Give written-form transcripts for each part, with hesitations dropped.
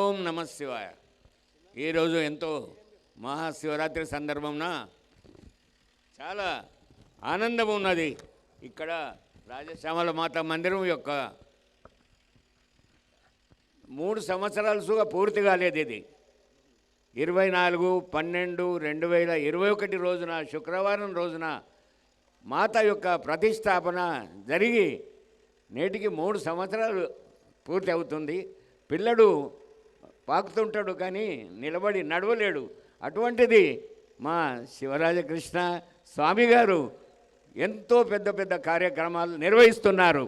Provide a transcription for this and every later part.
ఓం నమ శివాయ. ఈరోజు ఎంతో మహాశివరాత్రి సందర్భంన చాలా ఆనందం ఉన్నది. ఇక్కడ రాజశ్యామల మాత మందిరం యొక్క 3 సంవత్సరాలుగా పూర్తి కాలేదు. ఇది 24/12/2021 రోజున శుక్రవారం రోజున మాత యొక్క ప్రతిష్టాపన జరిగి నేటికి 3 సంవత్సరాలు పూర్తి అవుతుంది. పిల్లడు పాకుతుంటాడు కానీ నిలబడి నడవలేడు. అటువంటిది మా శివరాజకృష్ణ స్వామి గారు ఎంతో పెద్ద పెద్ద కార్యక్రమాలు నిర్వహిస్తున్నారు.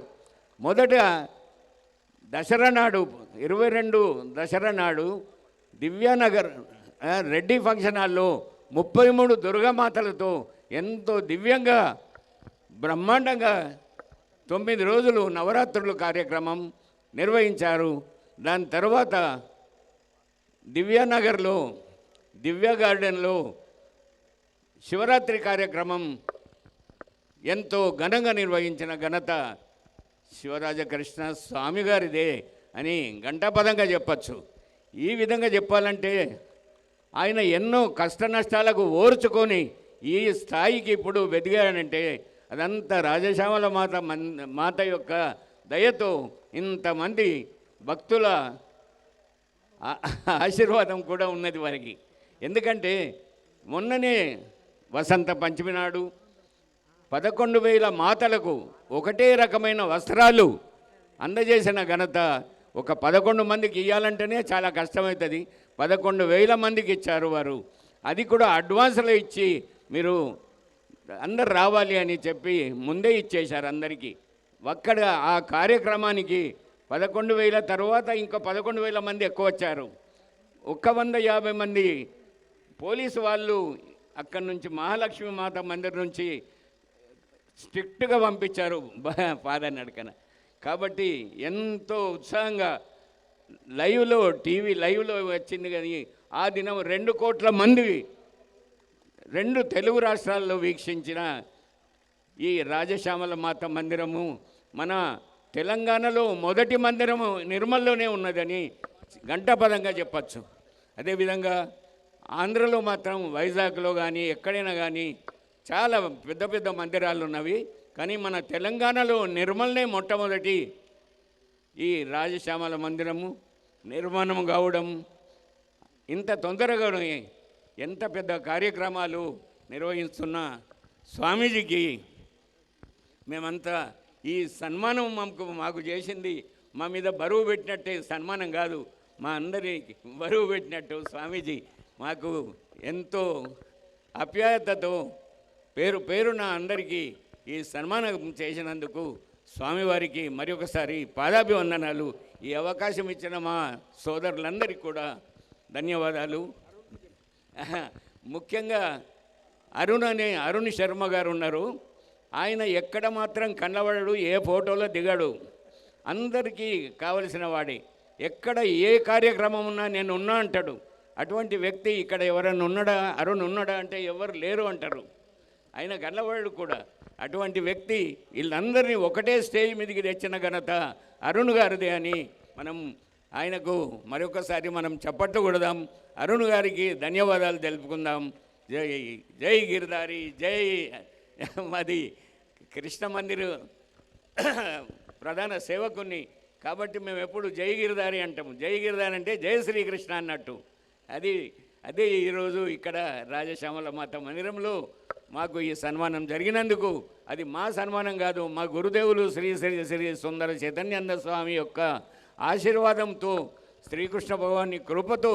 మొదట దసరా నాడు 22 దసరా నాడు దివ్యానగర్ రెడ్డి ఫంక్షన్ హాల్లో 33 దుర్గామాతలతో ఎంతో దివ్యంగా బ్రహ్మాండంగా 9 రోజులు నవరాత్రులు కార్యక్రమం నిర్వహించారు. దాని తర్వాత దివ్యానగర్లో దివ్య గార్డెన్లో శివరాత్రి కార్యక్రమం ఎంతో ఘనంగా నిర్వహించిన ఘనత శివరాజకృష్ణ స్వామి గారిదే అని ఘంటాపదంగా చెప్పచ్చు. ఈ విధంగా చెప్పాలంటే ఆయన ఎన్నో కష్ట నష్టాలకు ఓర్చుకొని ఈ స్థాయికి ఇప్పుడు వెదిగాడంటే అదంతా రాజశ్యామల మాత యొక్క దయతో, ఇంతమంది భక్తుల ఆశీర్వాదం కూడా ఉన్నది వారికి. ఎందుకంటే మొన్ననే వసంత పంచమి నాడు 11,000 మాతలకు ఒకటే రకమైన వస్త్రాలు అందజేసిన ఘనత ఒక 11 మందికి ఇవ్వాలంటేనే చాలా కష్టమవుతుంది. 11,000 మందికి ఇచ్చారు వారు. అది కూడా అడ్వాన్స్లో ఇచ్చి మీరు అందరు రావాలి అని చెప్పి ముందే ఇచ్చేశారు అందరికీ. అక్కడ ఆ కార్యక్రమానికి 11,000 తర్వాత ఇంకా 11,000 మంది ఎక్కువ వచ్చారు. 150 మంది పోలీసు వాళ్ళు అక్కడి నుంచి మహాలక్ష్మి మాత మందిర్ నుంచి స్ట్రిక్ట్గా పంపించారు పాద నడకన. కాబట్టి ఎంతో ఉత్సాహంగా టీవీ లైవ్లో వచ్చింది. కానీ ఆ దినం 2 కోట్ల మంది 2 తెలుగు రాష్ట్రాల్లో వీక్షించిన ఈ రాజశ్యామల మాత మందిరము మన తెలంగాణలో మొదటి మందిరము నిర్మల్లోనే ఉన్నదని ఘంటాపదంగా చెప్పచ్చు. అదేవిధంగా ఆంధ్రలో మాత్రం వైజాగ్లో కానీ ఎక్కడైనా కానీ చాలా పెద్ద పెద్ద మందిరాలు ఉన్నవి. కానీ మన తెలంగాణలో నిర్మల్నే మొట్టమొదటి ఈ రాజశ్యామల మందిరము నిర్మాణం కావడం, ఇంత తొందరగా ఎంత పెద్ద కార్యక్రమాలు నిర్వహిస్తున్న స్వామీజీకి మేమంతా ఈ సన్మానం మాకు చేసింది మా మీద బరువు పెట్టినట్టే సన్మానం కాదు, మా అందరికి బరువు పెట్టినట్టు స్వామీజీ మాకు ఎంతో ఆప్యాయతతో పేరున అందరికీ ఈ సన్మానం చేసినందుకు స్వామివారికి మరి ఒకసారి పాదాభివందనాలు. ఈ అవకాశం ఇచ్చిన మా సోదరులందరికీ కూడా ధన్యవాదాలు. ముఖ్యంగా అరుణ్ శర్మ గారు ఉన్నారు. ఆయన ఎక్కడ మాత్రం కనబడడు, ఏ ఫోటోలో దిగాడు, అందరికీ కావలసిన వాడే. ఎక్కడ ఏ కార్యక్రమం ఉన్నా నేను ఉన్నా అంటాడు. అటువంటి వ్యక్తి ఇక్కడ ఎవరైనా ఉన్నాడా, అరుణ్ ఉన్నాడా అంటే ఎవరు లేరు అంటారు. ఆయన కనబడడు కూడా. అటువంటి వ్యక్తి వీళ్ళందరినీ ఒకటే స్టేజ్ మీదకి తెచ్చిన ఘనత అరుణ్ గారిదే అని మనం ఆయనకు మరొకసారి మనం చప్పట్లు కొడదాం. అరుణ్ గారికి ధన్యవాదాలు తెలుపుకుందాం. జై గిరిధారి, జై మాది కృష్ణ మందిర్ ప్రధాన సేవకుని కాబట్టి మేము ఎప్పుడు జై గిరిధారి అంటాము. జై గిరిధారి అంటే జై శ్రీకృష్ణ అన్నట్టు. అదే ఈరోజు ఇక్కడ రాజశ్యామల మాత మందిరంలో మాకు ఈ సన్మానం జరిగినందుకు అది మా సన్మానం కాదు, మా గురుదేవులు శ్రీ శ్రీ శ్రీ సుందర చైతన్యానంద స్వామి యొక్క ఆశీర్వాదంతో, శ్రీకృష్ణ భగవాని కృపతో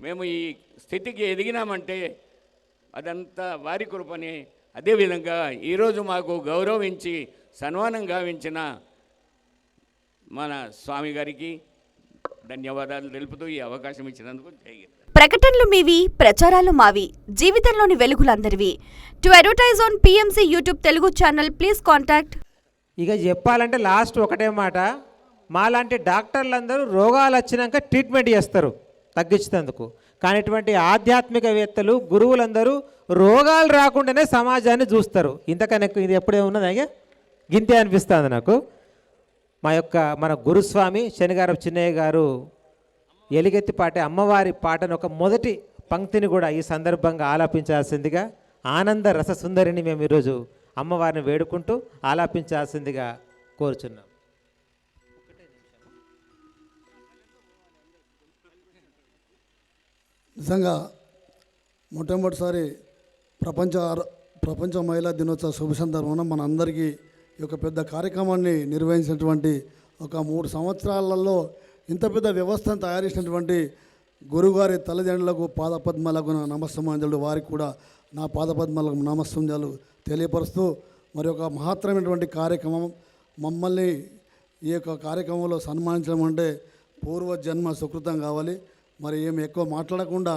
మేము ఈ స్థితికి ఎదిగినామంటే అదంతా వారి కృపనే. అదేవిధంగా ఈరోజు మాకు గౌరవించి సన్మానం గావించిన మన స్వామి గారికి ధన్యవాదాలు తెలుపుతూ ఈ అవకాశం ఇచ్చినందుకు జై హింద్. ప్రకటనలు మీవి, ప్రచారాలు మావి. జీవితంలోని వెలుగులందరివి. To advertise on PMC YouTube Telugu channel please contact. ఇక చెప్పాలంటే లాస్ట్ ఒకటే మాట, మాలాంటి డాక్టర్లందరూ రోగాలు వచ్చినాక ట్రీట్మెంట్ చేస్తారు తగ్గించేందుకు. కానీ ఇటువంటి ఆధ్యాత్మికవేత్తలు గురువులందరూ రోగాలు రాకుండానే సమాజాన్ని చూస్తారు. ఇంతకన్నా ఇది ఎప్పుడే ఉన్నది అయ్యా, గింతే అనిపిస్తుంది నాకు. మన గురుస్వామి శనిగారపు చిన్నయ్య గారు ఎలుగెత్తి పాటే అమ్మవారి పాటను ఒక మొదటి పంక్తిని కూడా ఈ సందర్భంగా ఆలాపించాల్సిందిగా ఆనంద రస సుందరిని మేము ఈరోజు అమ్మవారిని వేడుకుంటూ ఆలాపించాల్సిందిగా కోరుచున్నాం. నిజంగా మొట్టమొదటిసారి ప్రపంచ మహిళా దినోత్సవ శుభ సందర్భంలో మన అందరికీ ఈ యొక్క పెద్ద కార్యక్రమాన్ని నిర్వహించినటువంటి ఒక 3 సంవత్సరాలలో ఇంత పెద్ద వ్యవస్థను తయారు చేసినటువంటి గురుగారి తల్లిదండ్రులకు పాదపద్మాలకు నా నమస్సమాంజలు, వారికి కూడా నా పాదపద్మాలకు నమస్సంజాలు తెలియపరుస్తూ మరి ఒక మహత్తరమైనటువంటి కార్యక్రమం మమ్మల్ని ఈ యొక్క కార్యక్రమంలో సన్మానించడం అంటే పూర్వజన్మ సుకృతం కావాలి. మరి ఏమి ఎక్కువ మాట్లాడకుండా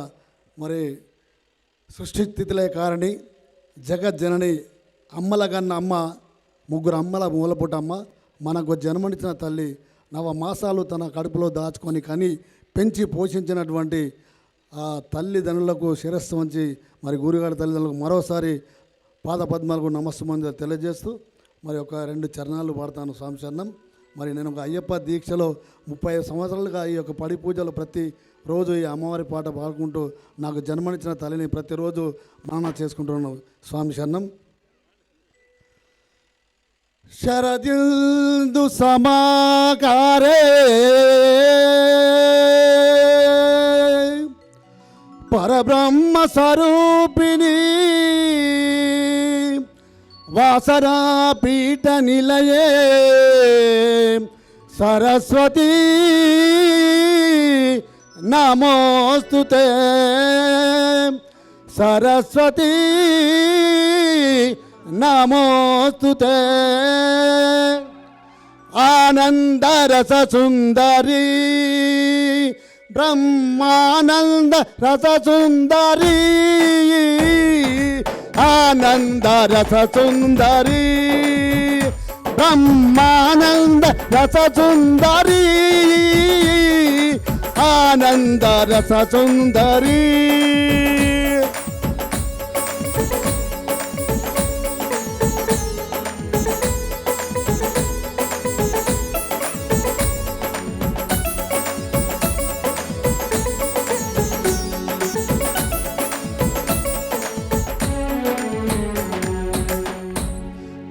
మరి సృష్టి స్థితిలే కారణి జగజ్జనని అమ్మలగన్న అమ్మ, 3 అమ్మల మూలపుటమ్మ, మనకు జన్మనిచ్చిన తల్లి, 9 మాసాలు తన కడుపులో దాచుకొని కని పెంచి పోషించినటువంటి ఆ తల్లిదండ్రులకు శిరస్సు వంచి మరి గురుగారి తల్లిదండ్రులకు మరోసారి పాదపద్మాలకు నమస్సుమంది తెలియజేస్తూ మరి ఒక 2 చరణాలు పాడతాను స్వామి చరణం. మరి నేను ఒక అయ్యప్ప దీక్షలో 35 సంవత్సరాలుగా ఈ యొక్క పడి పూజలు ప్రతిరోజు ఈ అమ్మవారి పాట పాడుకుంటూ నాకు జన్మనిచ్చిన తల్లిని ప్రతిరోజు నానా చేసుకుంటున్నాను స్వామి శరణం. శరదిందు సమాకారే పరబ్రహ్మ స్వరూపిణి వాసరా పీఠ నిలయే సరస్వతీ నమోస్తుతే సరస్వతీ నమోస్తుతే. ఆనందరస సుందరి బ్రహ్మానంద రస సుందరి ఆనంద రస సుందరి బ్రహ్మానంద రస సుందరి ఆనంద రస సుందరి.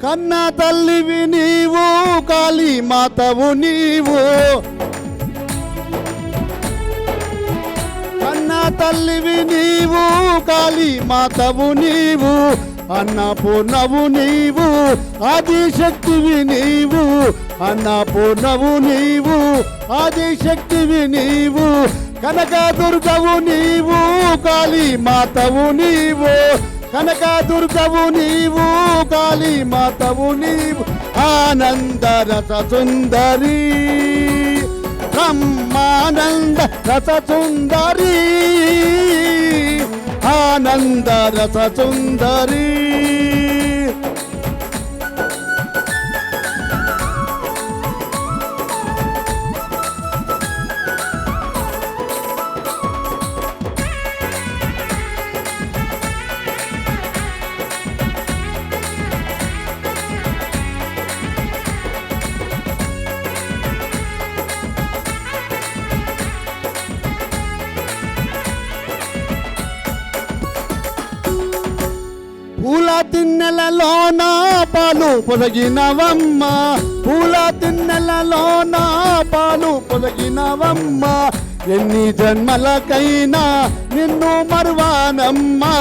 కన్న తల్లివి నీవు, కాళీ మాతవు నీవు, కన్న తల్లివి నీవు, కాళీ మాతవు నీవు, అన్నపూర్ణవు నీవు, ఆదిశక్తివి నీవు, అన్నపూర్ణవు నీవు, ఆదిశక్తివి నీవు, కనకదుర్గవు నీవు, కాళీ మాతవు నీవు, కనకదుర్గవు నీవు, కాళీ మాతవు నీవు, ఆనంద రస సుందరి బ్రహ్మానంద రస సుందరి ఆనంద రస సుందరి. పూల తిన్నెలలోన పాలు పొదగినవమ్మ, పూల తిన్నెలలోన పాలు పొదగినవమ్మ, ఎన్ని జన్మలకైనా నిన్ను మరువానమ్మా,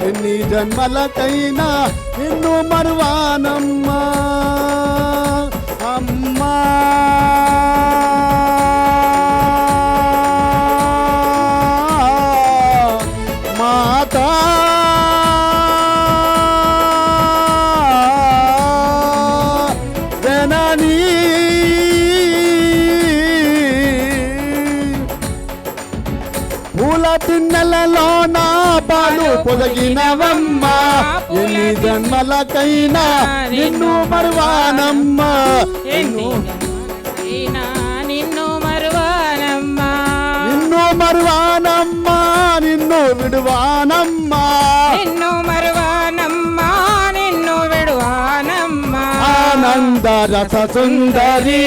ఎన్ని జన్మలకైనా నిన్ను మరువానమ్మా అమ్మా. మాతా పూల తిన్నెలలోన పాలు పొదగినవమ్మ, ఎన్ని జన్మలకైనా నిన్ను మరువానమ్మా, నిన్ను మరువానమ్మా, నిన్ను మరువానమ్మా, నిన్ను విడువానమ్మా, నిన్ను మరువానమ్మా, నిన్ను విడువానమ్మా, ఆనంద రస సుందరి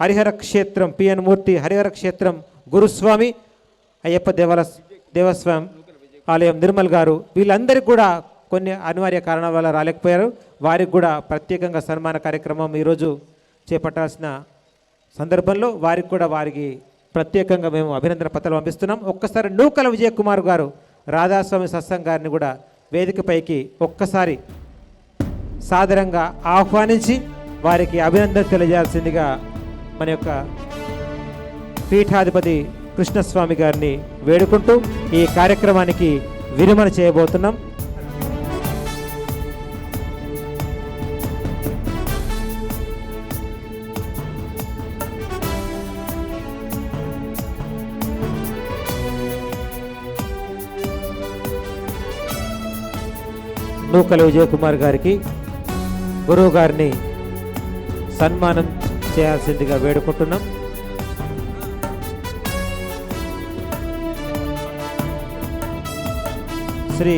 హరిహర క్షేత్రం పిఎన్ మూర్తి హరిహర క్షేత్రం గురుస్వామి, అయ్యప్ప దేవస్వామి ఆలయం నిర్మల్ గారు, వీళ్ళందరికీ కూడా కొన్ని అనివార్య కారణాల వల్ల రాలేకపోయారు. వారికి కూడా ప్రత్యేకంగా సన్మాన కార్యక్రమం ఈరోజు చేపట్టాల్సిన సందర్భంలో వారికి ప్రత్యేకంగా మేము అభినందన పత్రాలు పంపిస్తున్నాం. ఒక్కసారి నూకల విజయకుమార్ గారు రాధాస్వామి సత్సంగ్ గారిని కూడా వేదికపైకి ఒక్కసారి సాదరంగా ఆహ్వానించి వారికి అభినందన తెలియజేయాల్సిందిగా మన యొక్క పీఠాధిపతి కృష్ణస్వామి గారిని వేడుకుంటూ ఈ కార్యక్రమానికి విరమణ చేయబోతున్నాం. నూకల విజయకుమార్ గారికి గురువు గారిని సన్మానం చేయాల్సిందిగా వేడుకుంటున్నాం. శ్రీ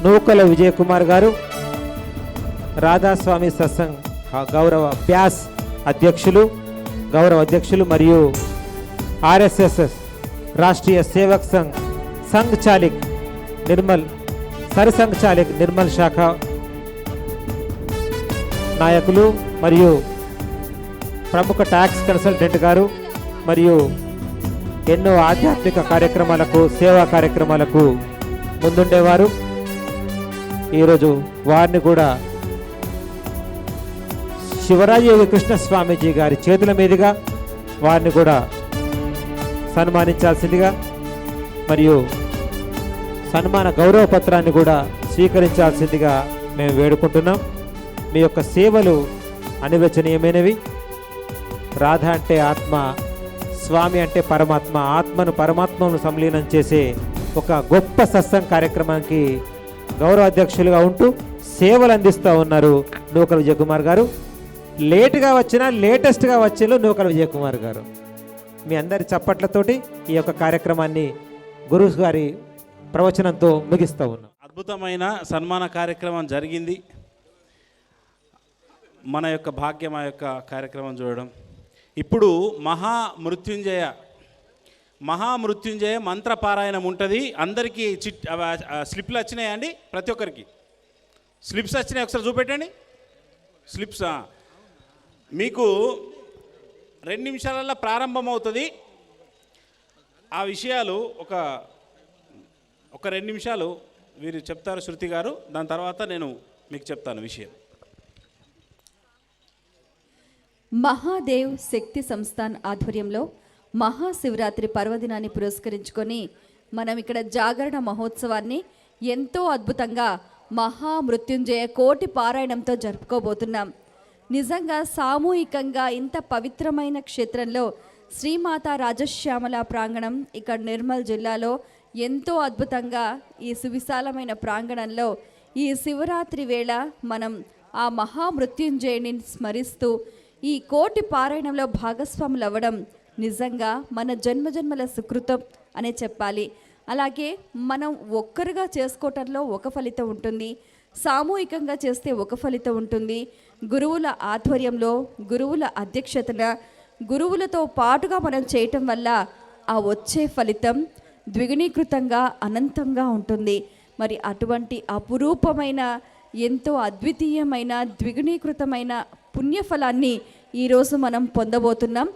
నూకల విజయకుమార్ గారు రాధాస్వామి సత్సంగ్ గౌరవ బ్యాస్ అధ్యక్షులు మరియు ఆర్ఎస్ఎస్ రాష్ట్రీయ సేవక్ సంఘ్ చాలిక్ నిర్మల్ శాఖ నాయకులు మరియు ప్రముఖ ట్యాక్స్ కన్సల్టెంట్ గారు మరియు ఎన్నో ఆధ్యాత్మిక కార్యక్రమాలకు సేవా కార్యక్రమాలకు ముందుండేవారు. ఈరోజు వారిని కూడా శివరాజయోగి కృష్ణస్వామీజీ గారి చేతుల మీదుగా వారిని కూడా సన్మానించాల్సిందిగా మరియు సన్మాన గౌరవ పత్రాన్ని కూడా స్వీకరించాల్సిందిగా మేము వేడుకుంటున్నాం. మీ యొక్క సేవలు అనిర్వచనీయమైనవి. రాధ అంటే ఆత్మ, స్వామి అంటే పరమాత్మ, ఆత్మను పరమాత్మను సంలీనం చేసే ఒక గొప్ప సత్సంగ్ కార్యక్రమానికి గౌరవ అధ్యక్షులుగా ఉంటూ సేవలు అందిస్తూ ఉన్నారు నూకల విజయకుమార్ గారు. లేటుగా వచ్చినా లేటెస్ట్గా వచ్చేలో నూకల విజయకుమార్ గారు. మీ అందరి చప్పట్లతోటి ఈ యొక్క కార్యక్రమాన్ని గురువు గారి ప్రవచనంతో ముగిస్తూ ఉన్నాం. అద్భుతమైన సన్మాన కార్యక్రమం జరిగింది. మన యొక్క భాగ్యం ఆ యొక్క కార్యక్రమం చూడడం. ఇప్పుడు మహామృత్యుంజయ మంత్రపారాయణం ఉంటుంది. అందరికీ స్లిప్లు వచ్చినాయా అండి? ప్రతి ఒక్కరికి స్లిప్స్ వచ్చినాయి, ఒకసారి చూపెట్టండి. స్లిప్స్ మీకు 2 నిమిషాలలో ప్రారంభమవుతుంది. ఆ విషయాలు ఒక 2 నిమిషాలు వీరు చెప్తారు శృతి గారు, దాని తర్వాత నేను మీకు చెప్తాను విషయం. మహాదేవ్ శక్తి సంస్థాన్ ఆధ్వర్యంలో మహాశివరాత్రి పర్వదినాన్ని పురస్కరించుకొని మనం ఇక్కడ జాగరణ మహోత్సవాన్ని ఎంతో అద్భుతంగా మహామృత్యుంజయ కోటి పారాయణంతో జరుపుకోబోతున్నాం. నిజంగా సామూహికంగా ఇంత పవిత్రమైన క్షేత్రంలో శ్రీమాత రాజశ్యామల ప్రాంగణం ఇక్కడ నిర్మల్ జిల్లాలో ఎంతో అద్భుతంగా ఈ సువిశాలమైన ప్రాంగణంలో ఈ శివరాత్రి వేళ మనం ఆ మహామృత్యుంజయుని స్మరిస్తూ ఈ కోటి పారాయణంలో భాగస్వాములు అవ్వడం నిజంగా మన జన్మజన్మల సుకృతం అనే చెప్పాలి. అలాగే మనం ఒక్కరుగా చేసుకోవటంలో ఒక ఫలితం ఉంటుంది, సామూహికంగా చేస్తే ఒక ఫలితం ఉంటుంది. గురువుల ఆధ్వర్యంలో, గురువుల అధ్యక్షతన, గురువులతో పాటుగా మనం చేయటం వల్ల ఆ వచ్చే ఫలితం ద్విగుణీకృతంగా అనంతంగా ఉంటుంది. మరి అటువంటి అపురూపమైన, ఎంతో అద్వితీయమైన, ద్విగుణీకృతమైన పుణ్యఫలాన్ని ఈరోజు మనం పొందబోతున్నాం.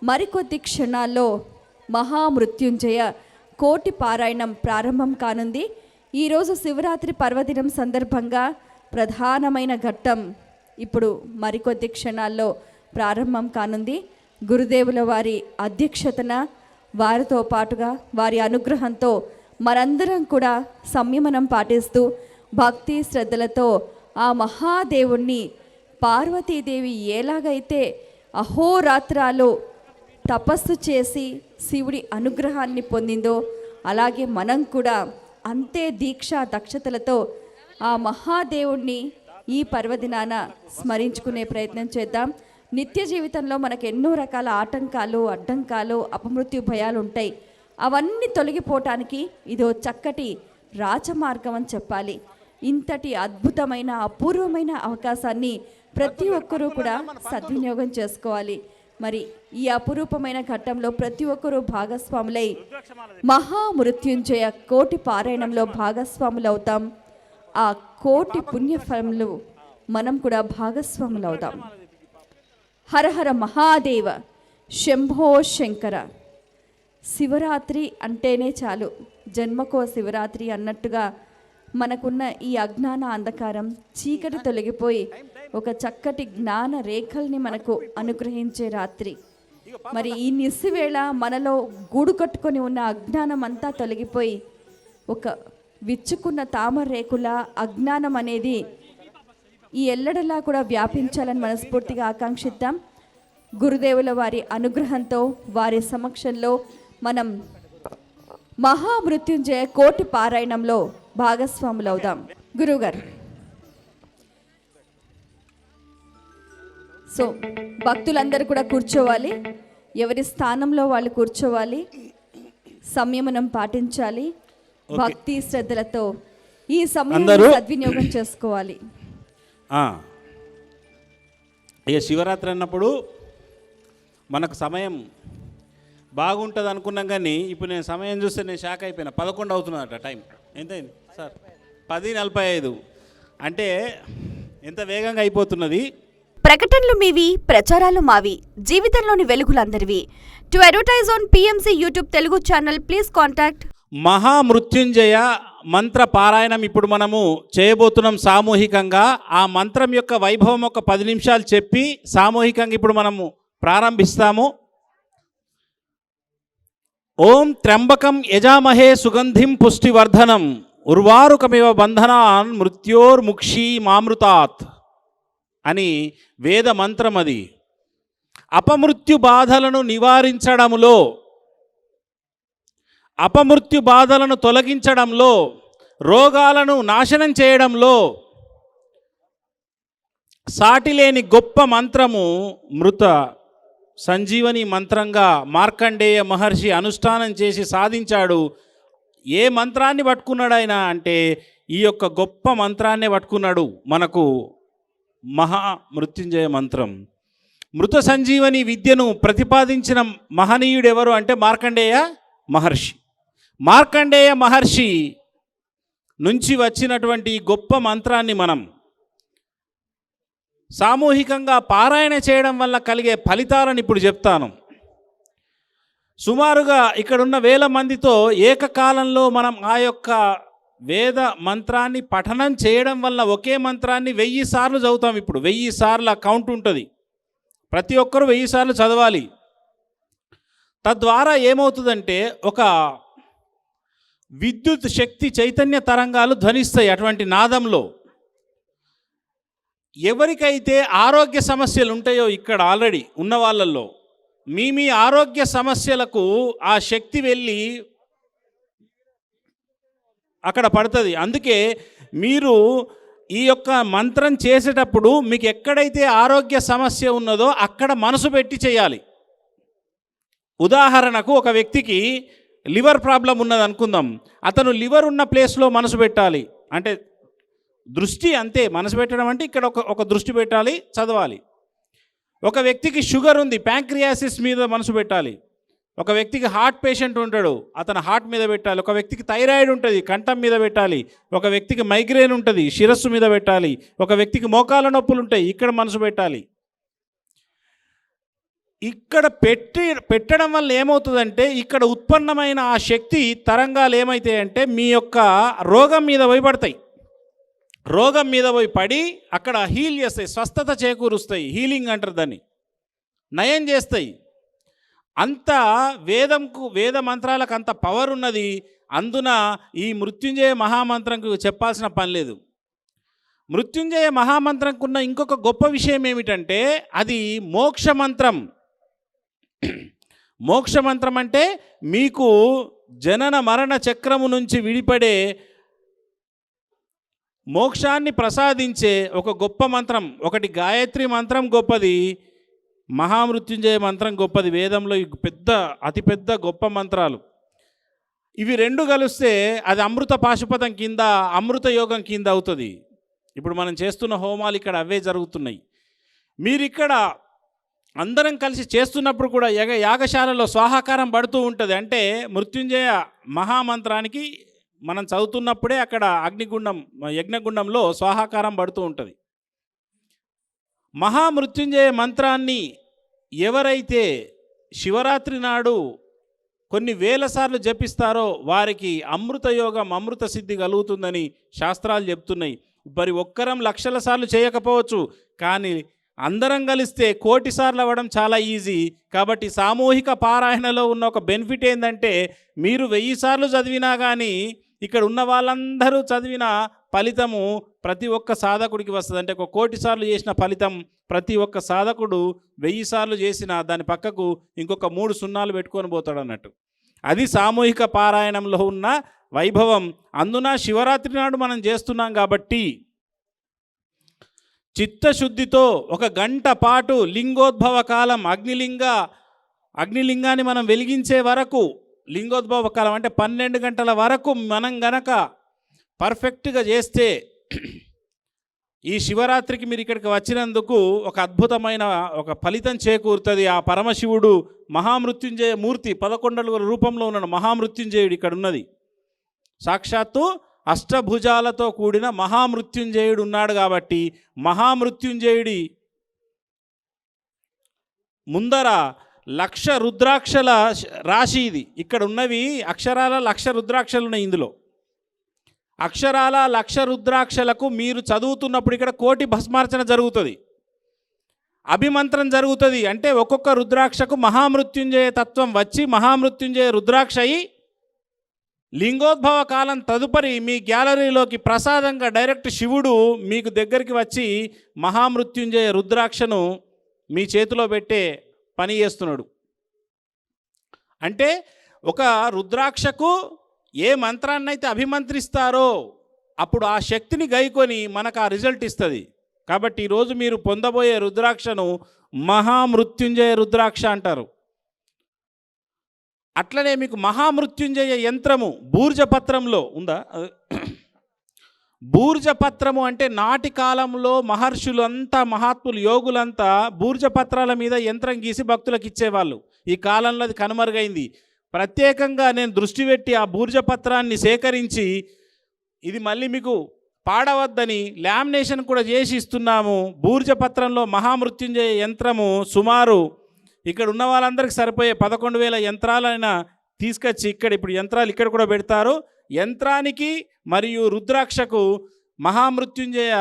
మరికొద్ది క్షణాల్లో మహామృత్యుంజయ కోటి పారాయణం ప్రారంభం కానుంది. ఈరోజు శివరాత్రి పర్వదినం సందర్భంగా ప్రధానమైన ఘట్టం ఇప్పుడు మరికొద్ది క్షణాల్లో ప్రారంభం కానుంది. గురుదేవుల వారి అధ్యక్షతన, వారితో పాటుగా వారి అనుగ్రహంతో మనందరం కూడా సంయమనం పాటిస్తూ భక్తి శ్రద్ధలతో ఆ మహాదేవుణ్ణి పార్వతీదేవి ఎలాగైతే అహోరాత్రాలు తపస్సు చేసి శివుడి అనుగ్రహాన్ని పొందిందో అలాగే మనం కూడా అంతే దీక్ష దక్షతలతో ఆ మహాదేవుణ్ణి ఈ పర్వదినాన స్మరించుకునే ప్రయత్నం చేద్దాం. నిత్య జీవితంలో మనకు ఎన్నో రకాల ఆటంకాలు, అడ్డంకాలు, అపమృత్యు భయాలు ఉంటాయి. అవన్నీ తొలగిపోవటానికి ఇదో చక్కటి రాజమార్గం అని చెప్పాలి. ఇంతటి అద్భుతమైన, అపూర్వమైన అవకాశాన్ని ప్రతి ఒక్కరూ కూడా సద్వినియోగం చేసుకోవాలి. మరి ఈ అపురూపమైన ఘట్టంలో ప్రతి ఒక్కరూ భాగస్వాములై మహామృత్యుంజయ కోటి పారాయణంలో భాగస్వాములవుతాం. ఆ కోటి పుణ్యఫలములు మనం కూడా భాగస్వాములవుతాం. హర హర మహాదేవ, శంభో శంకర. శివరాత్రి అంటేనే చాలు, జన్మకో శివరాత్రి అన్నట్టుగా మనకున్న ఈ అజ్ఞాన అంధకారం చీకటి తొలగిపోయి ఒక చక్కటి జ్ఞాన రేఖల్ని మనకు అనుగ్రహించే రాత్రి. మరి ఈ నిస్సివేళ మనలో గూడు కట్టుకొని ఉన్న అజ్ఞానం అంతా తొలగిపోయి ఒక విచ్చుకున్న తామర రేకుల అజ్ఞానం అనేది ఈ ఎల్లడలా కూడా వ్యాపించాలని మనస్ఫూర్తిగా ఆకాంక్షిద్దాం. గురుదేవుల వారి అనుగ్రహంతో వారి సమక్షంలో మనం మహామృత్యుంజయ కోటి పారాయణంలో భాగస్వాములవుదాం. గురువుగారు, సో భక్తులందరూ కూడా కూర్చోవాలి, ఎవరి స్థానంలో వాళ్ళు కూర్చోవాలి, సంయమనం పాటించాలి, భక్తి శ్రద్ధలతో ఈ సమయాన్ని సద్వినియోగం చేసుకోవాలి. ఇక శివరాత్రి అన్నప్పుడు మనకు సమయం బాగుంటుంది అనుకున్నాం, కానీ ఇప్పుడు నేను సమయం చూస్తే నేను షాక్ అయిపోయినా. 11 అవుతున్నదట టైం. ఎంతైంది సార్? 10:45. అంటే ఎంత వేగంగా అయిపోతున్నది. ప్రకటనలు మీవి, ప్రచారాలు మావి, జీవితంలోని వెలుగులందరివి. To advertise on PMC YouTube Telugu channel please contact. మహామృత్యుంజయ మంత్ర పారాయణం ఇప్పుడు మనము చేయబోతున్నాం సామూహికంగా. ఆ మంత్రం యొక్క వైభవం ఒక 10 నిమిషాలు చెప్పి సామూహికంగా ఇప్పుడు మనము ప్రారంభిస్తాము. ఓం త్ర్యంబకం యజామహే సుగంధిం పుష్టివర్ధనం ఉర్వారుకమివ బంధనాన్ మృత్యోర్ముక్షీ మామృతాత్ అని వేద మంత్రం. అది అపమృత్యు బాధలను నివారించడంలో, అపమృత్యు బాధలను తొలగించడంలో, రోగాలను నాశనం చేయడంలో సాటిలేని గొప్ప మంత్రము మృత సంజీవని మంత్రంగా మార్కండేయ మహర్షి అనుష్ఠానం చేసి సాధించాడు. ఏ మంత్రాన్ని పట్టుకున్నాడు ఆయన అంటే ఈ యొక్క గొప్ప మంత్రాన్నే పట్టుకున్నాడు. మనకు మహామృత్యుంజయ మంత్రం, మృత సంజీవని విద్యను ప్రతిపాదించిన మహనీయుడు ఎవరు అంటే మార్కండేయ మహర్షి. మార్కండేయ మహర్షి నుంచి వచ్చినటువంటి గొప్ప మంత్రాన్ని మనం సామూహికంగా పారాయణ చేయడం వల్ల కలిగే ఫలితాలను ఇప్పుడు చెప్తాను. సుమారుగా ఇక్కడున్న 1000 మందితో ఏకకాలంలో మనం ఆ యొక్క వేద మంత్రాన్ని పఠనం చేయడం వల్ల ఒకే మంత్రాన్ని 1000 సార్లు చదువుతాం. ఇప్పుడు 1000 సార్లు కౌంట్ ఉంటుంది. ప్రతి ఒక్కరూ 1000 సార్లు చదవాలి. తద్వారా ఏమవుతుందంటే ఒక విద్యుత్ శక్తి చైతన్య తరంగాలు ధ్వనిస్తాయి అటువంటి నాదంలో. ఎవరికైతే ఆరోగ్య సమస్యలు ఉంటాయో ఇక్కడ ఆల్రెడీ ఉన్న వాళ్ళల్లో మీ ఆరోగ్య సమస్యలకు ఆ శక్తి వెళ్ళి అక్కడ పడుతుంది. అందుకే మీరు ఈ యొక్క మంత్రం చేసేటప్పుడు మీకు ఎక్కడైతే ఆరోగ్య సమస్య ఉన్నదో అక్కడ మనసు పెట్టి చేయాలి. ఉదాహరణకు ఒక వ్యక్తికి లివర్ ప్రాబ్లం ఉన్నది అనుకుందాం. అతను లివర్ ఉన్న ప్లేస్లో మనసు పెట్టాలి. అంటే దృష్టి అంతే, మనసు పెట్టడం అంటే ఇక్కడ ఒక దృష్టి పెట్టాలి, చదవాలి. ఒక వ్యక్తికి షుగర్ ఉంది, ప్యాంక్రియాసిస్ మీద మనసు పెట్టాలి. ఒక వ్యక్తికి హార్ట్ పేషెంట్ ఉంటాడు, అతను హార్ట్ మీద పెట్టాలి. ఒక వ్యక్తికి థైరాయిడ్ ఉంటుంది, కంఠం మీద పెట్టాలి. ఒక వ్యక్తికి మైగ్రేన్ ఉంటుంది, శిరస్సు మీద పెట్టాలి. ఒక వ్యక్తికి మోకాల నొప్పులు ఉంటాయి, ఇక్కడ మనసు పెట్టాలి. ఇక్కడ పెట్టడం వల్ల ఏమవుతుందంటే ఇక్కడ ఉత్పన్నమైన ఆ శక్తి తరంగాలు ఏమవుతాయంటే మీ యొక్క రోగం మీద పోయి పడతాయి. రోగం మీద పోయి పడి అక్కడ హీల్ చేస్తాయి, స్వస్థత చేకూరుస్తాయి. హీలింగ్ అంటారు దాన్ని, నయం చేస్తాయి. అంత వేద మంత్రాలకు అంత పవర్ ఉన్నది. అందున ఈ మృత్యుంజయ మహామంత్రంకు చెప్పాల్సిన పని లేదు. మృత్యుంజయ మహామంత్రంకు ఉన్న ఇంకొక గొప్ప విషయం ఏమిటంటే అది మోక్ష మంత్రం. మోక్ష మంత్రం అంటే మీకు జనన మరణ చక్రము నుంచి విడిపడే మోక్షాన్ని ప్రసాదించే ఒక గొప్ప మంత్రం. ఒకటి గాయత్రి మంత్రం గొప్పది, మహామృత్యుంజయ మంత్రం గొప్పది. వేదంలో అతిపెద్ద గొప్ప మంత్రాలు ఇవి రెండు కలిస్తే అది అమృత పాశుపతం కింద, అమృత యోగం కింద అవుతుంది. ఇప్పుడు మనం చేస్తున్న హోమాలు ఇక్కడ అవే జరుగుతున్నాయి. మీరు ఇక్కడ అందరం కలిసి చేస్తున్నప్పుడు కూడా యాగశాలలో స్వాహాకారం పడుతూ ఉంటుంది. అంటే మృత్యుంజయ మహామంత్రానికి మనం చదువుతున్నప్పుడే అక్కడ యజ్ఞగుండంలో స్వాహాకారం పడుతూ ఉంటుంది. మహామృత్యుంజయ మంత్రాన్ని ఎవరైతే శివరాత్రి నాడు కొన్ని వేల సార్లు జపిస్తారో వారికి అమృతయోగం, అమృత సిద్ధి కలుగుతుందని శాస్త్రాలు చెప్తున్నాయి. మరి ఒక్కరం లక్షల సార్లు చేయకపోవచ్చు, కానీ అందరం కలిస్తే 1,000,000 సార్లు అవ్వడం చాలా ఈజీ. కాబట్టి సామూహిక పారాయణలో ఉన్న ఒక బెనిఫిట్ ఏంటంటే మీరు 1000 సార్లు చదివినా కానీ ఇక్కడ ఉన్న వాళ్ళందరూ చదివిన ఫలితము ప్రతి ఒక్క సాధకుడికి వస్తుంది. అంటే 1,000,000 సార్లు చేసిన ఫలితం ప్రతి ఒక్క సాధకుడు 1000 సార్లు చేసిన దాని పక్కకు ఇంకొక 3 సున్నాలు పెట్టుకొని పోతాడు అన్నట్టు. అది సామూహిక పారాయణంలో ఉన్న వైభవం. అందున శివరాత్రి నాడు మనం చేస్తున్నాం కాబట్టి చిత్తశుద్ధితో 1 గంట పాటు లింగోద్భవ కాలం అగ్నిలింగాన్ని మనం వెలిగించే వరకు, లింగోద్భవ కాలం అంటే 12 గంటల వరకు మనం గనక పర్ఫెక్ట్గా చేస్తే ఈ శివరాత్రికి మీరు ఇక్కడికి వచ్చినందుకు ఒక అద్భుతమైన ఒక ఫలితం చేకూరుతుంది. ఆ పరమశివుడు మహామృత్యుంజయ మూర్తి 11 అడుగుల రూపంలో ఉన్నాడు. మహామృత్యుంజయుడు ఇక్కడ ఉన్నది. సాక్షాత్తు అష్టభుజాలతో కూడిన మహామృత్యుంజయుడు ఉన్నాడు. కాబట్టి మహామృత్యుంజయుడి ముందర 1,00,000 రుద్రాక్షల రాశి ఇది. ఇక్కడ ఉన్నవి అక్షరాల 1,00,000 రుద్రాక్షలు ఉన్నాయి. ఇందులో అక్షరాల 1,00,000 రుద్రాక్షలకు మీరు చదువుతున్నప్పుడు ఇక్కడ 1,000,000 భస్మార్చన జరుగుతుంది, అభిమంత్రం జరుగుతుంది. అంటే ఒక్కొక్క రుద్రాక్షకు మహామృత్యుంజయ తత్వం వచ్చి మహామృత్యుంజయ రుద్రాక్ష అయి లింగోద్భవ కాలం తదుపరి మీ గ్యాలరీలోకి ప్రసాదంగా డైరెక్ట్ శివుడు మీకు దగ్గరికి వచ్చి మహామృత్యుంజయ రుద్రాక్షను మీ చేతిలో పెట్టే పని చేస్తున్నాడు. అంటే ఒక రుద్రాక్షకు ఏ మంత్రాన్ని అయితే అభిమంత్రిస్తారో అప్పుడు ఆ శక్తిని గైకొని మనకు ఆ రిజల్ట్ ఇస్తుంది. కాబట్టి ఈరోజు మీరు పొందబోయే రుద్రాక్షను మహామృత్యుంజయ రుద్రాక్ష అంటారు. అట్లనే మీకు మహామృత్యుంజయ యంత్రము బూర్జపత్రంలో ఉందా? బూర్జపత్రము అంటే నాటి కాలంలో మహర్షులంతా, మహాత్ములు, యోగులంతా బూర్జపత్రాల మీద యంత్రం గీసి భక్తులకు ఇచ్చేవాళ్ళు. ఈ కాలంలో అది కనుమరుగైంది. ప్రత్యేకంగా నేను దృష్టి పెట్టి ఆ బూర్జపత్రాన్ని సేకరించి ఇది మళ్ళీ మీకు పాడవద్దని లామినేషన్ కూడా చేసి ఇస్తున్నాము. బూర్జపత్రంలో మహామృత్యుంజయ యంత్రము సుమారు ఇక్కడ ఉన్న వాళ్ళందరికీ సరిపోయే 11,000 యంత్రాలైనా తీసుకొచ్చి ఇప్పుడు యంత్రాలు ఇక్కడ కూడా పెడతారు. యంత్రానికి మరియు రుద్రాక్షకు మహామృత్యుంజయ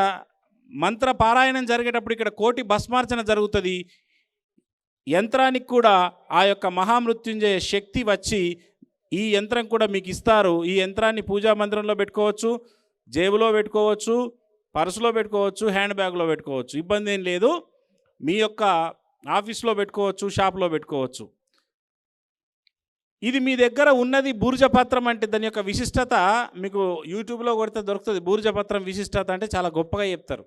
మంత్ర పారాయణం జరిగేటప్పుడు ఇక్కడ 1,00,000 భస్మార్చన జరుగుతుంది. యంత్రానికి కూడా ఆ యొక్క మహామృత్యుంజయ శక్తి వచ్చి ఈ యంత్రం కూడా మీకు ఇస్తారు. ఈ యంత్రాన్ని పూజా మందిరంలో పెట్టుకోవచ్చు, జేబులో పెట్టుకోవచ్చు, పర్సులో పెట్టుకోవచ్చు, హ్యాండ్ బ్యాగ్లో పెట్టుకోవచ్చు, ఇబ్బంది ఏం లేదు. మీ యొక్క ఆఫీస్లో పెట్టుకోవచ్చు, షాప్లో పెట్టుకోవచ్చు. ఇది మీ దగ్గర ఉన్నది బూర్జపత్రం. అంటే దాని యొక్క విశిష్టత మీకు యూట్యూబ్లో కొడితే దొరుకుతుంది. బూర్జపత్రం విశిష్టత అంటే చాలా గొప్పగా చెప్తారు.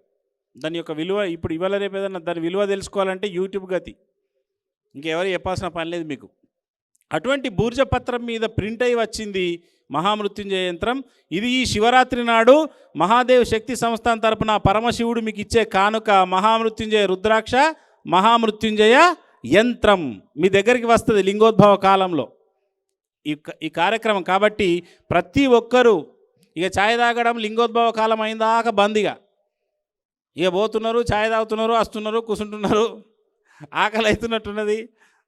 దాని యొక్క విలువ ఇప్పుడు ఇవాళ రేపు ఏదన్నా దాని విలువ తెలుసుకోవాలంటే యూట్యూబ్ గతి, ఇంకెవరు చెప్పాల్సిన పని లేదు మీకు. అటువంటి బూర్జపత్రం మీద ప్రింట్ అయి వచ్చింది మహామృత్యుంజయ యంత్రం. ఇది ఈ శివరాత్రి నాడు మహాదేవ్ శక్తి సంస్థాన తరపున పరమశివుడు మీకు ఇచ్చే కానుక మహామృత్యుంజయ రుద్రాక్ష, మహామృత్యుంజయ యంత్రం మీ దగ్గరికి వస్తుంది లింగోద్భవ కాలంలో ఈ కార్యక్రమం. కాబట్టి ప్రతి ఒక్కరూ ఇక ఛాయ్ తాగడం లింగోద్భవ కాలం అయిందాక బందిగా ఇక పోతున్నారు, ఛాయ్ తాగుతున్నారు, వస్తున్నారు, కూర్చుంటున్నారు, ఆకలి అవుతున్నట్టున్నది,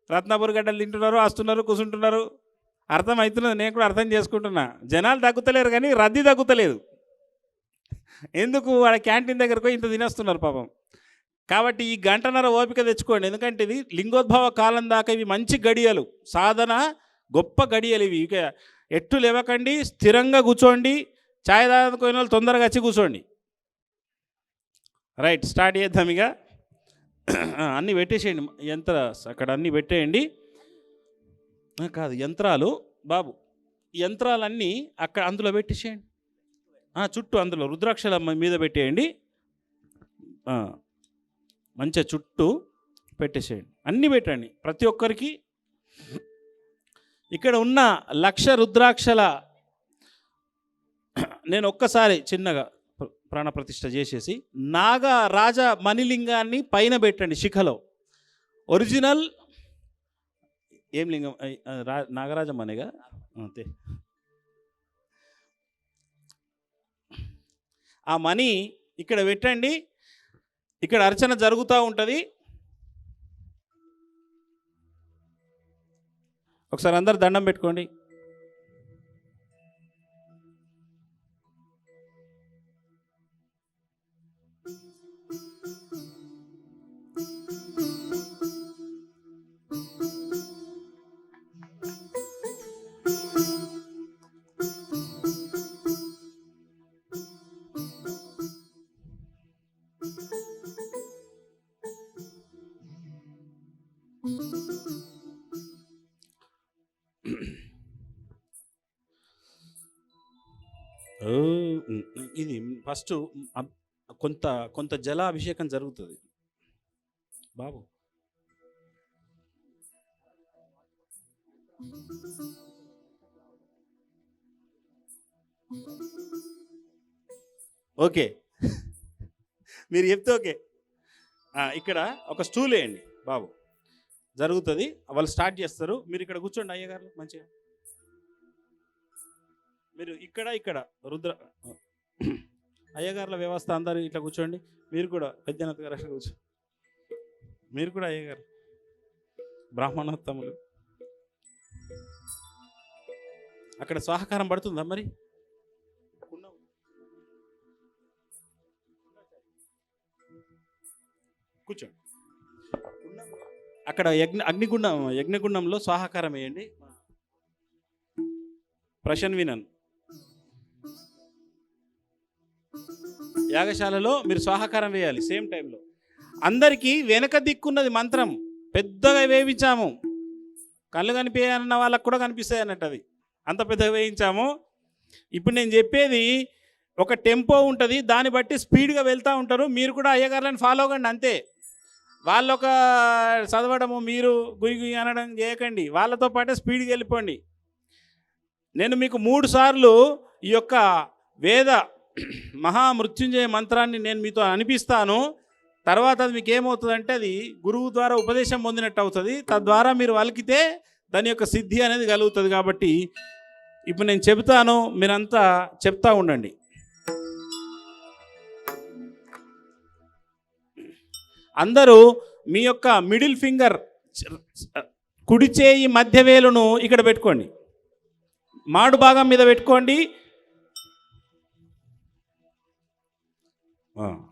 రత్నపూర్ గడ్డలు తింటున్నారు, వస్తున్నారు, కూర్చుంటున్నారు. అర్థమవుతున్నది, నేను కూడా అర్థం చేసుకుంటున్నా. జనాలు తగ్గుతలేరు కానీ రద్దీ తగ్గుతలేదు. ఎందుకు? వాళ్ళ క్యాంటీన్ దగ్గరకు ఇంత తినేస్తున్నారు పాపం. కాబట్టి ఈ 1.5 గంట ఓపిక తెచ్చుకోండి. ఎందుకంటే ఇది లింగోద్భవ కాలం దాకా ఇవి మంచి గడియలు, సాధన గొప్ప గడియలు ఇవి. ఇక ఎట్టు లేవకండి, స్థిరంగా కూర్చోండి. ఛాయ్ తాగుకునే వాళ్ళు తొందరగా వచ్చి కూర్చోండి. రైట్, స్టార్ట్ చేద్దాం. ఇక అన్నీ పెట్టేసేయండి, అక్కడ అన్నీ పెట్టేయండి. కాదు యంత్రాలు బాబు, యంత్రాలన్నీ అక్కడ అందులో పెట్టేసేయండి. చుట్టూ అందులో రుద్రాక్షల మీద పెట్టేయండి. మంచిగా చుట్టూ పెట్టేసేయండి, అన్నీ పెట్టండి ప్రతి ఒక్కరికి. ఇక్కడ ఉన్న 1,00,000 రుద్రాక్షల నేను ఒక్కసారి చిన్నగా ప్రాణప్రతిష్ఠ చేసేసి రాజ మణిలింగాన్ని పైన పెట్టండి శిఖలో. ఒరిజినల్ ఏం లింగం నాగరాజం అనేగా అంతే. ఆ మనీ ఇక్కడ పెట్టండి, ఇక్కడ అర్చన జరుగుతూ ఉంటుంది. ఒకసారి అందరు దండం పెట్టుకోండి. ఇది ఫస్ట్ కొంత జలాభిషేకం జరుగుతుంది బాబు. ఓకే, మీరు చెప్తే ఓకే. ఇక్కడ ఒక స్టూల్ వేయండి బాబు, జరుగుతుంది. వాళ్ళు స్టార్ట్ చేస్తారు. మీరు ఇక్కడ కూర్చోండి అయ్యగారు మంచిగా. మీరు ఇక్కడ రుద్ర అయ్యగారుల వ్యవస్థ అందరూ ఇట్లా కూర్చోండి. మీరు కూడా పెద్దనత గారు అక్కడ కూర్చో. మీరు కూడా అయ్యగారు బ్రాహ్మణోత్తములు. అక్కడ స్వాహకారం పడుతుందా మరి? కూర్చోండి. అక్కడ యజ్ఞగుండంలో స్వాహకారం వేయండి. ప్రషన్ వినన్ యాగశాలలో మీరు స్వాహకారం వేయాలి సేమ్ టైంలో. అందరికీ వెనక దిక్కున్నది మంత్రం పెద్దగా వేయించాము. కళ్ళు కనిపించాయన్న వాళ్ళకు కూడా కనిపిస్తాయి అన్నట్టు, అది అంత పెద్దగా వేయించాము. ఇప్పుడు నేను చెప్పేది ఒక టెంపో ఉంటుంది, దాన్ని బట్టి స్పీడ్గా వెళ్తూ ఉంటారు. మీరు కూడా అయ్యగారులను ఫాలో అవ్వండి అంతే. వాళ్ళొక చదవడము మీరు గుయ్యి అనడం చేయకండి, వాళ్ళతో పాటే స్పీడ్గా వెళ్ళిపోండి. నేను మీకు 3 సార్లు ఈ యొక్క వేద మహామృత్యుంజయ మంత్రాన్ని నేను మీతో అనిపిస్తాను. తర్వాత అది మీకు ఏమవుతుందంటే అది గురువు ద్వారా ఉపదేశం పొందినట్టు అవుతుంది. తద్వారా మీరు వలికితే దాని యొక్క సిద్ధి అనేది కలుగుతుంది. కాబట్టి ఇప్పుడు నేను చెబుతాను, మీరంతా చెప్తా ఉండండి. అందరూ మీ యొక్క మిడిల్ ఫింగర్ కుడి చేయి మధ్య వేలును ఇక్కడ పెట్టుకోండి, మాడు భాగం మీద పెట్టుకోండి.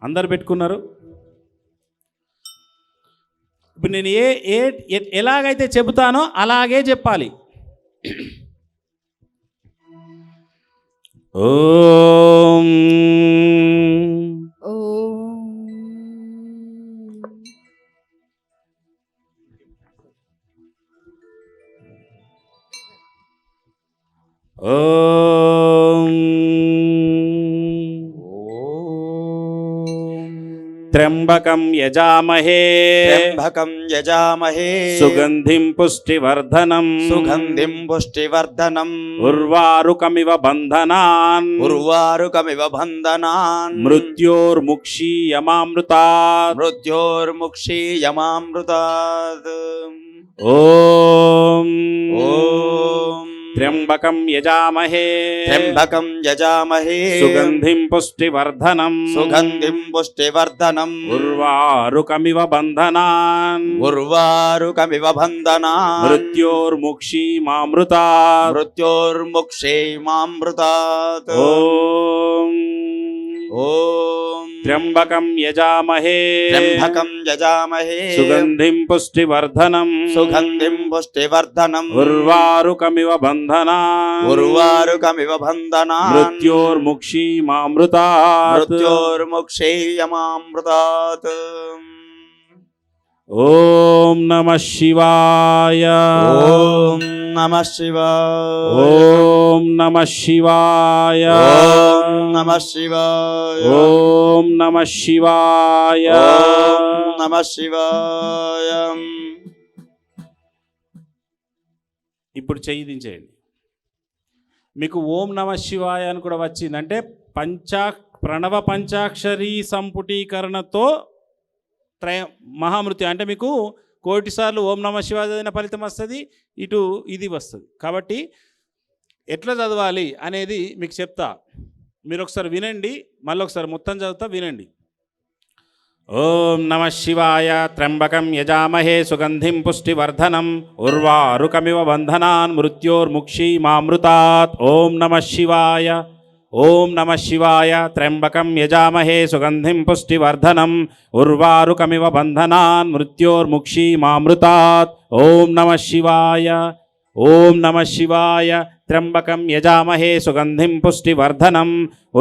అందరు పెట్టుకున్నారు. ఇప్పుడు నేను ఎలాగైతే చెబుతానో అలాగే చెప్పాలి. ఓం ఓం త్ర్యంబకం యజామహే సుగంధిం పుష్టివర్ధనం ఉర్వారుకమివ బంధనాన్ మృత్యోర్ముక్షీయమామృతాత్ ఓం త్ర్యంబకం యజామహే సుగంధిం పుష్టివర్ధనం ఉర్వారుకమివ బంధనాన్ మృత్యోర్ముక్షీయమామృతాత్ ఓం త్ర్యంబకం యజామహే సుగంధిం పుష్టివర్ధనం ఉర్వారుకమివ బంధనాన్ మృత్యోర్ముక్షీయమామృతాత్ ఓం నమః శివాయ. ఓం నమః శివాయ. ఓం నమః శివాయ. ఓం నమః శివాయ. ఓం నమః శివాయ. ఓం నమః శివాయ. ఇప్పుడు చెయ్యి దించేయండి. మీకు ఓం నమః శివాయ అని కూడా వచ్చిందంటే ప్రణవ పంచాక్షరీ సంపుటీకరణతో మహామృత్యు అంటే మీకు కోటిసార్లు ఓం నమ శివాయ చదివిన ఫలితం వస్తుంది, ఇటు ఇది వస్తుంది. కాబట్టి ఎట్లా చదవాలి అనేది మీకు చెప్తా, మీరు ఒకసారి వినండి, మళ్ళీ ఒకసారి మొత్తం చదువుతా వినండి. ఓం నమ శివాయ. త్ర్యంబకం యజామహే సుగంధిం పుష్టివర్ధనం ఉర్వారుకమివ బంధనాన్ మృత్యోర్ముక్షీమామృతాత్. ఓం నమ శివాయ. ఓం నమ శివాయ. త్ర్యంబకం యజామహే సుగంధిం పుష్టివర్ధనం ఉర్వారుకమివ బంధనాన్ మృత్యోర్ముక్షీమామృతాత్. ఓం నమ శివాయ. ఓం నమ శివాయ. త్ర్యంబకం యజామహే సుగంధిం పుష్టివర్ధనం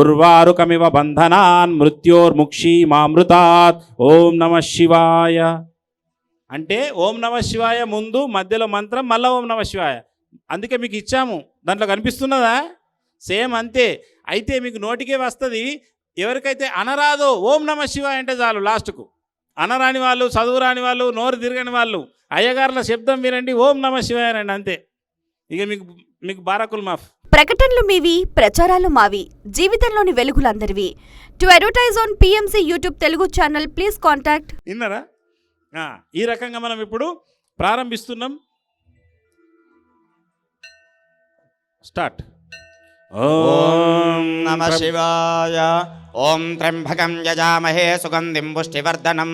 ఉర్వారుకమివ బంధనాన్ మృత్యోర్ముక్షీమామృతాత్. ఓం నమ శివాయ. అంటే ఓం నమ శివాయ ముందు, మధ్యలో మంత్రం, మళ్ళీ ఓం నమ శివాయ. అందుకే మీకు ఇచ్చాము, దాంట్లో కనిపిస్తున్నదా? సేమ్ అంతే. అయితే మీకు నోటికే వస్తుంది. ఎవరికైతే అనరాదో ఓం నమ శివాయ అంటే చాలు, లాస్ట్కు అనరాని వాళ్ళు, చదువు రాని వాళ్ళు, నోరు తిరగని వాళ్ళు అయ్యగారుల శబ్దం వినండి, ఓం నమ శివాయ అనండి, అంతే. ఇక మీకు బారాకుల్ మాఫ్. ప్రకటనలు మీవి, ప్రచారాలు మావి, జీవితంలోని వెలుగులందరివి. To advertise on PMC YouTube Telugu channel please contact. విన్నారా? ఈ రకంగా మనం ఇప్పుడు ప్రారంభిస్తున్నాం. స్టార్ట్. ఓం నమ శివాయ. ఓం త్ర్యంబకం యజామహే సుగంధిం పుష్టివర్ధనం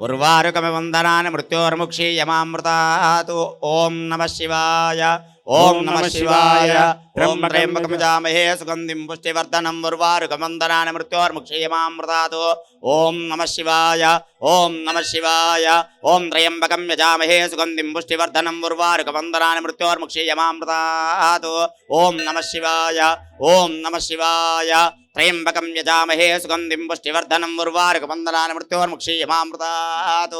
ఉర్వారుకమివ బంధనాన్ మృత్యోర్ముక్షీయమామృతాత్. ఓం నమ శివాయ. ఓం నమ శివాయ. ఓం త్ర్యంబకం యజామహే సుగంధిం పుష్టివర్ధనం ఉర్వారుకమివ బంధనాన్ మృత్యోర్ముక్షీయమామృతాత్. ఓం నమ శివాయ. ఓం నమ శివాయ. ఓం త్ర్యంబకం యజామహే సుగంధిం పుష్టివర్ధనం ఉర్వారుకమివ బంధనాన్ మృత్యోర్ముక్షీయమామృతాత్. ఓం నమ శివాయ. ఓం నమ శివాయ. త్రయంబకం యజామహే సుగంధిం పుష్టివర్ధనం ఉర్వారుకమివ బంధనాన్ మృత్యోర్ముక్షీయమామృతాత్.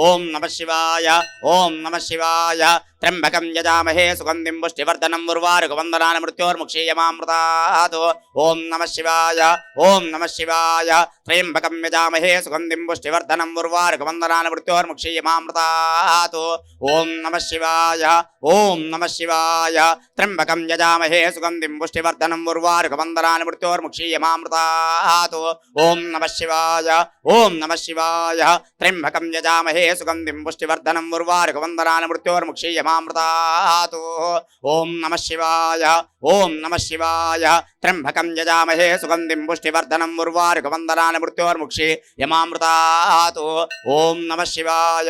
ఓం నమ శివాయ. ఓం నమ శివాయ. త్ర్యంబకం యజామహే సుగంధిం పుష్టివర్ధనం ఉర్వారుకమివ బంధనాన్ మృత్యోర్ముక్షీయమామృతాత్. ఓం నమ శివాయ. ఓం నమ శివాయ. త్రయంబకం యజామహే సుగంధిం పుష్టివర్ధనం ఉర్వారుకమివ బంధనాన్ మృత్యోర్ముక్షీయమామృతాత్. ఓం నమ శివాయ. ఓం నమ శివాయ. త్ర్యంబకం యజామహే సుగంధిం పుష్టివర్ధనం ఉర్వారుకమివ బంధనాన్ మృత్యోర్ముక్షీయమామృతాత్. ఓం నమ శివాయ. ఓం నమ శివాయ. త్ర్యంబకం యజామహే సుగంధిం పుష్టివర్ధనం ఉర్వారుకమివ బంధనాన్ మృత్యోర్ముక్షీయమామృతాత్. ఓం నమ శివాయ. ఓం నమ శివాయ. త్ర్యంబకం యజామహే సుగంధిం పుష్టివర్ధనం ఉర్వారుకమివ బంధనాన్ మృత్యోర్ముక్షీయమామృతాత్. ఓం నమ శివాయ. ఓం నమ శివాయ. త్ర్యంబకం యజామహే సుగంధిం పుష్టివర్ధనం ఉర్వారుకమివ బంధనాన్ మృత్యోర్ముక్షీయమామృతాత్. ఓం నమ శివాయ.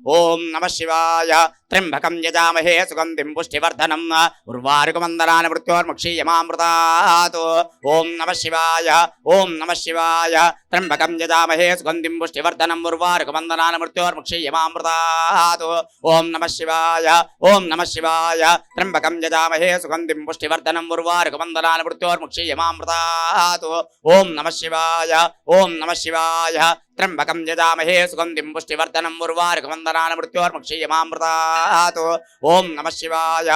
ఓం నమ శివాయ. త్ర్యంబకం యజామహే సుగంధిం పుష్టివర్ధనం ఉర్వారుకమివ బంధనాన్ మృత్యోర్ముక్షీయమామృతాత్. ఓం నమ శివాయ. ఓం నమ శివాయ. త్ర్యంబకం యజామహే సుగంధిం పుష్టివర్ధనం ఉర్వారుకమివ బంధనాన్ మృత్యోర్ముక్షీయమామృతాత్. ఓం నమ శివాయ. ఓం నమ శివాయ. త్ర్యంబకం యజామహే సుగంధిం పుష్టివర్ధనం ఉర్వారుకమివ బంధనాన్ మృత్యోర్ముక్షీయమామృతాత్. ఓం నమ శివాయ. ఓం నమ శివాయ. త్ర్యంబకం యజామహే సుగంధిం పుష్టివర్ధనం ఉర్వారుకమివ బంధనాన్ మృత్యోర్ముక్షీయమామృతాత్. ఓం నమ శివాయ.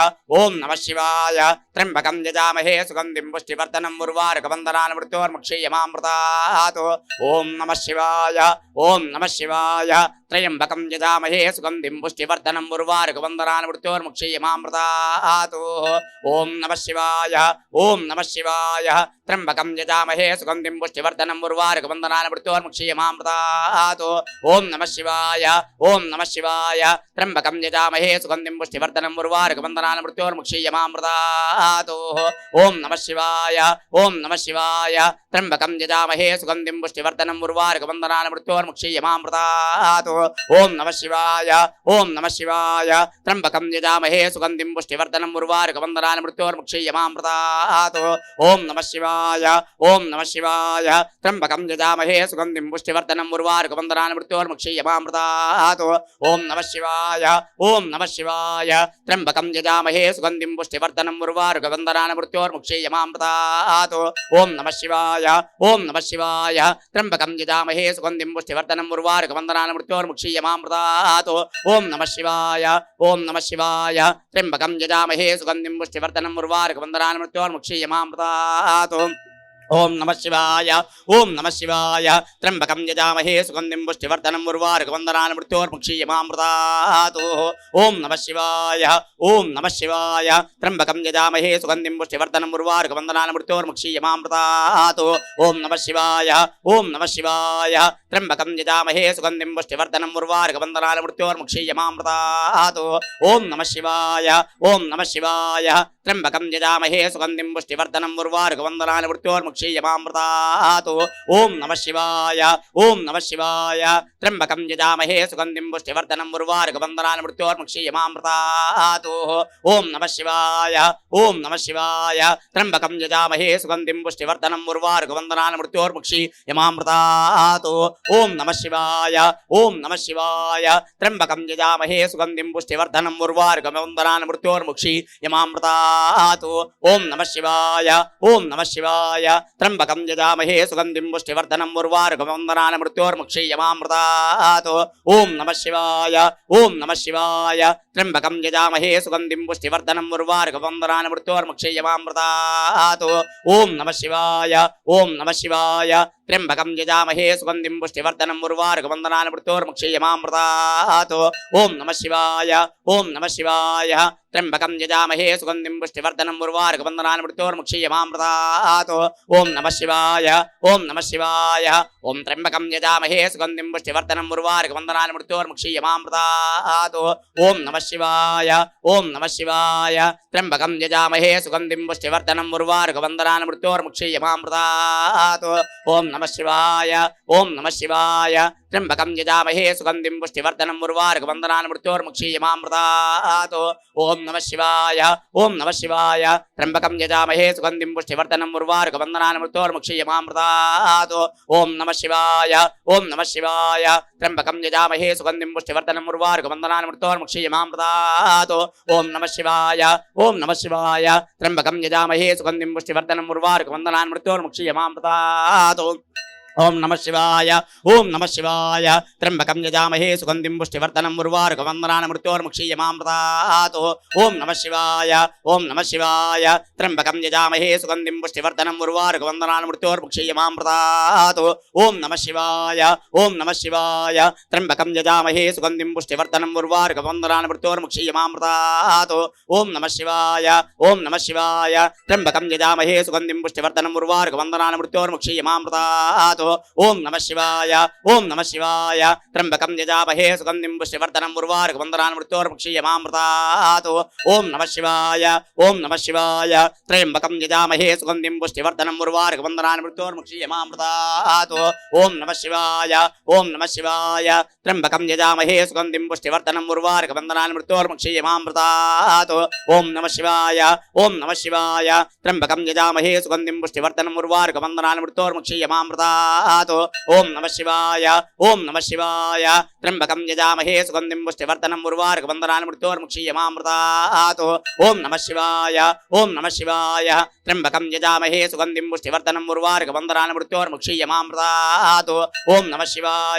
ఓం నమ శివాయ. త్రయంబకం యజామహే సుగంధిం పుష్టివర్ధనం ఉర్వారుకమివ బంధనాన్ మృత్యోర్ముక్షీయమామృతాత్. ఓం నమ శివాయ. ఓం నమ శివాయ. త్ర్యంబకం యజామహే సుగంధిం పుష్టివర్ధనం ఉర్వారుకమివ బంధనాన్ మృత్యోర్ముక్షీయమామృతాత్. ఓం నమ శివాయ. ఓం నమ శివాయ. త్ర్యంబకం యజామహే సుగంధిం పుష్టివర్ధనం ఉర్వారుకమివ బంధనాన్ మృత్యోర్ముక్షీయమామృతాత్. ఓం నమ శివాయ. ఓం నమ శివాయ. త్ర్యంబకం యజామహే సుగంధిం పుష్టివర్ధనం ఉర్వారుకమివ బంధనాన్ మృత్యోర్ముక్షీయమామృతాత్. ఓం నమ శివాయ. ఓం నమ శివాయ. త్ర్యంబకం యజామహే సుగంధిం పుష్టివర్ధనం ఉర్వారుకమివ బంధనాన్ మృత్యోర్ముక్షీయమామృతాత్. ఓం నమ శివాయ. ఓం నమ శివాయ. త్ర్యంబకం యజామహే సుగంధిం పుష్టివర్ధనం ఉర్వారుకమివ బంధనాన్ మృత్యోర్ముక్షీయమామృతాత్. ఓం నమ శివాయ. ఓం నమ శివాయ. త్ర్యంబకం యజామహే సుగంధిం పుష్టివర్ధనం ఉర్వారుకమివ బంధనాన్ మృత్యోర్ముక్షీయమామృతాత్. ఓం నమ శివాయ. ఓం నమ శివాయ. త్ర్యంబకం యజామహే సుగంధిం పుష్టివర్ధనం ఉర్వారుకమివ బంధనాన్ మృత్యోర్ముక్షీయమామృతాత్. ఓం నమ శివాయ. ఓం నమ శివాయ. త్ర్యంబకం యజామహే సుగంధిం పుష్టివర్ధనం ఉర్వారుకమివ బంధనాన్ మృత్యోర్ముక్షీయమామృతాత్. ఓం నమః శివాయ ఓం నమః శివాయ త్ర్యంబకం యజామహే సుగంధిం పుష్టివర్ధనం ఉర్వారుకవందనాని మృత్యోర్ముక్షీయమామృతాతు ఓం నమః శివాయ ఓం నమః శివాయ త్ర్యంబకం యజామహే సుగంధిం పుష్టివర్ధనం ఉర్వారుకవందనాని మృత్యోర్ముక్షీయమామృతాతు ఓం నమః శివాయ ఓం నమః శివాయ త్ర్యంబకం యజామహే సుగంధిం పుష్టివర్ధనం ఉర్వారుకవందనాని మృత్యోర్ముక్షీయమామృతాతు ఓం నమః శివాయ ఓం నమః శివాయ త్ర్యంబకం యజామహే సుగంధిం పుష్టివర్ధనం ఉర్వారుకవందనాని మృత్యోర్ముక్షీయమామృతాతు ఓం నమః శివాయ ఓం నమః శివాయ త్ర్యంబకం యజామహే సుగంధిం పుష్టివర్ధనం ఉర్వారుకవందనాని మృత్యోర్ముక్షీయమామృతాతు ఓం నమః శివాయ ఓం నమః శివాయ త్ర్యంబకం యజామహే సుగంధిం పుష్టివర్ధనం ఉర్వారుకవందనాని మృత్యోర్ముక్షీయమామృతాతు ఓం నమః శివాయ ఓం నమః శివాయ త్ర్యంబకం యజామహే సుగంధిం పుష్టివర్ధనం ఉర్వారుకవందనాని మృత్యోర్ముక్షీయమామృతాతు ఓం నమః శివాయ ఓం నమః శివాయ త్ర్యంబకం యజామహే సుగంధిం పుష్టివర్ధనం ఉర్వారుకవందనాని మృత్యోర్ముక్షీయమామృతాతు ఓం నమః శివాయ ఓం నమః శివాయ త్ర్యంబకం యజామహే సుగంధిం పుష్టివర్ధనం ఉర్వారుకవందనాని మృత్యోర్ముక్షీయమామృతాతు ఓం నమః శివాయ ఓం నమః శివాయ త్ర్యంబకం యజామహే సుగంధిం పుష్టివర్ధనం ఉర్వారుకవందనాని మృత్యోర్ముక్షీయమామృతాతు ఓం నమః శివాయ ఓం నమః శివాయ త్ర్యంబకం యజామహే సుగంధిం పుష్టివర్ధనం ఉర్వారుకవందనాని మృత్యోర్ముక్షీయమామృతాతు ఓం నమః శివాయ ఓం నమః శివాయ ఓం త్ర్యంబకం యజామహే సుగంధిం పుష్టివర్ధనం ఉర్వారుకవందనాని మృత్యోర్ముక్షీయమామృతాతు ఓం నమః శివాయ ఓం నమః శివాయ త్ర్యంబకం యజామహే సుగంధిం పుష్టివర్ధనం ఉర్వారుకవందనాని మృత్యోర్ముక్షీయమామృతాతు ఓం నమః శివాయ ఓం నమః శివాయ త్ర్యంబకం యజామహే సుగంధిం పుష్టివర్ధనం ఉర్వారుకవందనాని మృత్యోర్ముక్షీయమామృతాతు ఓం నమః శివాయ ఓం నమః శివాయ త్ర్యంబకం యజామహే సుగంధిం పుష్టివర్ధనం ఉర్వారుకవందనాని మృత్యోర్ముక్షీయమామృతాతు ఓం నమః శివాయ ఓం నమః శివాయ త్ర్యంబకం యజామహే సుగంధిం పుష్టివర్ధనం ఉర్వారుకవందనాని మృత్యోర్ముక్షీయమామృతాతు ఓం నమః శివాయ ఓం నమః శివాయ త్ర్యంబకం యజామహే సుగంధిం పుష్టివర్ధనం ఉర్వారుకవందనాని మృత్యోర్ముక్షీయమామృతాతు ఓం నమః శివాయ ఓం నమః శివాయ త్ర్యంబకం యజామహే సుగంధిం పుష్టివర్ధనం ఉర్వారుకవందనాని మృత్యోర్ముక్షీయమామృతాతు ఓం నమః శివాయ ఓం నమః శివాయ త్ర్యంబకం యజామహే సుగంధిం పుష్టివర్ధనం ఉర్వారుకవందనాని మృత్యోర్ముక్షీయమామృతాతు ఓం నమః శివాయ ఓం నమః శివాయ త్ర్యంబకం యజామహే సుగంధిం పుష్టివర్ధనం ఉర్వారుకవందనాని మృత్యోర్ముక్షీయమామృతాతు ఓం నమః శివాయ ఓం నమః శివాయ త్ర్యంబకం యజామహే సుగంధిం పుష్టివర్ధనం ఉర్వారుకవందనాని మృత్యోర్ముక్షీయమామృతాతు ఓం నమః శివాయ ఓం నమః శివాయ త్ర్యంబకం యజామహే సుగంధిం పుష్టివర్ధనం ఉర్వారుకవందనాని మృత్యోర్ముక్షీయమామృతాతు ఓం నమః శివాయ ఓం నమః శివాయ త్ర్యంబకం యజామహే సుగంధిం పుష్టివర్ధనం ఉర్వారుకవందనాని మృత్యోర్ముక్షీయమామృతాతు ఓం నమః శివాయ ఓం నమః శివాయ త్ర్యంబకం యజామహే సుగంధిం పుష్టివర్ధనం ఉర్వారుకవందనాని మృత్యోర్ముక్షీయమామృతాతు ఓం నమః శివాయ ఓం నమః శివాయ త్ర్యంబకం యజామహే సుగంధిం పుష్టివర్ధనం ఉర్వారుకవందనాని మృత్యోర్ముక్షీయమామృతాతు ఓం నమః శివాయ ఓం నమః శివాయ త్ర్యంబకం యజామహే సుగంధిం పుష్టివర్ధనం ఉర్వారుకవందనాని మృత్యోర్ముక్షీయమామృతాతు ఓం నమః శివాయ ఓం నమః శివాయ త్ర్యంబకం యజామహే సుగంధిం పుష్టివర్ధనం ఉర్వారుకవందనాని మృత్యోర్ముక్షీయమామృతాతు ఓం నమః శివాయ ఓం నమః శివాయ త్ర్యంబకం యజామహే సుగంధిం పుష్టివర్ధనం ఉర్వారుకవందనాని మృత్యోర్ముక్షీయమామృతాతు ఓం నమః శివాయ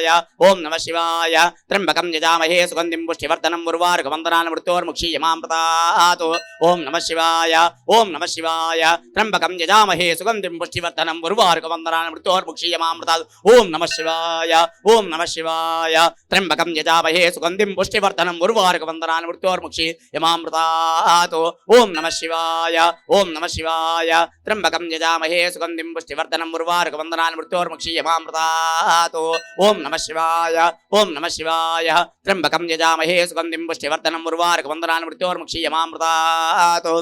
ఓం నమః శివాయ త్ర్యంబకం యజామహే సుగంధిం పుష్టివర్ధనం ఉర్వారుకవందనాని మృత్యోర్ముక్షీయమామృతాతు ఓం నమః శివాయ ఓం నమః శివాయ త్ర్యంబకం యజామహే సుగంధిం పుష్టివర్ధనం ఉర్వారుకవందనాని మృత్యోర్ముక్షీయమామృతాతు ఓం నమః శివాయ ఓం నమః శివాయ త్ర్యంబకం యజామహే సుగంధిం పుష్టివర్ధనం ఉర్వారుకవందనాని మృత్యోర్ముక్షీయమామృతాతు ఓం నమః శివాయ ఓం నమః శివాయ త్ర్యంబకం యజామహే సుగంధిం పుష్టివర్ధనం ఉర్వారుకవందనాని మృత్యోర్ముక్షీయమామృతాతు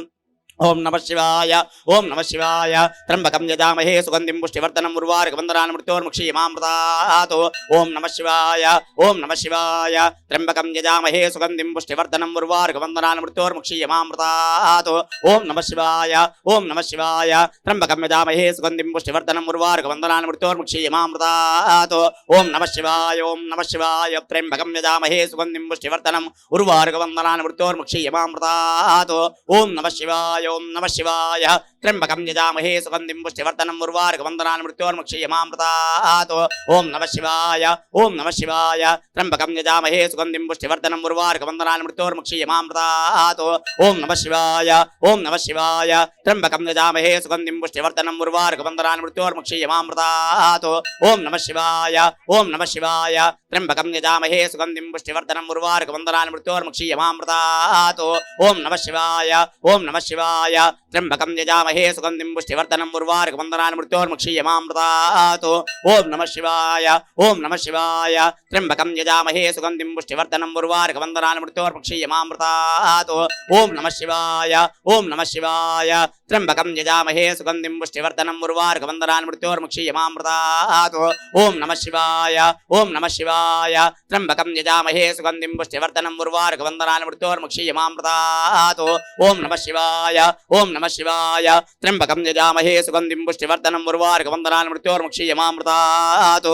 ఓం నమః శివాయ ఓం నమః శివాయ త్ర్యంబకం యజామహే సుగంధిం పుష్టివర్ధనం ఉర్వారుకవందనాని మృత్యోర్ముక్షీయమామృతాతు ఓం నమః శివాయ ఓం నమః శివాయ త్ర్యంబకం యజామహే సుగంధిం పుష్టివర్ధనం ఉర్వారుకవందనాని మృత్యోర్ముక్షీయమామృతాతు ఓం నమః శివాయ ఓం నమః శివాయ త్ర్యంబకం యజామహే సుగంధిం పుష్టివర్ధనం ఉర్వారుకవందనాని మృత్యోర్ముక్షీయమామృతాతు ఓం నమః శివాయ ఓం నమః శివాయ త్ర్యంబకం యజామహే సుగంధిం పుష్టివర్ధనం ఉర్వారుకవందనాని మృత్యోర్ముక్షీయమామృతాతు ఓం నమః శివాయ ఓం నమ శివాయ త్ర్యంబకం యజామహే సుగంధిం పుష్టివర్ధనం ఉర్వారుకబంధనాన్ మృత్యోర్ముక్షీయమామృతాత్ ఓం నమ శివాయ ఓం నమ శివాయ త్ర్యంబకం యజామహే సుగంధిం పుష్టివర్ధనం ఉర్వారుకబంధనాన్ మృత్యోర్ముక్షీయమామృతాత్ ఓం నమ శివాయ ఓం నమ శివాయ త్ర్యంబకం యజామహే సుగంధిం పుష్టివర్ధనం ఉర్వారుకబంధనాన్ మృత్యోర్ముక్షీయమామృతాత్ ఓం నమ శివాయ ఓం నమ శివాయ త్ర్యంబకం యజామహే సుగంధిం పుష్టివర్ధనం ఉర్వారుకబంధనాన్ మృత్యోర్ముక్షీయమామృతాత్ ఓం నమ శివాయ ఓం నమ శివాయ త్ర్యంబకం యజామహే సుగంధిం పుష్టివర్ధనం ఉర్వారుకబంధనాన్ మృత్యోర్ముక్షీయమామృతాత్ ఓం నమ శివాయ ఓం నమ శివాయ త్ర్యంబకం యజామహే సుగంధిం పుష్టివర్ధనం ఉర్వారుకబంధనాన్ మృత్యోర్ముక్షీయమామృతాత్ ఓం నమ శివాయ ఓం నమ శివాయ త్ర్యంబకం యజామహే సుగంధిం పుష్టివర్ధనం ఉర్వారుకబంధనాన్ మృత్యోర్ముక్షీయమామృతాత్ ఓం నమ శివాయ ఓం నమ శివాయ త్ర్యంబకం యజామహే సుగంధిం పుష్టివర్ధనం ఉర్వారుకబంధనాన్ మృత్యోర్ముక్షీయమామృతాత్ ఓం నమ శివాయ ఓం నమ శివాయ త్ర్యంబకం యజామహే సుగంధిం పుష్టివర్ధనం ఉర్వారుకబంధనాన్ మృత్యోర్ముక్షీయమామృతాత్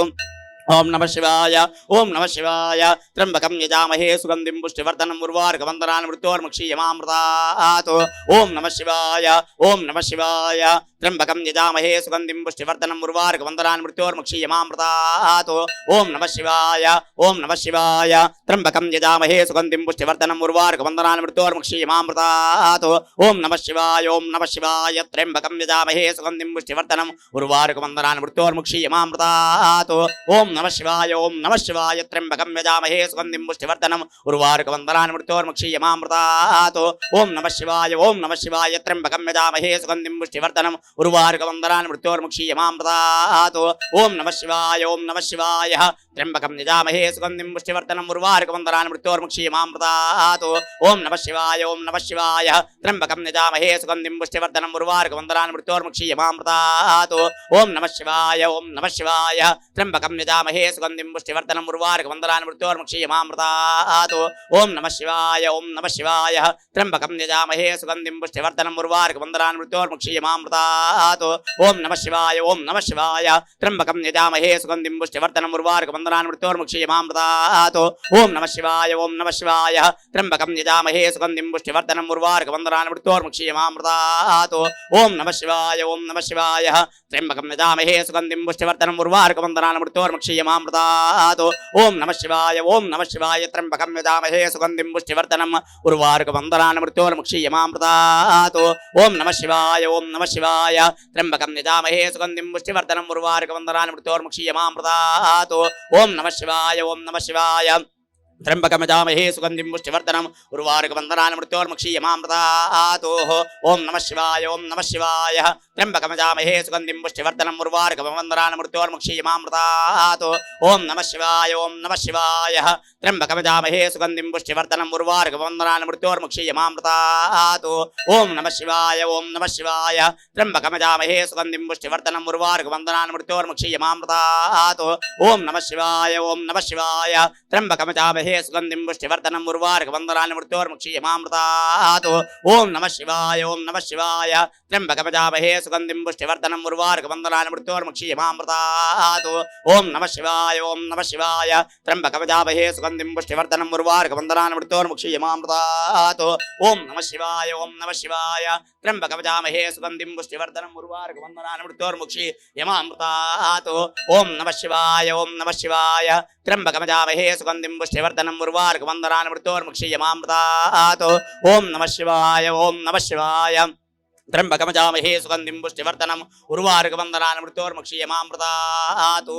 ఓం నమ శివాయ ఓం నమ శివాయ త్ర్యంబకం యజామహే సుగంధిం పుష్టివర్ధనం ఉర్వారుకబంధనాన్ మృత్యోర్ముక్షీయమామృతాత్ ఓం నమ శివాయ ఓం నమ శివాయ త్ర్యంబకం యజామహే సుగంధిం పుష్టివర్ధనం ఉర్వారుకబంధనాన్ మృత్యోర్ముక్షీయమామృతాత్ ఓం నమ శివాయ ఓం నమ శివాయ త్ర్యంబకం యజామహే సుగంధిం పుష్టివర్ధనం ఉర్వారుకబంధనాన్ మృత్యోర్ముక్షీయమామృతాత్ ఓం నమ శివాయ ఓం నమ శివాయ త్ర్యంబకం యజామహే సుగంధిం పుష్టివర్ధనం ఉర్వారుకబంధనాన్ మృత్యోర్ముక్షీయమామృతాత్ ఓం నమ శివాయ ఓం నమ శివాయ త్ర్యంబకం యజామహే సుగంధిం పుష్టివర్ధనం ఉర్వారుకబంధనాన్ మృత్యోర్ముక్షీయమామృతాత్ ఓం నమ శివాయ ఓం నమ శివాయ త్ర్యంబకం యజామహే సుగంధిం పుష్టివర్ధనం ఉర్వారుకబంధనాన్ మృత్యోర్ముక్షీయమామృతాత్ ఓం నమ శివాయ ఓం నమ శివాయ త్ర్యంబకం యజామహే సుగంధిం పుష్టివర్ధనం ఉర్వారుకబంధనాన్ మృత్యోర్ముక్షీయమామృతాత్ ఓం నమ శివాయ ఓం నమ శివాయ త్ర్యంబకం యజామహే సుగంధిం పుష్టివర్ధనం ఉర్వారుకబంధనాన్ మృత్యోర్ముక్షీయమామృతాత్ ఓం నమ శివాయ ఓం నమ శివాయ త్ర్యంబకం యజామహే సుగంధిం పుష్టివర్ధనం ఉర్వారుకబంధనాన్ మృత్యోర్ముక్షీయమామృతాత్ ఓం నమ శివాయ ఓం నమ శివాయ త్ర్యంబకం యజామహే సుగంధిం పుష్టివర్ధనం ఉర్వారుకబంధనాన్ మృత్యోర్ముక్షీయమామృతాత్ ఓం నమ శివాయ ఓం నమ శివాయ త్ర్యంబకం యజామహే సుగంధిం పుష్టివర్ధనం ఉర్వారుకబంధనాన్ మృత్యోర్ముక్షీయమామృతాత్ ఓం నమ శివాయ ఓం నమ శివాయ త్ర్యంబకం యజామహే సుగంధిం పుష్టివర్ధనం ఉర్వారుకబంధనాన్ మృత్యోర్ముక్షీయమామృతాత్ ఓం నమ శివాయ ఓం నమ శివాయ త్ర్యంబకం యజామహే సుగంధిం పుష్టివర్ధనం ఉర్వారుకబంధనాన్ మృత్యోర్ముక్షీయమామృతాత్ ఓం నమ శివాయ ఓం నమ శివాయ త్ర్యంబకం యజామహే సుగంధిం పుష్టివర్ధనం ఉర్వారుకబంధనాన్ మృత్యోర్ముక్షీయమామృతాత్ ఓం నమ శివాయ ఓం నమ శివాయ త్ర్యంబకం యజామహే సుగంధిం పుష్టివర్ధనం ఉర్వారుకబంధనాన్ మృత్యోర్ముక్షీయమామృతాత్ ఓం నమ శివాయ ఓం నమ శివాయ త్ర్యంబకం యజామహే సుగంధిం పుష్టివర్ధనం ఉర్వారుకబంధనాన్ మృత్యోర్ముక్షీయమామృతాత్ ఓం నమ శివాయ ఓం నమ శివాయ త్ర్యంబకం యజామహే సుగంధిం పుష్టివర్ధనం ఉర్వారుకబంధనాన్ మృత్యోర్ముక్షీయమామృతాత్ ఓం నమ శివాయ ఓం నమ శివాయ త్ర్యంబకం యజామహే సుగంధిం పుష్టివర్ధనం ఉర్వారుకబంధనాన్ మృత్యోర్ముక్షీయమామృతాత్ ఓం నమ శివాయ ఓం నమ శివాయ త్ర్యంబకం యజామహే సుగంధిం పుష్టివర్ధనం ఉర్వారుకబంధనాన్ మృత్యోర్ముక్షీయమామృతాత్ ఓం నమ శివాయ ఓం నమ శివాయ త్ర్యంబకం యజామహే సుగంధిం పుష్టివర్ధనం ఉర్వారుకబంధనాన్ మృత్యోర్ముక్షీయమామృతాత్ ఓం నమ శివాయ ఓం నమ శివాయ త్ర్యంబకం యజామహే సుగంధిం పుష్టివర్ధనం ఉర్వారుకబంధనాన్ మృత్యోర్ముక్షీయమామృతాత్ ఓం నమ శివాయ ఓం నమ శివాయ త్ర్యంబకం యజామహే సుగంధిం పుష్టివర్ధనం ఉర్వారుకబంధనాన్ మృత్యోర్ముక్షీయమామృతాత్ ఓం నమ శివాయ ఓం నమ శివాయ త్ర్యంబకం యజామహే సుగంధిం పుష్టివర్ధనం ఉర్వారుకబంధనాన్ మృత్యోర్ముక్షీయమామృతాత్ ఓం నమ శివాయ ఓం నమ శివాయ త్ర్యంబకం యజామహే సుగంధిం పుష్టివర్ధనం ఉర్వారుకబంధనాన్ మృత్యోర్ముక్షీయమామృతాత్ ఓం నమ శివాయ ఓం నమ శివాయ త్ర్యంబకం యజామహే సుగంధిం పుష్టివర్ధనం ఉర్వారుకబంధనాన్ మృత్యోర్ముక్షీయమామృతాత్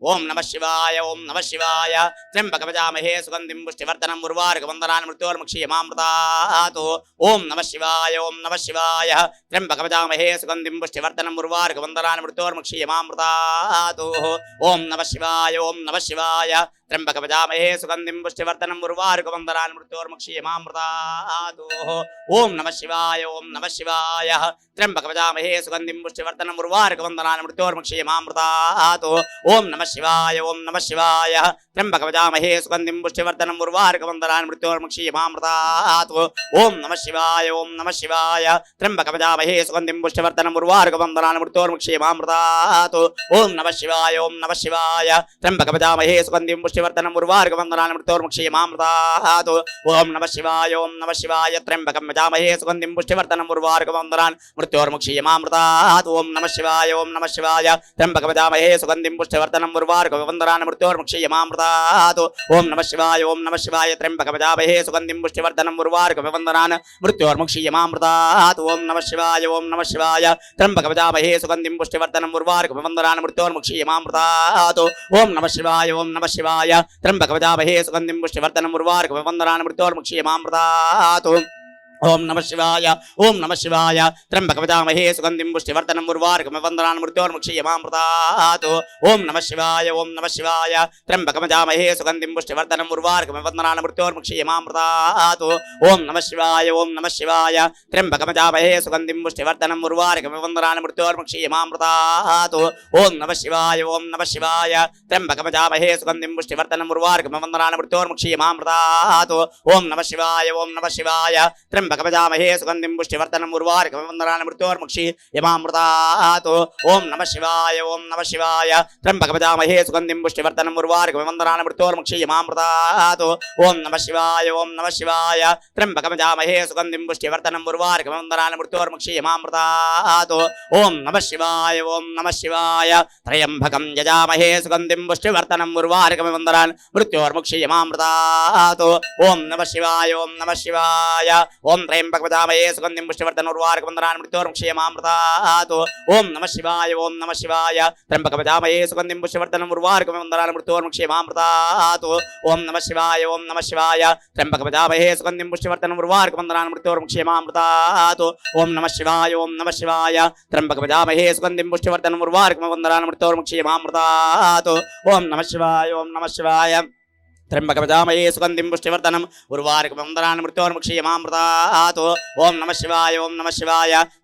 ఓం నమ శివాయ ఓం నమ శివాయ త్ర్యంబకం యజామహే సుగంధిం పుష్టివర్ధనం ఉర్వారుకబంధనాన్ మృత్యోర్ముక్షీయమామృతాత్ ఓం నమ శివాయ ఓం నమ శివాయ త్ర్యంబకం యజామహే సుగంధిం పుష్టివర్ధనం ఉర్వారుకబంధనాన్ మృత్యోర్ముక్షీయమామృతాత్ ఓం నమ శివాయ ఓం నమ శివాయ త్ర్యంబకం యజామహే సుగంధిం పుష్టివర్ధనం ఉర్వారుకబంధనాన్ మృత్యోర్ముక్షీయమామృతాత్ ఓం నమ శివాయ ఓం నమ శివాయ త్ర్యంబకం యజామహే సుగంధిం పుష్టివర్ధనం ఉర్వారుకబంధనాన్ మృత్యోర్ముక్షీయమామృతాత్ ఓం నమ శివాయ ఓం నమ శివాయ त्र्यंबकवजामहे सुगंधिं पुष्टिवर्धनं उर्वारुकबन्धनान् मृत्योर्मुक्षीयमामृतात् ओम नमः शिवाय ओम नमः शिवाय त्र्यंबकवजामहे सुगंधिं पुष्टिवर्धनं उर्वारुकबन्धनान् मृत्योर्मुक्षीयमामृतात् ओम नमः शिवाय ओम नमः शिवाय त्र्यंबकवजामहे सुगंधिं पुष्टिवर्धनं उर्वारुकबन्धनान् मृत्योर्मुक्षीयमामृतात् ओम नमः शिवाय ओम नमः शिवाय त्र्यंबकं वजामहे सुगंधिं पुष्टिवर्धनं उर्वारुकबन्धनान् मृत्योर्मुक्षीयमामृतात् ओम नमः शिवाय ओम नमः शिवाय त्र्यंबकं वजामहे सुगंधिं पुष्टिवर्धनं उर्वारुकबन्धनान् मृत्योर्मुक्षीयमामृतात् ओम नमः शिवाय ओम नमः शिवाय त्र्यंबकं वजामहे सुगंधिं पुष्टिवर्धनं उर्वारुकबन्धनान् मृत्योर्मुक्षीयमामृतात् ओम नमः शिवाय ओम नमः शिवाय त्र्यंबकं वजामहे सुगंधिं पुष्टिवर्धनं उर्वारुकबन्धनान् मृत्योर्मुक्षीयमामृतात् ओम नमः शिवाय ओम नमः शिवाय त्र्यंबकं वजामहे सुगंधिं पुष्टिवर्धनं उर्वारुकबन्धनान् मृत्योर्मुक्षीयमामृतात् ओम नमः शिवाय ओम नमः शिवाय त्र्यंबकं वजामहे सुगंधिं पुष्टिवर्धनं उर्वारुकबन्धनान् मृत्योर्मुक्षीयमामृतात् ओम नमः शिवाय ओम नमः शिवाय त्र्यंबकं वजामहे सुगंधिं पुष्टिवर्धनं उर्वारुकबन्धनान् मृत्योर्मुक्षीयमामृतात् ओम नमः शिवाय ओम नमः शिवाय त्र्यंबकं वजामहे सुगंधिं पुष्टिवर्धनं उर्वारुकबन्धनान् मृत्योर्मुक्षीयमामृतात् ओम नमः शिवाय ओम नमः शिवाय त्र्यंबकं वजामहे सुगंधिं पुष्टिवर्धनं उर्वारुकबन्धनान् मृत्योर्मुक्षीयमामृतात् ओम नमः शिवाय ओम नमः शिवाय त्र्यंबकं वजामहे सुगंधिं पुष्टिवर्धनं उर्वारुकबन्धनान् मृत्योर्मुक्षीयमामृतात् ओम नमः शिवाय ओम नमः शिवाय त्र्यंबकं वजामहे सुगंधिं पुष्टिवर्धनं उर्वारुकबन्धनान् मृत्योर्मुक्षीयमामृतात् ओम नमः शिवाय ओम नमः शिवाय त्र्यंबकं वजामहे सुगंधिं पुष्टिवर्धनं उर्वारुकबन्धनान् मृत्योर्मुक्षीयमामृतात् ओम नमः शिवाय ओम नमः शिवाय त्र्यंबकं यजामहे सुगंधिं पुष्टिवर्धनं उर्वारुकबन्धनान् मृत्योर्मुक्षीयमामृतात् ओम नमः शिवाय ओम नमः शिवाय ओम त्र्यंबकं वजामहे सुगंधिं पुष्टिवर्धनं उर्वारुकबन्धनान् मृत्योर्मुक्षीयमामृतात् ओम नमः शिवाय ओम नमः शिवाय त्र्यंबकं वजामहे सुगंधिं पुष्टिवर्धनं उर्वारुकबन्धनान् मृत्योर्मुक्षीयमामृतात् ओम नमः शिवाय ओम नमः शिवाय त्र्यंबकं वजामहे सुगंधिं पुष्टिवर्धनं उर्वारुकबन्धनान् मृत्योर्मुक्षीयमामृतात् ओम नमः शिवाय ओम नमः शिवाय त्र्यंबकं वजामहे सुगंधिं पुष्टिवर्धनं उर्वारुकबन्धनान् मृत्योर्मुक्षीयमामृतात् ओम नमः शिवाय ओम नमः शिवाय त्र्यंबकं वजामहे सुगंधिं पुष्टिवर्धनं उर्वारुकबन्धनान् मृत्योर्मुक्षीयमामृतात् ओम नमः शिवाय ओम नमः शिवाय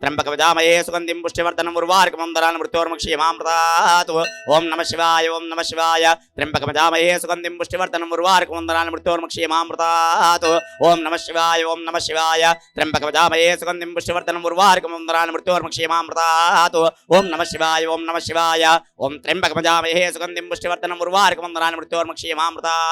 त्र्यंबकं वजामहे सुगंधिं पुष्टिवर्धनं उर्वारुकबन्धनान् मृत्योर्मुक्षीयमामृतात् ओम नमः शिवाय ओम नमः शिवाय त्र्यंबकं वजामहे सुगंधिं पुष्टिवर्धनं उर्वारुकबन्धनान् मृत्योर्मुक्षीयमामृतात् ओम नमः शिवाय ओम नमः शिवाय त्र्यंबकं वजामहे सुगंधिं पुष्टिवर्धनं उर्वारुकबन्धनान् मृत्योर्मुक्षीयमामृतात् ओम नमः शिवाय ओम नमः शिवाय ओम त्र्यंबकं वजामहे सुगंधिं पुष्टिवर्धनं उर्वारुकबन्धनान् मृत्योर्मुक्षीयमामृतात्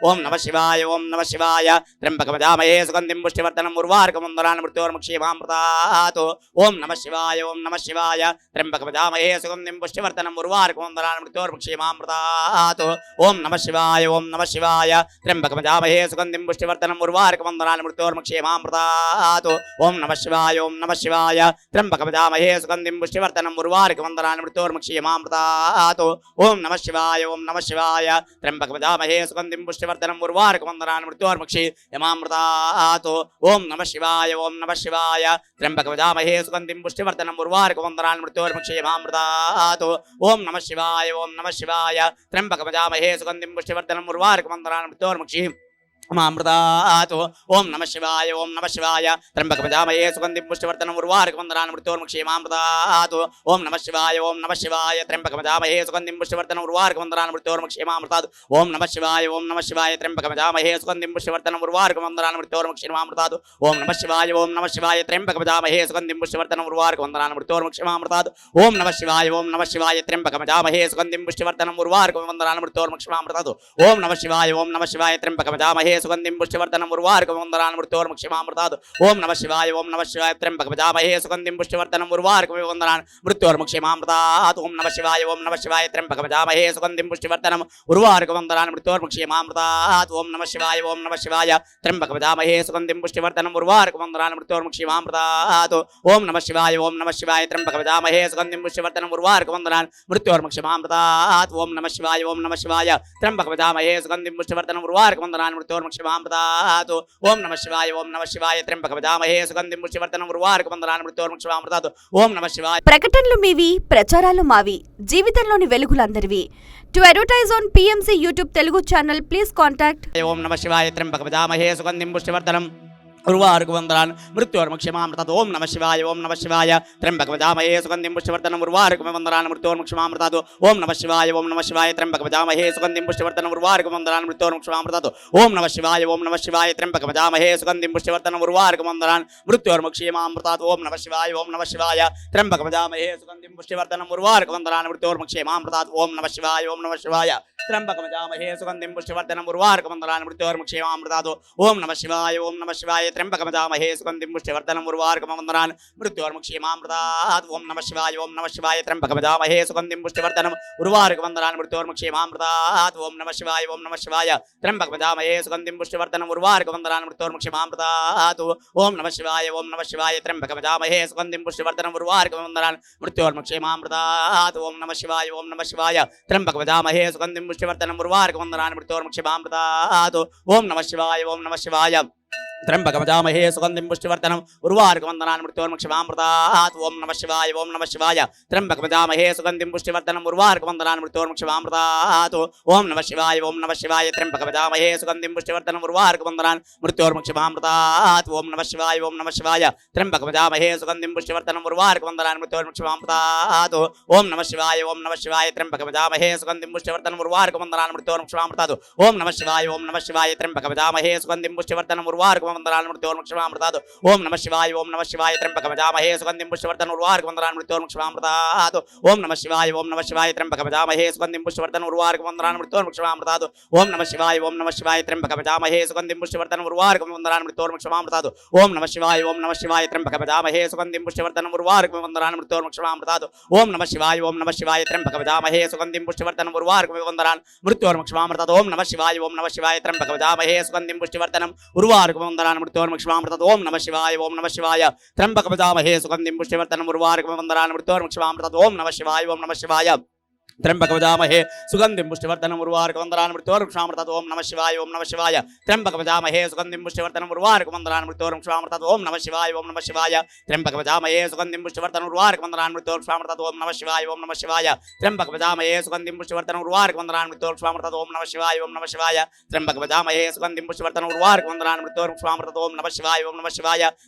ओम नमः शिवाय ओम नमः शिवाय त्र्यंबकं वजामहे सुगंधिं पुष्टिवर्धनं उर्वारुकबन्धनान् मृत्योर्मुक्षीयमामृतात् ओम नमः शिवाय ओम नमः शिवाय त्र्यंबकं वजामहे सुगंधिं पुष्टिवर्धनं उर्वारुकबन्धनान् मृत्योर्मुक्षीयमामृतात् ओम नमः शिवाय ओम नमः शिवाय त्र्यंबकं वजामहे सुगंधिं पुष्टिवर्धनं उर्वारुकबन्धनान् मृत्योर्मुक्षीयमामृतात् ओम नमः शिवाय ओम नमः शिवाय त्र्यंबकं वजामहे सुगंधिं पुष्टिवर्धनं उर्वारुकबन्धनान् मृत्योर्मुक्षीयमामृतात् ओम नमः शिवाय ओम नमः शिवाय त्र्यंबकं वजामहे सुगंधिं पुष्टिवर्धनं उर्वारुकबन्धनान् मृत्योर्मुक्षीयमामृतात् ओम नमः शिवाय ओम नमः शिवाय त्र्यंबकं वजामहे सुगंधिं पुष्टिवर्धनं उर्वारुकबन्धनान् मृत्योर्मुक्षीयमामृतात् ओम नमः शिवाय ओम नमः शिवाय त्र्यंबकं वजामहे सुगंधिं पुष्टिवर्धनं उर्वारुकबन्धनान् मृत्योर्मुक्षीयमामृतात् ओम नमः शिवाय ओम नमः शिवाय त्र्यंबकं वजामहे सुगंधिं पुष्टिवर्धनं उर्वारुकबन्धनान् मृत्योर्मुक्षीयमामृतात् ओम नमः शिवाय ओम नमः शिवाय त्र्यंबकं वजामहे सुगंधिं पुष्टिवर्धनं उर्वारुकबन्धनान् मृत्योर्मुक्षीयमामृतात् ओम नमः शिवाय ओम नमः शिवाय त्र्यंबकं वजामहे सुगंधिं पुष्टिवर्धनं उर्वारुकबन्धनान् मृत्योर्मुक्षीयमामृतात् ओम नमः शिवाय ओम नमः शिवाय त्र्यंबकं वजामहे सुगंधिं पुष्टिवर्धनं उर्वारुकबन्धनान् मृत्योर्मुक्षीयमामृतात् ओम नमः शिवाय ओम नमः शिवाय त्र्यंबकं वजामहे सुगंधिं पुष्टिवर्धनं उर्वारुकबन्धनान् मृत्योर्मुक्षीयमामृतात् ओम नमः शिवाय ओम नमः शिवाय त्र्यंबकं वजामहे सुगंधिं पुष्टिवर्धनं उर्वारुकबन्धनान् मृत्योर्मुक्षीयमामृतात् ओम नमः शिवाय ओम नमः शिवाय त्र्यंबकं वजामहे सुगंधिं पुष्टिवर्धनं उर्वारुकबन्धनान् मृत्योर्मुक्षीयमामृतात् ओम नमः शिवाय ओम नमः शिवाय त्र्यंबकं वजामहे सुगंधिं पुष्टिवर्धनं उर्वारुकबन्धनान् मृत्योर्मुक्षीयमामृतात् ओम नमः शिवाय ओम नमः शिवाय त्र्यंबकं वजामहे सुगंधिं पुष्टिवर्धनं उर्वारुकबन्धनान् मृत्योर्मुक्षीयमामृतात् ओम नमः शिवाय ओम नमः शिवाय त्र्यंबकं वजामहे सुगंधिं पुष्टिवर्धनं उर्वारुकबन्धनान् मृत्योर्मुक्षीयमामृतात् ओम नमः शिवाय ओम नमः शिवाय त्र्यंबकं वजामहे सुगंधिं पुष्टिवर्धनं उर्वारुकबन्धनान् मृत्योर्मुक्षीयमामृतात् ओम नमः शिवाय ओम नमः शिवाय त्र्यंबकं वजामहे सुगंधिं पुष्टिवर्धनं उर्वारुकबन्धनान् मृत्योर्मुक्षीयमामृतात् ओम नमः शिवाय. ప్రకటనలు మీవి ప్రచారాలు మావి జీవితంలోని వెలుగులందరివి. To advertise on PMC YouTube Telugu channel please contact. ఓం నమః శివాయ త్ర్యంబకం వదామహే సుగంధిం పుష్టివర్ధనం उर्वारुकवन्दनान् मृत्योर्मुक्षमामृतात् ॐ नमः शिवाय त्र्यम्बकवजामहे सुगन्धिं पुष्टिवर्धनम् उर्वारुकवन्दनान् मृत्योर्मुक्षमामृतात् ॐ नमः शिवाय त्र्यम्बकवजामहे सुगन्धिं पुष्टिवर्धनम् उर्वारुकवन्दनान् मृत्योर्मुक्षमामृतात् ॐ नमः शिवाय त्र्यम्बकवजामहे सुगन्धिं पुष्टिवर्धनम् उर्वारुकवन्दनान् मृत्योर्मुक्षमामृतात् ॐ नमः शिवाय त्र्यम्बकवजामहे सुगन्धिं पुष्टिवर्धनम् उर्वारुकवन्दनान् मृत्योर्मुक्षमामृतात् ॐ नमः शिवाय त्र्यम्बकवजामहे सुगन्धिं पुष्टिवर्धनम् उर्वारुकवन्दनान् मृत्योर्मुक्षमामृतात् ॐ नमः शिवाय त्र्यम्बकवजामहे सुगन्धिं पुष्टिवर्धनम् उर्वारुकवन्दनान् मृत्योर्मुक्षमामृतात् ॐ नमः शिवाय त्र्यम्बकवजामहे सुगन्धिं पुष्टिवर्धनम् उर्वारुकवन्दनान् मृत्योर्मुक्षमामृतात् ॐ नमः शिवाय त्र्यम्बकवजामहे सुगन्धिं पुष्टिवर्धनम् उर्वारुकवन्दनान् मृत्योर्मुक्षमामृतात् ॐ नमः शिवाय त्र्यम्बकवजामहे सुगन्धिं पुष्टिवर्धनम् उर्वारुकवन्दनान् मृत्योर्मुक्षमामृतात् ॐ नमः शिवाय त्र्यम्बकवजामहे सुगन्धिं पुष्टिवर्धनम् उर्वारुकवन्दनान् मृत्योर्मुक्षमामृतात् ॐ नमः शिवाय त्र्यम्बकवजामहे सुगन्धिं पुष्टिवर्धनम् उर्वारुकवन्दनान् मृत्योर्मुक्षमामृतात् ॐ नमः शिवाय त्र्यम्बकवजामहे सुगन्धिं पुष्टिवर्धनम् उर्वारुकवन्दनान् मृत्योर्मुक्षमामृतात् ॐ नमः शिवाय त्र्यम्बकवजामहे सुगन्धिं पुष्टिवर्धनम् उर्वारुकवन्दनान् मृत्योर्मुक्षमामृतात् ॐ नमः शिवाय त्र्यम्बकवजामहे सुगन्धिं पुष्टिवर्धनम् उर्वारुकवन्दनान् मृत्योर्मुक्षमामृतात् ॐ नमः शिवाय त्र्यम्बकवजामहे सुगन्धिं पुष्टिवर्धनम् उर्वारुकवन्दनान् मृत्योर्मुक्षमामृतात् ॐ नमः शिवाय त्र्यम्बकवजामहे सुगन्धिं पुष्टिवर्धनम् उर्वारुकवन्दनान् मृत्योर्मुक्षमामृतात् ॐ नमः शिवाय त्र्यम्बकवजामहे सुगन्धिं पुष्टिवर्धनम् उर्वारुकवन्दनान् मृत्योर्मुक्षमामृतात् ॐ नमः शिवाय त्र्यम्बकवजामहे सुगन्धिं पुष्टिवर्धनम् उर्वारुकवन्दनान् मृत्योर्मुक्षमामृतात् ॐ नमः शिवाय त्र्यम्बकवजामहे सुगन्धिं पुष्टिवर्धनम् उर्वारुकवन्दनान् मृत्योर्मुक्षमामृतात् ॐ नमः शिवाय त्र्यम्बकवजामहे सुगन्धिं पुष्टिवर्धनम् उर्वारुकवन्दनान् मृत्योर्मुक्षमामृतात् ॐ नमः शिवाय त्र्यम्बकवजामहे सुगन्धिं पुष्टिवर्धनम् उर्वारुकवन्दनान् मृत्योर्मुक्षमामृतात् ॐ नमः शिवाय त्र्यम्बकवजामहे सुगन्धिं पुष्टिवर्धनम् उर्वारुकवन्दनान् मृत्योर्मुक्षमामृतात् ॐ नमः शिवाय त्र्यम्बकवजामहे सुगन्धिं पुष्टिवर्धनम् उर्वारुकवन्दनान् मृत्योर्मुक्षमामृतात् ॐ नमः शिवाय त्र्यम्बकवजामहे सुगन्धिं पुष्टिवर्धनम् उर्वारुकवन्दनान् मृत्योर्मुक्षमामृतात् ॐ नमः शिवाय त्र्यम्बकवजामहे सुगन्धिं पुष्टिवर्धनम् उर्वारुकवन्दनान् मृत्योर्मुक्षमामृतात् ॐ नमः शिवाय त्र्यम्बकवजामहे सुगन्धिं पुष्टिवर्धनम् उर्वारुकवन्दनान् मृत्योर्मुक्षमामृतात् ॐ नमः शिवाय त्र्यम्बकवजामहे सुगन्धिं पुष्टिवर्धनम् उर्वारुकवन्दनान् मृत्योर्मुक्षमामृतात् ॐ नमः शिवाय त्र्यम्बकवजामहे सुगन्धिं पुष्टिवर्धनम् उर्वारुकवन्दनान् मृत्योर्मुक्षमामृतात् ॐ नमः शिवाय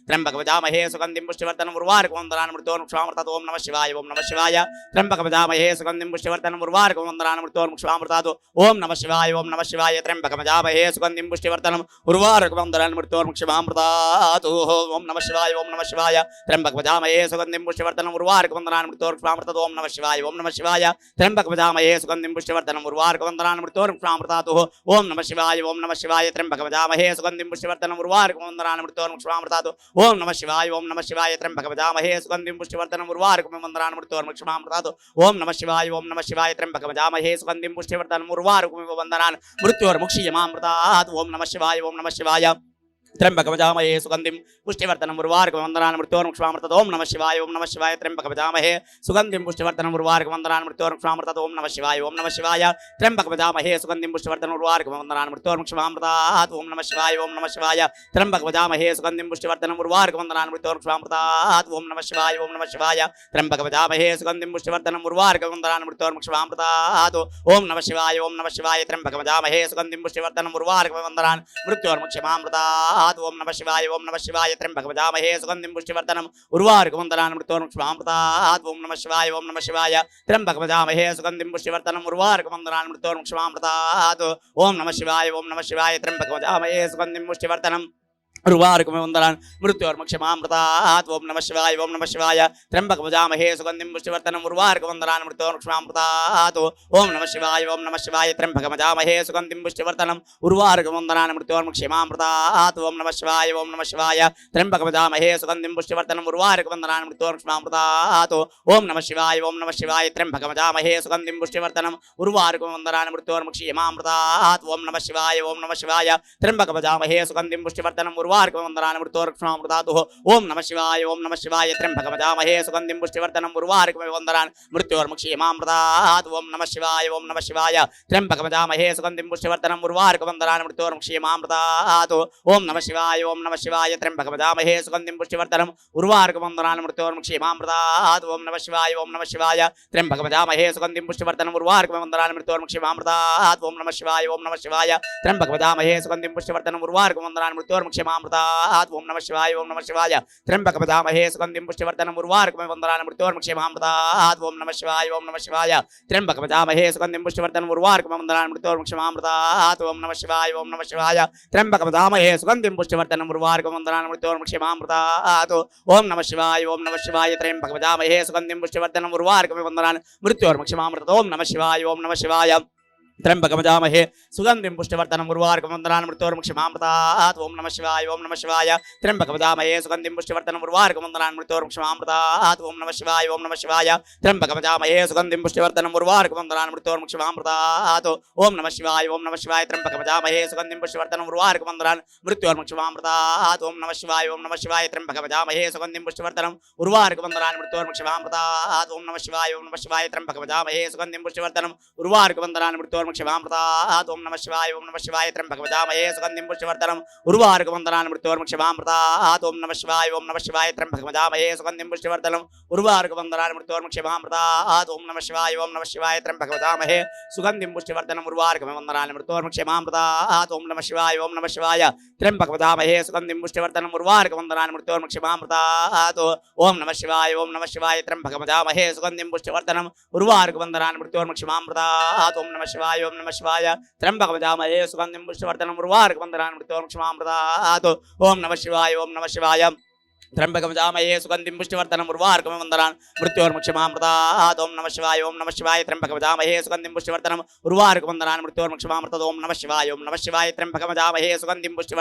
त्र्यम्बकवजामहे सुगन्धिं पुष्टिवर्धनम् उर्वारुकवन्दनान् मृत्योर्मुक्षमामृतात् ॐ नमः शिवाय त्र्यम्बकवजामहे सुगन्धिं पुष्टिवर्धनम् उर्वारुकवन्दनान् मृत्योर्मुक्षमामृतात् ॐ नमः शिवाय त्र्यम्बकवजामहे सुगन्धिं पुष्टिवर्धनम् उर्वारुकवन्दनान् मृत्योर्मुक्षमामृतात् ॐ नमः शिवाय त्र्यम्बकवजामहे सुगन्धिं पुष्टिवर्धनम् उर्वारुकवन्दनान् मृत्योर्मुक्षमामृतात् ॐ नमः शिवाय त्र्यम्बकवजामहे सुगन्धिं पुष्टिवर्धनम् उर्वारुकवन्दनान् मृत्योर्मुक्षमामृतात् ॐ नमः शिवाय त्र्यम्बकवजामहे सुगन्धिं पुष्टिवर्धनम् उर्वारुकवन्दनान् मृत्योर्मुक्षमामृतात् ॐ नमः शिवाय त्र्यम्बकवजामहे सुगन्धिं पुष्टिवर्धनम् उर्वारुकवन्दनान् मृत्योर्मुक्षमामृतात् ॐ नमः शिवाय त्र्यम्बकवजामहे सुगन्धिं पुष्टिवर्धनम् उर्वारुकवन्दनान् मृत्योर्मुक्षमामृतात् ॐ नमः शिवाय त्र्यम्बकवजामहे सुगन्धिं पुष्टिवर्धनम् उर्वारुकवन्दनान् मृत्योर्मुक्षमामृतात् ॐ नमः शिवाय त्र्यम्बकवजामहे सुगन्धिं पुष्टिवर्धनम् उर्वारुकवन्दनान् मृत्योर्मुक्षमामृतात् ॐ नमः शिवाय त्र्यम्बकवजामहे सुगन्धिं पुष्टिवर्धनम् उर्वारुकवन्दनान् मृत्योर्मुक्षमामृतात् ॐ नमः शिवाय त्र्यम्बकवजामहे सुगन्धिं पुष्टिवर्धनम् उर्वारुकवन्दनान् मृत्योर्मुक्षमामृतात् ॐ नमः शिवाय त्र्यम्बकवजामहे सुगन्धिं पुष्टिवर्धनम् उर्वारुकवन्दनान् मृत्योर्मुक्षमामृतात् ॐ नमः शिवाय त्र्यम्बकवजामहे सुगन्धिं पुष्टिवर्धनम् उर्वारुकवन्दनान् मृत्योर्मुक्षमामृतात् ॐ नमः शिवाय त्र्यम्बकवजामहे सुगन्धिं पुष्टिवर्धनम् उर्वारुकवन्दनान् मृत्योर्मुक्षमामृतात् ॐ नमः शिवाय त्र्यम्बकवजामहे सुगन्धिं पुष्टिवर्धनम् उर्वारुकवन्दनान् मृत्योर्मुक्षमामृतात् ॐ नमः शिवाय त्र्यम्बकवजामहे सुगन्धिं पुष्टिवर्धनम् उर्वारुकवन्दनान् मृत्योर्मुक्षमामृतात् ॐ नमः शिवाय त्र्यम्बकवजामहे सुगन्धिं पुष्टिवर्धनम् उर्वारुकवन्दनान् मृत्योर्मुक्षमामृतात् ॐ नमः शिवाय त्र्यम्बकवजामहे सुगन्धिं पुष्टिवर्धनम् उर्वारुकवन्दनान् मृत्योर्मुक्षमामृतात् ॐ नमः शिवाय त्र्यम्बकवजामहे सुगन्धिं पुष्टिवर्धनम् उर्वारुकवन्दनान् मृत्योर्मुक्षमामृतात् ॐ नमः शिवाय त्र्यम्बकवजामहे सुगन्धिं पुष्टिवर्धनम् उर्वारुकवन्दनान् मृत्योर्मुक्षमामृतात् ॐ नमः शिवाय त्र्यम्बकवजामहे सुगन्धिं पुष्टिवर्धनम् उर्वारुकवन्दनान् मृत्योर्मुक्षमामृतात् ॐ नमः शिवाय त्र्यम्बकवजामहे सुगन्धिं पुष्टिवर्धनम् उर्वारुकवन्दनान् मृत्योर्मुक्षमामृतात् ॐ नमः शिवाय त्र्यम्बकवजामहे सुगन्धिं पुष्टिवर्धनम् उर्वारुकवन्दनान् मृत्योर्मुक्षमामृतात् ॐ नमः शिवाय त्र्यम्बकवजामहे सुगन्धिं पुष्टिवर्धनम् उर्वारुकवन्दनान् मृत्योर्मुक्षमामृतात् ॐ नमः शिवाय त्र्यम्बकवजामहे सुगन्धिं पुष्टिवर्धनम् उर्वारुकवन्दनान् मृत्योर्मुक्षमामृतात् ॐ नमः शिवाय त्र्यम्बकवजामहे सुगन्धिं पुष्टिवर्धनम् उर्वारुकवन्दनान् मृत्योर्मुक्षमामृतात् క్షమామృతాత్ ఓం నమః శివాయ ఓం నమః శివాయ త్ర్యంబకమజామహే సుగంధిం పుష్టివర్ధనం ఉర్వారుకమివ వందనాని మృత్యోర్ముక్షేమామృతాత్ ఓం నమః శివాయ ఓం నమః శివాయ త్ర్యంబకమజామహే సుగంధిం పుష్టివర్ధనం ఉర్వారుకమివ వందనాని మృత్యోర్ముక్షేమామృతాత్ ఓం నమః శివాయ ఓం నమః శివాయ త్ర్యంబకమజామహే సుగంధిం పుష్టివర్ధనం ఉర్వారుకమివ వందనాని మృత్యోర్ముక్షేమామృతాత్ ఓం నమః శివాయ ఓం నమః శివాయ త్ర్యంబకమజామహే సుగంధిం పుష్టివర్ధనం ఉర్వారుకమివ వందనాని మృత్యోర్ముక్షేమామృతాత్ ఓం నమః శివాయ ఓం నమః శివాయ త్ర్యంబకమజామహే సుగంధిం పుష్టివర్ధనం ఉర్వారుకమివ వందనాని మృత్యోర్ముక్షేమామృతాత్ ఓం నమః శివాయ ఓం నమః శివాయ త్ర్యంబకమజామహే సుగంధిం పుష్టివర్ధనం ఉర్వారుకమివ వందనాని మృత్యోర్ముక్షేమామృతాత్ ఓం నమః శివాయ ఓం నమః శివాయ త్ర్యంబకమజామహే సుగంధిం పుష్టివర్ధనం ఉర్వారుకమివ వందనాని మృత్యోర్ముక్షేమామృతాత్ ఓం నమః శివాయ ఓం నమః శివాయ త్ర్యంబకమజామహే సుగంధిం పుష్టివర్ధనం ఉర్వారుకమివ వందనాని మృత్యోర్ముక్షేమామృతాత్ ఓం నమః శివాయ ఓం నమః శివాయ త్ర్యంబకమజామహే సుగంధిం పుష్టివర్ధనం ఉర్వారుకమివ వందనాని మృత్యోర్ముక్షేమామృతాత్ ఓం నమః శివాయ ఓం నమః శివాయ త్ర్యంబకమజామహే సుగంధిం పుష్టివర్ధనం ఉర్వారుకమివ వందనాని మృత్యోర్ముక్షేమామృతాత్ ఓం నమః శివాయ ఓం నమః శివాయ త్ర్యంబకమజామహే సుగంధిం పుష్టివర్ధనం ఉర్వారుకమివ వందనాని మృత్యోర్ముక్షేమామృతాత్ ఓం నమః శివాయ ఓం నమః శివాయ త్ర్యంబకమజామహే సుగంధిం పుష్టివర్ధనం ఉర్వారుకమివ వందనాని మృత్యోర్ముక్షేమామృతాత్ ఓం నమః శివాయ ఓం నమః శివాయ త్ర్యంబకమజామహే సుగంధిం పుష్టివర్ధనం ఉర్వారుకమివ వందనాని మృత్యోర్ముక్షేమామృతాత్ ఓం నమః శివాయ ఓం నమః శివాయ త్ర్యంబకమజామహే సుగంధిం పుష్టివర్ధనం ఉర్వారుకమివ వందనాని మృత్యోర్ముక్షేమామృతాత్ ఓం నమః శివాయ ఓం నమః శివాయ త్ర్యంబకమజామహే సుగంధిం పుష్టివర్ధనం ఉర్వారుకమివ వందనాని మృత్యోర్ముక్షేమామృతాత్ ఓం నమః శివాయ ఓం నమః శివాయ త్ర్యంబకమజామహే సుగంధిం పుష్టివర్ధనం ఉర్వారుకమివ వందనాని మృత్యోర్ముక్షేమామృతాత్ ఓం నమః శివాయ ఓం నమః శివాయ త్ర్యంబకమజామహే సుగంధిం పుష్టివర్ధనం ఉర్వారుకమివ వందనాని మృత్యోర్ముక్షేమామృతాత్ ఓం నమః శివాయ ఓం నమః శివాయ త్ర్యంబకమజామహే సుగంధిం పుష్టివర్ధనం ఉర్వారుకమివ వందనాని మృత్యోర్ముక్షేమామృతాత్ ఓం నమః శివాయ ఓం నమః శివాయ త్ర్యంబకమజామహే సుగంధిం పుష్టివర్ధనం ఉర్వారుకమివ వందనాని మృత్యోర్ముక్షేమామృతాత్ ఓం నమః శివాయ ఓం నమః శివాయ త్ర్యంబకమజామహే సుగంధిం పుష్టివర్ధనం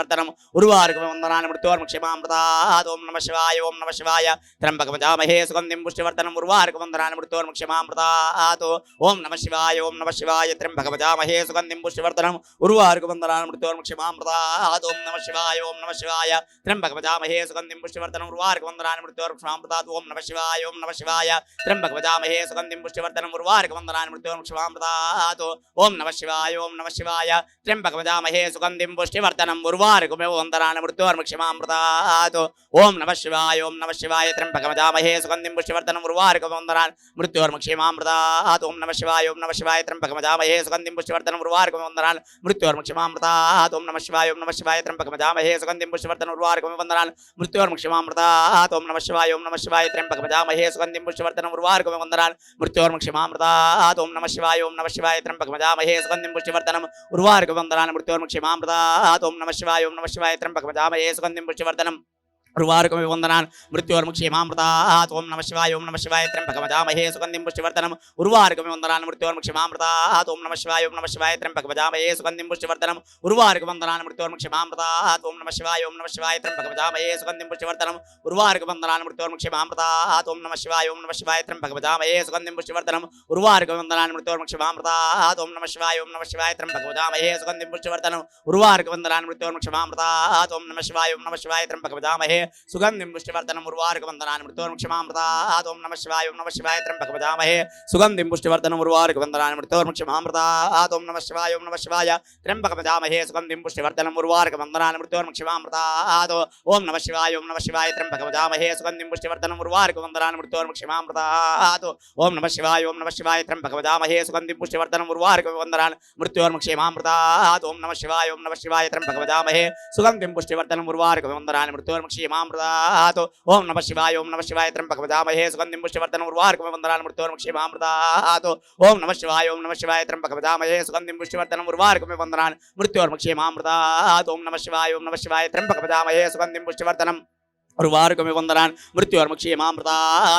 ఉర్వారుకమివ వందనాని మృత్యోర్ముక్షేమామృతాత్ ఓం నమః శివాయ ఓం నమః శివాయ త్ర్యంబకమజామహే సుగంధిం పుష్టివర్ధనం ఉర్వారుకమివ వందనాని మృత్యోర్ముక్షేమామృతాత్ ఓం నమః శివాయ ఓం నమః శివాయ త్ర్యంబకమజామహే సుగంధిం పుష్టివర్ధనం ఉర్వారుకమివ వందనాని మృత్యోర్ముక్షేమామృతాత్ ఓం నమః శివాయ ఓం నమః శివాయ త్ర్యంబకమజామహే సుగంధిం పుష్టివర్ధనం ఉర్వారుకమివ వందనాని మృత్యోర్ముక్షేమామృతాత్ ఓం నమః శివాయ ఓం నమః శివాయ త్ర్యంబకమజామహే సుగంధిం పుష్టివర్ధనం ఉర్వారుకమివ వందనాని మృత్యోర్ముక్షేమామృతాత్ ఓం నమః శివాయ ఓం నమః శివాయ త్ర్యంబకమజామహే సుగంధిం పుష్టివర్ధనం ఉర్వారుకమివ వందనాని మృత్యోర్ముక్షేమామృతాత్ ఓం నమః శివాయ ఓం నమః శివాయ త్ర్యంబకమజామహే సుగంధిం పుష్టివర్ధనం ఉర్వారుకమివ వందనాని మృత్యోర్ముక్షేమామృతాత్ ఓం నమః శివాయ ఓం నమః శివాయ త్ర్యంబకమజామహే సుగంధిం పుష్టివర్ధనం ఉర్వారుకమివ వందనాని మృత్యోర్ముక్షేమామృతాత్ ఓం నమః శివాయ ఓం నమః శివాయ త్ర్యంబకమజామహే సుగంధిం పుష్టివర్ధనం ఉర్వారుకమివ వందనాని మృత్యోర్ముక్షేమామృతాత్ ఓం నమః శివాయ ఓం నమః శివాయ త్ర్యంబకమజామహే సుగంధిం పుష్టివర్ధనం ఉర్వారుకమివ వందనాని మృత్యోర్ముక్షేమామృతాత్ ఓం నమః శివాయ ఓం నమః శివాయ త్ర్యంబకమజామహే సుగంధిం పుష్టివర్ధనం ఉర్వారుకమివ వందనాని మృత్యోర్ముక్షేమామృతాత్ ఓం నమః శివాయ ఓం నమః శివాయ త్ర్యంబకమజామహే సుగంధిం పుష్టివర్ధనం ఉర్వారుకమివ వందనాని మృత్యోర్ముక్షేమామృతాత్ ఓం నమః శివాయ ఓం నమః శివాయ త్ర్యంబకమజామహే సుగంధిం పుష్టివర్ధనం ఉర్వారుకమివ వందనాని మృత్యోర్ముక్షేమామృతాత్ ఓం నమః శివాయ ఓం నమః శివాయ త్ర్యంబకమజామహే సుగంధిం పుష్టివర్ధనం ఉర్వారుకమివ వందనాని మృత్యోర్ముక్షేమామృతాత్ ఓం నమః శివాయ ఓం నమః శివాయ త్ర్యంబకమజామహే సుగంధిం పుష్టివర్ధనం ఉర్వారుకమివ వందనాని మృత్యోర్ముక్షేమామృతాత్ ఓం నమః శివాయ ఓం నమః శివాయ త్ర్యంబకమజామహే సుగంధిం పుష్టివర్ధనం ఉర్వారుకమివ వందనాని మృత్యోర్ముక్షేమామృతాత్ ఓం నమః శివాయ ఓం నమః శివాయ త్ర్యంబకమజామహే సుగంధిం పుష్టివర్ధనం ఉర్వారుకమివ వందనాని మృత్యోర్ముక్షేమామృతాత్ ఓం నమః శివాయ ఓం నమః శివాయ త్ర్యంబకమజామహే సుగంధిం పుష్టివర్ధనం ఉర్వారుకమివ వందనాని మృత్యోర్ముక్షేమామృతాత్ ఓం నమః శివాయ ఓం నమః శివాయ త్ర్యంబకమజామహే సుగంధిం పుష్టివర్ధనం ఉర్వారుకమివ వందనాని మృత్యోర్ముక్షేమామృతాత్ ఓం నమః శివాయ ఓం నమః శివాయ త్ర్యంబకమజామహే సుగంధిం పుష్టివర్ధనం ఉర్వారుకమివ వందనాని మృత్యోర్ముక్షేమామృతాత్ ఓం నమః శివాయ ఓం నమః శివాయ త్ర్యంబకమజామహే సుగంధిం పుష్టివర్ధనం ఉర్వారుకమివ వందనాని మృత్యోర్ముక్షేమామృతాత్ ఓం నమః శివాయ ఓం నమః శివాయ త్ర్యంబకమజామహే సుగంధిం పుష్టివర్ధనం ఉర్వారుకమివ వందనాని మృత్యోర్ముక్షేమామృతాత్ ఓం నమః శివాయ ఓం నమః శివాయ త్ర్యంబకమజామహే సుగంధిం పుష్టివర్ధనం ఉర్వారుకమివ వందనాని మృత్యోర్ముక్షేమామృతాత్ ఓం నమః శివాయ ఓం నమః శివాయ త్ర్యంబకమజామహే సుగంధిం పుష్టివర్ధనం ఉర్వారుకమివ వందనాని మృత్యోర్ముక్షేమామృతాత్ ఓం నమః శివాయ ఓం నమః శివాయ త్ర్యంబకమజామహే సుగంధిం పుష్టివర్ధనం ఉర్వారుకమివ వందనాని మృత్యోర్ముక్షేమామృతాత్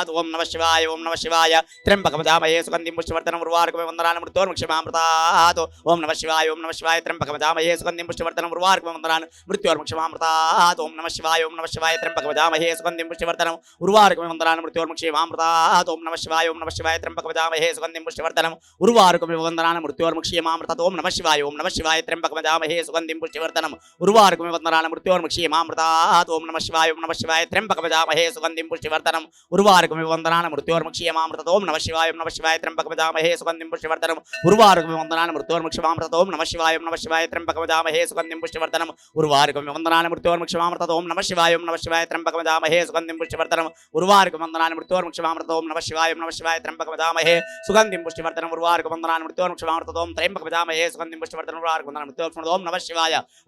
ఓం నమః శివాయ ఓం నమః శివాయ త్ర్యంబకమజామహే సుగంధిం పుష్టివర్ధనం ఉర్వారుకమివ వందనాని మృత్యోర్ముక్షేమామృతాత్ ఓం నమః శివాయ ఓం నమః శివాయ త్ర్యంబకమజామహే సుగంధిం పుష్టివర్ధనం ఉర్వారుకమివ వందనాని మృత్యోర్ముక్షేమామృతాత్ ఓం నమః శివాయ ఓం నమః శివాయ త్ర్యంబకమజామహే సుగంధిం పుష్టివర్ధనం ఉర్వారుకమివ వందనాని మృత్యోర్ముక్షేమామృతాత్ ఓం నమః శివాయ ఓం నమః శివాయ త్ర్యంబకమజామహే సుగంధిం పుష్టివర్ధనం ఉర్వారుకమివ వందనాని మృత్యోర్ముక్షేమామృతాత్ ఓం నమః శివాయ ఓం నమః శివాయ త్ర్యంబకమజామహే సుగంధిం పుష్టివర్ధనం ఉర్వారుకమివ వందనాని మృత్యోర్ముక్షేమామృతాత్ ఓం నమః శివాయ ఓం నమః శివాయ త్ర్యంబకం వదామహే సుగంధిం పుష్టివర్ధనం ఉర్వారుకమివ వందనాన మృత్యోర్ముక్షీయమామృతతో ఓం నమః శివాయ త్ర్యంబకం వదామహే సుగంధిం పుష్టివర్ధనం ఉర్వారుకమివ వందనాన మృత్యోర్ముక్షీయమామృతతో ఓం నమః శివాయ త్ర్యంబకం వదామహే సుగంధిం పుష్టివర్ధనం ఉర్వారుకమివ వందనాన మృత్యోర్ముక్షీయమామృతతో ఓం నమః శివాయ త్ర్యంబకం వదామహే సుగంధిం పుష్టివర్ధనం ఉర్వారుకమివ వందనాన మృత్యోర్ముక్షీయమామృతతో ఓం నమః శివాయ త్ర్యంబకం వదామహే సుగంధిం పుష్టివర్ధనం ఉర్వారుకమివ వందనాన మృత్యోర్ముక్షీయమామృతతో ఓం త్ర్యంబకం వదామహే సుగంధిం పుష్టివర్ధనం ఉర్వారుకమివ వందనాన మృత్యోర్ముక్షీయమామృతతో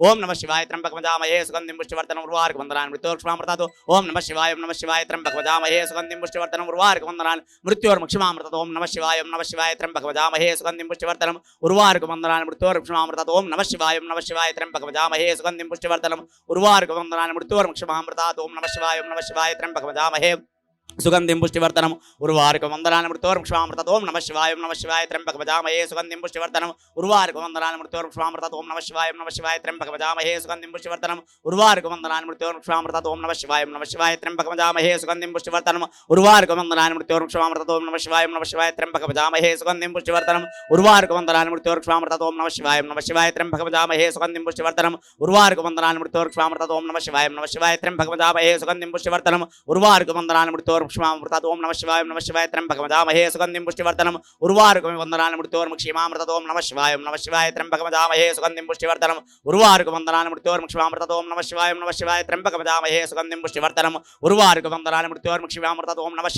ఓం నమః శివాయ త్ర్యంబకం వదామహే సుగంధిం పుష్టివర్ధనం ఉర్వారుకమివ వందనాన మృత్యోర్ముక్షీయమామృతతో ఓం నమః శివాయ త్ర్యంబకం వదామహే సుగంధిం పుష్టివర్ధనం ఉర్వారుకమివ వందనాన మృత్యోర్ముక్షీయమామృతతో ఓం నమః శివాయ త్ర్యంబకం వదామహే సుగంధిం పుష్టివర్ధనం ఉర్వారుకమివ వందనాన మృత్యోర్ముక్షీయమామృతతో ఓం నమః శివాయ త్ర్యంబకం వదామహే సుగంధిం పుష్టివర్ధనం ఉర్వారుకమివ వందనాన మృత్యోర్ముక్షీయమామృతతో ఓం నమః శివాయ త్ర్యంబకం వదామహే సుగంధిం పుష్టివర్ధనం ఉర్వారుకమివ వందనాన మృత్యోర్ముక్షీయమామృతతో ఓం నమః శివాయ త్ర్యంబకం వదామహే సుగంధిం పుష్టివర్ధనం ఉర్వారుకమివ వందనాన మృత్యోర్ముక్షీయమామృతతో ఓం నమః శివాయ త్ర్యంబకం వదామహే సుగంధిం పుష్టివర్ధనం ఉర్వారుకమివ వందనాన మృత్యోర్ముక్షీయమామృతతో ఓం నమః శివాయ త్ర్యంబకం వదామహే సుగంధిం పుష్టివర్ధనం ఉర్వారుకమివ వందనాన మృత్యోర్ముక్షీయమామృతతో ఓం నమః శివాయ త్ర్యంబకం వదామహే సుగంధిం పుష్టివర్ధనం ఉర్వారుకమివ వందనాన మృత్యోర్ముక్షీయమామృతతో ఓం నమః శివాయ త్ర్యంబకం వదామహే సుగంధిం పుష్టివర్ధనం ఉర్వారుకమివ వందనాన మృత్యోర్ముక్షీయమామృతతో ఓం నమః శివాయ త్ర్యంబకం వదామహే సుగంధిం పుష్టివర్ధనం ఉర్వారుకమివ వందనాన మృత్యోర్ముక్షీయమామృతతో ఓం నమః త్ర్యంబకం వదామహే సుగంధిం పుష్టివర్ధనం ఉర్వారుకమివ వందనాన మృత్యోర్ముక్షీయమామృతతో ఓం నమః త్ర్యంబకం వదామహే సుగంధిం పుష్టివర్ధనం ఉర్వారుకమివ వందనాన మృత్యోర్ముక్షీయమామృతతో ఓం నమః త్ర్యంబకం వదామహే సుగంధిం పుష్టివర్ధనం ఉర్వారుకమివ వందనాన మృత్యోర్ముక్షీయమామృతతో ఓం నమః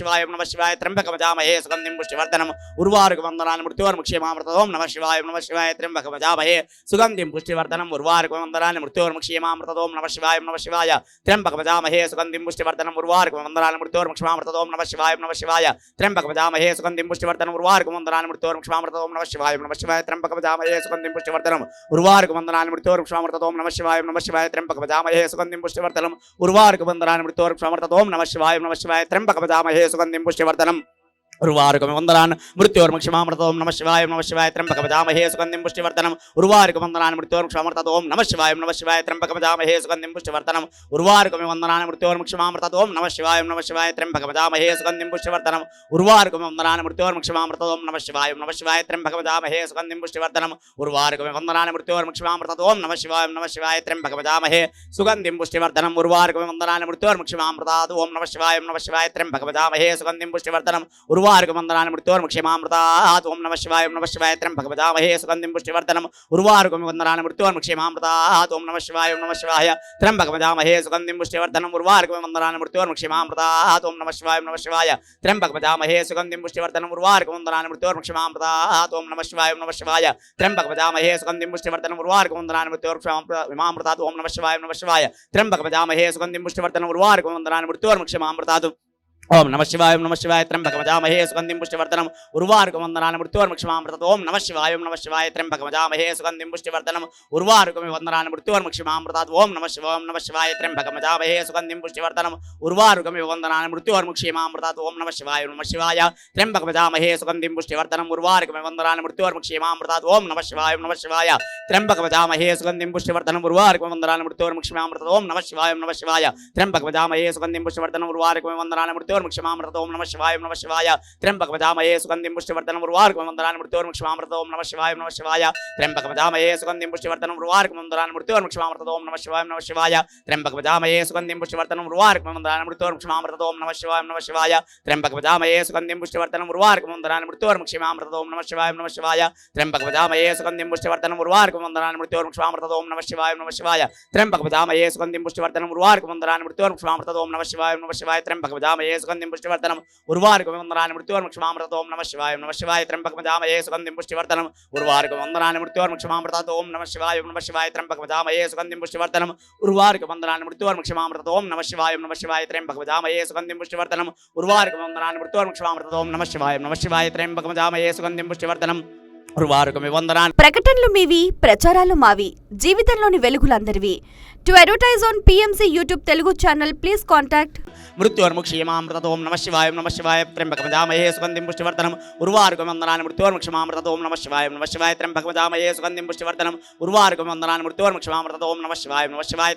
త్ర్యంబకం వదామహే సుగంధిం పుష్టివర్ధనం ఉర్వారుకమివ వందనాన మృత్యోర్ముక్షీయమామృతతో ఓం నమః త్ర్యంబకం వదామహే సుగంధిం పుష్టివర్ధనం ఉర్వారుకమివ వందనాన మృత్యోర్ముక్షీయమామృతతో ఓం నమః త్ర్యంబకం వదామహే సుగంధిం పుష్టివర్ధనం ఉర్వారుకమివ వందనాన మృత్యోర్ముక్షీయమామృతతో ఓం నమః త్ర్యంబకం వదామహే సుగంధిం పుష్టివర్ధనం ఉర్వారుకమివ వందనాన మృత్యోర్ముక్షీయమామృతతో ఓం నమః త్ర్యంబకం వదామహే సుగంధిం పుష్టివర్ధనం ఉర్వారుకమివ వందనాన మృత్యోర్ముక్షీయమామృతతో ఓం నమః త్ర్యంబకం వదామహే సుగంధిం పుష్టివర్ధనం ఉర్వారుకమివ వందనాన మృత్యోర్ముక్షీయమామృతతో ఓం నమః త్ర్యంబకం వదామహే సుగంధిం పుష్టివర్ధనం ఉర్వారుకమివ వందనాన మృత్యోర్ముక్షీయమామృతతో ఓం నమః త్ర్యంబకం వదామహే సుగంధిం పుష్టివర్ధనం ఉర్వారుకమివ వందనాన మృత్యోర్ముక్షీయమామృతతో ఓం నమః త్ర్యంబకం వదామహే సుగంధిం పుష్టివర్ధనం ఉర్వారుకమివ వందనాన మృత్యోర్ముక్షీయమామృతతో ఓం నమః త్ర్యంబకం వదామహే సుగంధిం పుష్టివర్ధనం ఉర్వారుకమివ వందనాన మృత్యోర్ముక్షీయమామృతతో ఓం నమః త్ర్యంబకం వదామహే సుగంధిం పుష్టివర్ధనం ఉర్వారుకమివ వందనాన మృత్యోర్ముక్షీయమామృతతో ఓం నమః త్ర్యంబకం వదామహే సుగంధిం పుష్టివర్ధనం ఉర్వారుకమివ వందనాన మృత్యోర్ముక్షీయమామృతతో ఓం నమః త్ర్యంబకం వదామహే సుగంధిం పుష్టివర్ధనం ఉర్వారుకమివ వందనాన మృత్యోర్ముక్షీయమామృతతో ఓం నమః త్ర్యంబకం వదామహే సుగంధిం పుష్టివర్ధనం ఉర్వారుకమివ వందనాన మృత్యోర్ముక్షీయమామృతతో ఓం నమః త్ర్యంబకం వదామహే సుగంధిం పుష్టివర్ధనం ఉర్వారుకమివ వందనాన మృత్యోర్ముక్షీయమామృతతో ఓం నమః త్ర్యంబకం వదామహే సుగంధిం పుష్టివర్ధనం ఉర్వారుకమివ వందనాన మృత్యోర్ముక్షీయమామృతతో ఓం నమః త్ర్యంబకం వదామహే సుగంధిం పుష్టివర్ధనం ఉర్వారుకమివ వందనాన మృత్యోర్ముక్షీయమామృతతో ఓం నమః త్ర్యంబకం వదామహే సుగంధిం పుష్టివర్ధనం ఉర్వారుకమివ వందనాన మృత్యోర్ముక్షీయమామృతతో ఓం నమః త్ర్యంబకం వదామహే సుగంధిం పుష్టివర్ధనం ఉర్వారుకమివ వందనాన మృత్యోర్ముక్షీయమామృతతో ఓం నమః త్ర్యంబకం వదామహే సుగంధిం పుష్టివర్ధనం ఉర్వారుకమివ వందనాన మృత్యోర్ముక్షీయమామృతతో ఓం నమః త్ర్యంబకం వదామహే సుగంధిం పుష్టివర్ధనం ఉర్వారుకమివ వందనాన మృత్యోర్ముక్షీయమామృతతో ఓం నమః త్ర్యంబకం వదామహే సుగంధిం పుష్టివర్ధనం ఉర్వారుకమివ వందనాన మృత్యోర్ముక్షీయమామృతతో ఓం నమః త్ర్యంబకం వదామహే సుగంధిం పుష్టివర్ధనం ఉర్వారుకమివ వందనాన మృత్యోర్ముక్షీయమామృతతో ఓం నమః త్ర్యంబకం వదామహే సుగంధిం పుష్టివర్ధనం ఉర్వారుకమివ వందనాన మృత్యోర్ముక్షీయమామృతతో ఓం నమః త్ర్యంబకం వదామహే సుగంధిం పుష్టివర్ధనం ఉర్వారుకమివ వందనాన మృత్యోర్ముక్షీయమామృతతో ఓం నమః త్ర్యంబకం వదామహే సుగంధిం పుష్టివర్ధనం ఉర్వారుకమివ వందనాన మృత్యోర్ముక్షీయమామృతతో ఓం నమః త్ర్యంబకం వదామహే సుగంధిం పుష్టివర్ధనం ఉర్వారుకమివ వందనాన మృత్యోర్ముక్షీయమామృతతో ఓం నమః త్ర్యంబకం వదామహే సుగంధిం పుష్టివర్ధనం ఉర్వారుకమివ వందనాన మృత్యోర్ముక్షీయమామృతతో ఓం నమః త్ర్యంబకం వదామహే సుగంధిం పుష్టివర్ధనం ఉర్వారుకమివ వందనాన మృత్యోర్ముక్షీయమామృతతో ఓం నమః త్ర్యంబకం వదామహే సుగంధిం పుష్టివర్ధనం ఉర్వారుకమివ వందనాన మృత్యోర్ముక్షీయమామృతతో ఓం నమః త్ర్యంబకం వదామహే సుగంధిం పుష్టివర్ధనం ఉర్వారుకమివ వందనాన మృత్యోర్ముక్షీయమామృతతో ఓం నమః త్ర్యంబకం వదామహే సుగంధిం పుష్టివర్ధనం ఉర్వారుకమివ వందనాన మృత్యోర్ముక్షీయమామృతతో ఓం నమః త్ర్యంబకం వదామహే సుగంధిం పుష్టివర్ధనం ఉర్వారుకమివ వందనాన మృత్యోర్ముక్షీయమామృతతో ఓం నమః త్ర్యంబకం వదామహే సుగంధిం పుష్టివర్ధనం ఉర్వారుకమివ వందనాన మృత్యోర్ముక్షీయమామృతతో ఓం నమః త్ర్యంబకం వదామహే సుగంధిం పుష్టివర్ధనం ఉర్వారుకమివ వందనాన. ప్రకటనలు మీవి, ప్రచారాలు మావి, జీవితంలోని వెలుగులందరివి. To advertise on PMC YouTube Telugu channel please contact మృత్యోర్ముక్షీయమామృతతో ఓం నమః త్ర్యంబకం వదామహే సుగంధిం పుష్టివర్ధనం ఉర్వారుకమివ వందనాన మృత్యోర్ముక్షీయమామృతతో ఓం నమః త్ర్యంబకం వదామహే సుగంధిం పుష్టివర్ధనం ఉర్వారుకమివ వందనాన మృత్యోర్ముక్షీయమామృతతో ఓం నమః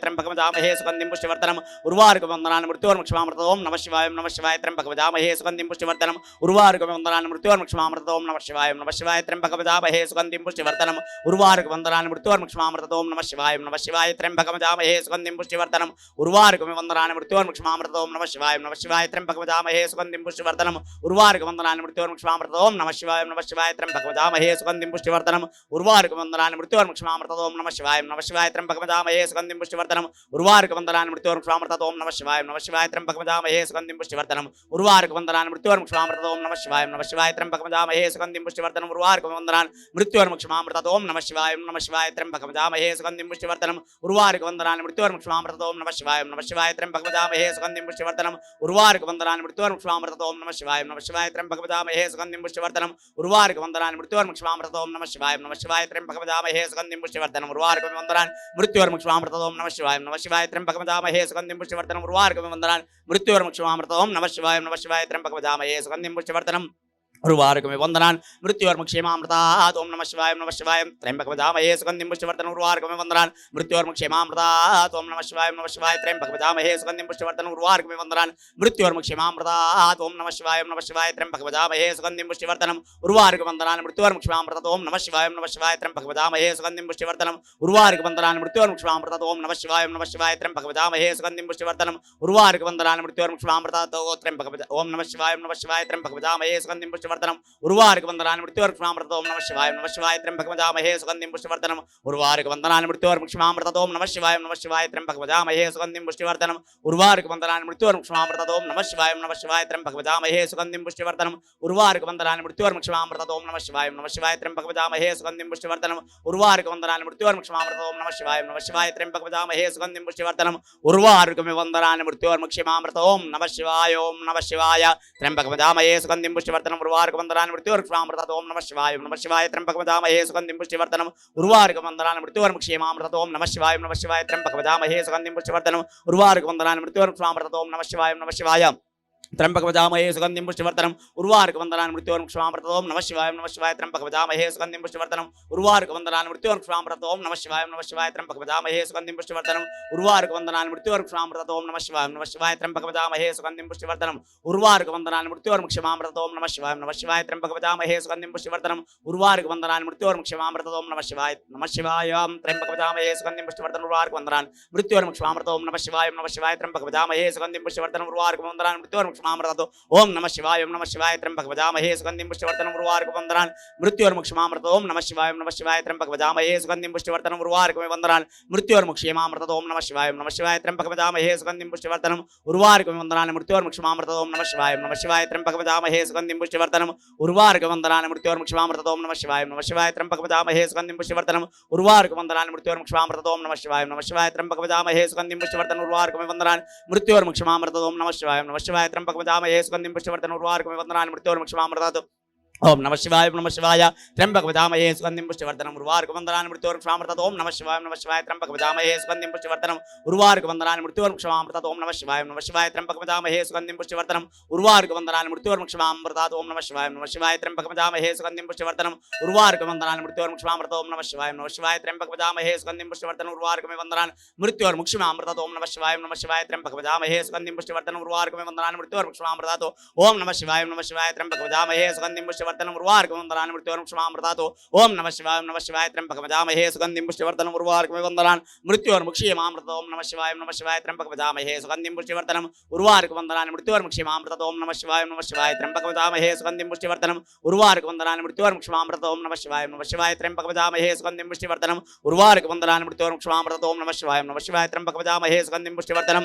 త్ర్యంబకం వదామహే సుగంధిం పుష్టివర్ధనం ఉర్వారుకమివ వందనాన మృత్యోర్ముక్షీయమామృతతో ఓం నమః త్ర్యంబకం వదామహే సుగంధిం పుష్టివర్ధనం ఉర్వారుకమివ వందనాన మృత్యోర్ముక్షీయమామృతతో ఓం నమః త్ర్యంబకం పుష్టివర్ధనం సుగంధిం పుష్టివర్ధనం ఉర్వారుక వందనాన్ని మృత్యోర్ముక్షమామృతతో ఓం నమః శివాయ త్ర్యంబకమజామహే సుగంధిం పుష్టివర్ధనం ఉర్వారుక వందనాన్ని మృత్యోర్ముక్షమామృతతో ఓం నమః శివాయ త్ర్యంబకమజామహే సుగంధిం పుష్టివర్ధనం ఉర్వారుక వందనాన్ని మృత్యోర్ముక్షమామృతతో ఓం నమః శివాయ త్ర్యంబకమజామహే సుగంధిం పుష్టివర్ధనం ఉర్వారుక వందనాన్ని మృత్యోర్ముక్షమామృతతో ఓం నమః శివాయ త్ర్యంబకమజామహే సుగంధిం పుష్టివర్ధనం ఉర్వారుక వందనాన్ని మృత్యోర్ముక్షమామృతతో ఓం నమః శివాయ త్ర్యంబకమజామహే సుగంధిం పుష్టివర్ధనం ఉర్వారుక వందనాన్ని మృత్యోర్ముక్షమామృతతో ఓం నమః శివాయ త్ర్యంబకమజామహే సుగంధిం పుష్టివర్ధనం ఉర్వారుక వందనాన్ని మృత్యోర్ముక్షమామృతతో ఓం నమః శివాయ త్ర్యంబకమజామహే సుగంధిం పుష్టివర్ధనం ఉర్వారుక వందనాన్ని మృత్యోర్ముక్షమామృతతో ఓం నమః శివాయ త్ర్యంబకమజామహే సుగంధిం పుష్టివర్ధనం ఉర్వారుక వందనాన్ని మృత్యోర్ముక్షమామృతతో ఓం నమః శివాయ త్ర్యంబకమజామహే సుగంధిం పుష్టివర్ధనం ఉర్వారుక వందనాన్ని మృత్యోర్ముక్షమామృతతో ఓం నమః శివాయ త్ర్యంబకమజామహే సుగంధిం పుష్టివర్ధనం ఉర్వారుక వందనాన్ని మృత్యోర్ముక్షమామృతతో ఓం నమః శివాయ త్ర్యంబకమజామహే సుగంధిం పుష్టివర్ధనం ఉర్వారుక వందనాన్ని మృత్యోర్ముక్షమామృతతో ఓం నమః శివాయ త్ర్యంబకమజామహే సుగంధిం పుష్టివర్ధనం ఉర్వారుకమే వందనాన్ మృత్యోర్ముక్షేమామృతాత్ ఓం నమః శివాయ త్ర్యంబకమజామహే సుగంధిం పుష్టివర్ధనం ఉర్వారుకమే వందనాన్ మృత్యోర్ముక్షేమామృతాత్ ఓం నమః శివాయ త్ర్యంబకమజామహే సుగంధిం పుష్టివర్ధనం ఉర్వారుకమే వందనాన్ మృత్యోర్ముక్షేమామృతాత్ ఓం నమః శివాయ త్ర్యంబకమజామహే సుగంధిం పుష్టివర్ధనం ఉర్వారుక వందనాన్ మృత్యోర్ముక్షేమామృతాత్ ఓం నమః శివాయ త్ర్యంబకమజామహే సుగంధిం పుష్టివర్ధనం ఉర్వారుక వందనాన్ మృత్యోర్ముక్షేమామృతాత్ ఓం నమః శివాయ త్ర్యంబకమజామహే సుగంధిం పుష్టివర్ధనం ఉర్వారుక వందనాన్ మృత్యోర్ముక్షేమామృతాత్ ఓం నమః శివాయ త్ర్యంబకమజామహే సుగంధిం పుష్టివర్ధనం ఉర్వారుక వందనాన్ని మృత్యోర్ముక్షమామృతతో ఓం నమః శివాయ త్ర్యంబకమజామహే సుగంధిం పుష్టివర్ధనం ఉర్వారుక వందనాన్ని మృత్యోర్ముక్షమామృతతో ఓం నమః శివాయ త్ర్యంబకమజామహే సుగంధిం పుష్టివర్ధనం ఉర్వారుక వందనాన్ని మృత్యోర్ముక్షమామృతతో ఓం నమః శివాయ త్ర్యంబకమజామహే సుగంధిం పుష్టివర్ధనం ఉర్వారుక వందనాన్ని మృత్యోర్ముక్షమామృతతో ఓం నమః శివాయ త్ర్యంబకమజామహే సుగంధిం పుష్టివర్ధనం ఉర్వారుక వందనాన్ని మృత్యోర్ముక్షమామృతతో ఓం నమః శివాయ త్ర్యంబకమజామహే సుగంధిం పుష్టివర్ధనం ఉర్వారుకమే వందనాన్ని మృత్యోర్ముక్షమామృతతో ఓం నమః శివాయ త్ర్యంబకమజామహే సుగంధిం పుష్టివర్ధనం ఉర్వారుక వందనాన్ని మృత్యోర్ముక్షమామృతతో ఓం నమః శివాయ త్ర్యంబకమజామహే సుగంధిం పుష్టివర్ధనం ఉర్వారుక వందనాన్ని మృత్యోర్ముక్షేమామృతతో ఓం నమః శివాయ త్ర్యంబకమజామహే సుగంధిం పుష్టివర్ధనం ఉర్వారుక వందనాన్ని మృత్యోర్ముక్షమామృతతో ఓం నమః శివాయ త్ర్యంబకమజామహే సుగంధిం పుష్టివర్ధనం ఉర్వారుక వందనాన్ని మృత్యోర్ముక్షమామృతతో ఓం నమః శివాయ త్ర్యంబకమజామహే సుగంధిం పుష్టివర్ధనం ఉర్వారుక వందనాన్ని మృత్యోర్ముక్షమామృతతో ఓం నమః శివాయ త్ర్యంబకమజామహే సుగంధిం పుష్టివర్ధనం ఉర్వారుక వందనాన్ని మృత్యోర్ముక్షమామృతతో ఓం నమః శివాయ త్ర్యంబకమజామహే సుగంధిం పుష్టివర్ధనం ఉర్వారుక వందనాన్ని మృత్యోర్ముక్షమామృతతో ఓం నమః శివాయ త్ర్యంబకమజామహే సుగంధిం పుష్టివర్ధనం ఉర్వారుక వందనాన్ని మృత్యోర్ముక్షమామృతతో ఓం నమః శివాయ త్ర్యంబకమజామహే సుగంధిం పుష్టివర్ధనం ఉర్వారుక వందనాన్ని మృత్యోర్ముక్షమామృతతో ఓం నమః శివాయ త్ర్యంబకమజామహే సుగంధిం పుష్టివర్ధనం ఉర్వారుక వందనాన్ని మృత్యోర్ముక్షమామృతతో ఓం నమః శివాయ త్ర్యంబకమజామహే సుగంధిం పుష్టివర్ధనం ఉర్వారుక వందనాన్ని మృత్యోర్ముక్షమామృతతో ఓం నమః శివాయ త్ర్యంబకమజామహే సుగంధిం పుష్టివర్ధనం ఉర్వారుక వందనాన్ని మృత్యోర్ముక్షేమామృతతో ఓం నమః శివాయ త్ర్యంబకమజామహే సుగంధిం పుష్టివర్ధనం ఉర్వారుక వందనాన్ని మృత్యోర్ముక్షమామృతతో ఓం నమః శివాయ త్ర్యంబకమజామహే సుగంధిం పుష్టివర్ధనం ఉర్వారుక వందనాన్ని మృత్యోర్ముక్షమామృతతో ఓం నమః శివాయ త్ర్యంబకమజామహే సుగంధిం పుష్టివర్ధనం ఉర్వారుక వందనాన్ని మృత్యోర్ముక్షమామృతతో ఓం నమః శివాయ త్ర్యంబకమజామహే సుగంధిం పుష్టివర్ధనం ఉర్వారుక వందనాన్ని మృత్యోర్ముక్షమామృతతో ఓం నమః శివాయ త్ర్యంబకమజామహే సుగంధిం పుష్టివర్ధనం ఉర్వారుక వందనాన్ని మృత్యోర్ముక్షమామృతతో ఓం నమః శివాయ త్ర్యంబకమజామహే సుగంధిం పుష్టివర్ధనం ఉర్వారుక వందనాన్ని మృత్యోర్ముక్షమామృతతో ఓం నమః శివాయ త్ర్యంబకమజామహే సుగంధిం పుష్టివర్ధనం ఉర్వారుక వందనాన్ని మృత్యోర్ముక్షమామృతతో ఓం నమః శివాయ త్ర్యంబకమజామహే సుగంధిం పుష్టివర్ధనం ఉర్వారుక వందనాన్ని మృత్యోర్ముక్షమామృతతో ఓం నమః శివాయ త్ర్యంబకమజామహే సుగంధిం పుష్టివర్ధనం ఉర్వారుక వందనాన్ని మృత్యోర్ముక్షమామృతతో ఓం నమః శివాయ త్ర్యంబకమజామహే సుగంధిం పుష్టివర్ధనం ఉర్వారుకమే వందనాన్ని మృత్యోర్ముక్షమామృతతో ఓం నమః శివాయ త్ర్యంబకమజామహే సుగంధిం పుష్టివర్ధనం ఉర్వారుకమే వందనాన్ని మృత్యోర్ముక్షమామృతతో ఓం నమః శివాయ త్ర్యంబకమజామహే సుగంధిం పుష్టివర్ధనం ఉర్వారుక వందనాన్ని మృత్యోర్ముక్షమామృతతో ఓం నమః శివాయ త్ర్యంబకమజామహే సుగంధిం పుష్టివర్ధనం ఉర్వారుకమే వందనాన్ని మృత్యోర్ముక్షేమామృతతో ఓం నమః శివాయ త్ర్యంబకమజామహే సుగంధిం పుష్టివర్ధనం ఉర్వారుక వందనాన్ని మృత్యోర్ముక్షేమామృతతో ఓం నమః శివాయ త్ర్యంబకమజామహే సుగంధిం పుష్టివర్ధనం ఉర్వారుక వందనాన్ని మృత్యోర్ముక్షమామృతతో ఓం నమః శివాయ త్ర్యంబకమజామహే సుగంధిం పుష్టివర్ధనం ఉర్వారుక వందనాన్ని మృత్యోర్ముక్షమామృతతో ఓం నమః శివాయ త్ర్యంబకమజామహే సుగంధిం పుష్టివర్ధనం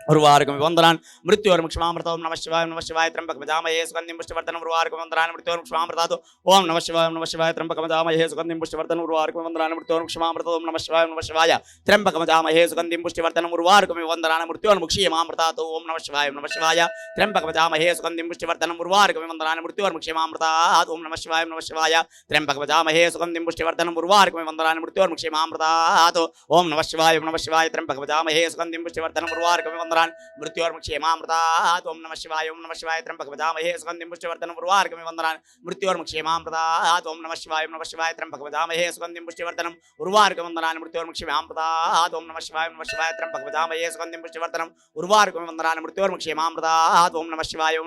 ఉర్వారుకమే వందనాన్ని మృత్యోర్ముక్షమామృతతో ఓం నమః శివాయ త్ర్యంబకమజామహే సుగంధిం పుష్టివర్ధనం ఉర్వారుక వందనాన్ని మృత్యోర్ముక్షమామృతతో ఓం నమః శివాయ త్ర్యంబకమజామహే సుగంధిం పుష్టివర్ధనం ఉర్వారుక వందనాన్ని మృత్యోర్ముక్షమామృతతో ఓం నమః శివాయ త్ర్యంబకమజామహే సుగంధిం పుష్టివర్ధనం ఉర్వారుకమే వందనాన్ని మృత్యోర్ముక్షేమామృతతో ఓం నమః శివాయ త్ర్యంబకమజామహే సుగంధిం పుష్టివర్ధనం ఉర్వారుకమే వందనాన్ని మృత్యోర్ముక్షేమామృతతో ఓం నమః శివాయ త్ర్యంబకమజామహే సుగంధిం పుష్టివర్ధనం ఉర్వారుకమే వందనాన్ని మృత్యోర్ముక్షేమామృతతో ఓం నమః శివాయ త్ర్యంబకమజామహే సుగంధిం పుష్టివర్ధనం ఉర్వారుకమే వందనాన్ని మృత్యోర్ముక్షేమామృతాత్ ఓం నమః శివాయ త్ర్యంబకం వదామహే సుగంధిం పుష్టివర్ధనం ఉర్వారుకమివ వందనాన్ని మృత్యోర్ముక్షేమామృతాత్ ఓం నమః శివాయ త్ర్యంబకం వదామహే సుగంధిం పుష్టివర్ధనం ఉర్వారుకమివ వందనాన్ని మృత్యోర్ముక్షేమామృతాత్ ఓం నమః శివాయ త్ర్యంబకం వదామహే సుగంధిం పుష్టివర్ధనం ఉర్వారుకమివ వందనాన్ని మృత్యోర్ముక్షేమామృతాత్ ఓం నమః శివాయ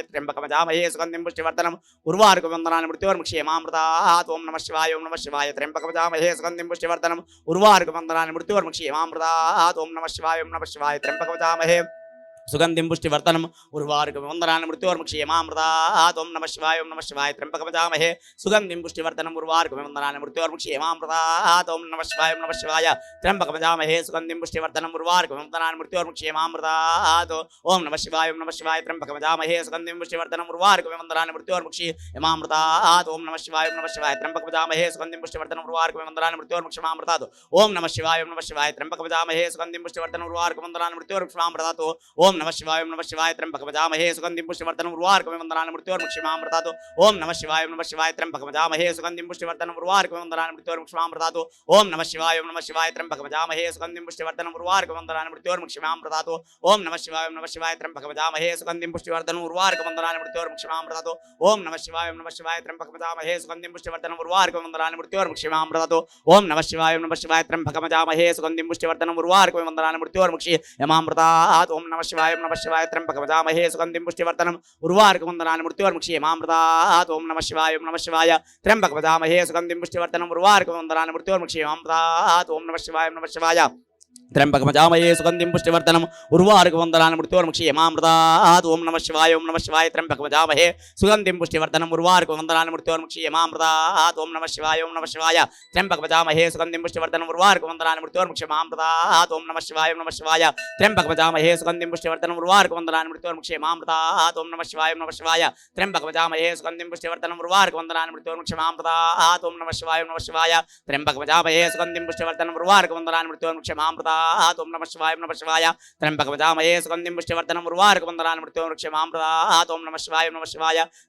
త్ర్యంబకం వదామహే సుగంధిం పుష్టివర్ధనం ఉర్వారుకమివ వందనాన్ని మృత్యోర్ముక్షేమామృతాత్ ఓం నమః శివాయ త్ర్యంబకం వదామహే సుగంధిం పుష్టివర్ధనం ఉర్వారుకమివ వందనాన్ని మృత్యోర్ముక్షేమామృతాత్ ఓం నమః శివాయ త్ర్యంబకం వదామహే సుగంధిం పుష్టివర్ధనం ఉర్వారుకమివ వందనాన్ని మృత్యోర్ముక్షేమామృతాత్ ఓం నమః శివాయ త్ర్యంబకం వదామహే సుగంధిం పుష్టివర్ధనం ఉర్వారుకమివ వందనాన్ని మృత్యోర్ముక్షేమామృతాత్ ఓం నమః శివాయ త్ర్యంబకం వదామహే సుగంధిం పుష్టివర్ధనం ఉర్వారుకమివ వందనాన్ని మృత్యోర్ముక్షేమామృతాత్ ఓం నమః శివాయ త్ర్యంబకం వదామహే సుగంధిం పుష్టివర్ధనం ఉర్వారుకమివ వందనాన్ని మృత్యోర్ముక్షేమామృతాత్ ఓం నమః శివాయ త్ర్యంబకం వదామహే సుగంధిం పుష్టివర్ధనం ఉర్వారుకమివ వందనాన్ని మృత్యోర్ముక్షేమామృతాత్ ఓం నమః శివాయ త్ర్యంబకం వదామహే సుగంధిం పుష్టివర్ధనం ఉర్వారుకమివ వందనాన్ని మృత్యోర్ముక్షేమామృతాత్ ఓం నమః శివాయ త్ర్యంబకం వదామహే సుగంధిం పుష్టివర్ధనం ఉర్వారుకమివ వందనాన్ని మృత్యోర్ముక్షేమామృతాత్ ఓం నమః శివాయ త్ర్యంబకం వదామహే సుగంధిం పుష్టివర్ధనం ఉర్వారుకమివ వందనాన్ని మృత్యోర్ముక్షేమామృతాత్ ఓం నమః శివాయ త్ర్యంబకం వదామహే సుగంధిం పుష్టివర్ధనం ఉర్వారుకమివ వందనాన్ని మృత్యోర్ముక్షేమామృతాత్ ఓం నమః శివాయ త్ర్యంబకం వదామహే సుగంధిం పుష్టివర్ధనం ఉర్వారుకమివ వందనాన్ని మృత్యోర్ముక్షేమామృతాత్ ఓం నమః శివాయ త్ర్యంబకం వదామహే సుగంధిం పుష్టివర్ధనం ఉర్వారుకమివ వందనాన్ని మృత్యోర్ముక్షేమామృతాత్ ఓం నమః శివాయ త్ర్యంబకం వదామహే సుగంధిం పుష్టివర్ధనం ఉర్వారుకమివ వందనాన్ని మృత్యోర్ముక్షేమామృతాత్ ఓం నమః శివాయ త్ర్యంబకం వదామహే సుగంధిం పుష్టివర్ధనం ఉర్వారుకమివ వందనాన్ని మృత్యోర్ముక్షేమామృతాత్ ఓం నమః శివాయ త్ర్యంబకం వదామహే సుగంధిం పుష్టివర్ధనం ఉర్వారుకమివ వందనాన్ని మృత్యోర్ముక్షేమామృతాత్ ఓం నమః శివాయ త్ర్యంబకం వదామహే సుగంధిం పుష్టివర్ధనం ఉర్వారుకమివ వందనాన్ని మృత్యోర్ముక్షేమామృతాత్ ఓం నమః శివాయ త్ర్యంబకం వదామహే సుగంధిం పుష్టివర్ధనం ఉర్వారుకమివ వందనాన్ని మృత్యోర్ముక్షేమామృతాత్ ఓం నమః శివాయ త్ర్యంబకం వదామహే సుగంధిం పుష్టివర్ధనం ఉర్వారుకమివ వందనాన్ని మృత్యోర్ముక్షేమామృతాత్ ఓం నమః శివాయ త్ర్యంబకం వదామహే సుగంధిం పుష్టివర్ధనం ఉర్వారుకమివ వందనాన్ని మృత్యోర్ముక్షేమామృతాత్ ఓం నమః శివాయ త్ర్యంబకం వదామహే సుగంధిం పుష్టివర్ధనం ఉర్వారుకమివ వందనాన్ని మృత్యోర్ముక్షేమామృతాత్ ఓం నమః శివాయ త్ర్యంబకం వదామహే సుగంధిం పుష్టివర్ధనం ఉర్వారుకమివ వందనాన్ని మృత్యోర్ముక్షేమామృతాత్ ఓం నమః శివాయ త్ర్యంబకం వదామహే సుగంధిం పుష్టివర్ధనం ఉర్వారుకమివ వందనాన్ని మృత్యోర్ముక్షేమామృతాత్ ఓం నమః శివాయ త్ర్యంబకం వదామహే సుగంధిం పుష్టివర్ధనం ఉర్వారుకమివ వందనాన్ని మృత్యోర్ముక్షేమామృతాత్ ఓం నమః శివాయ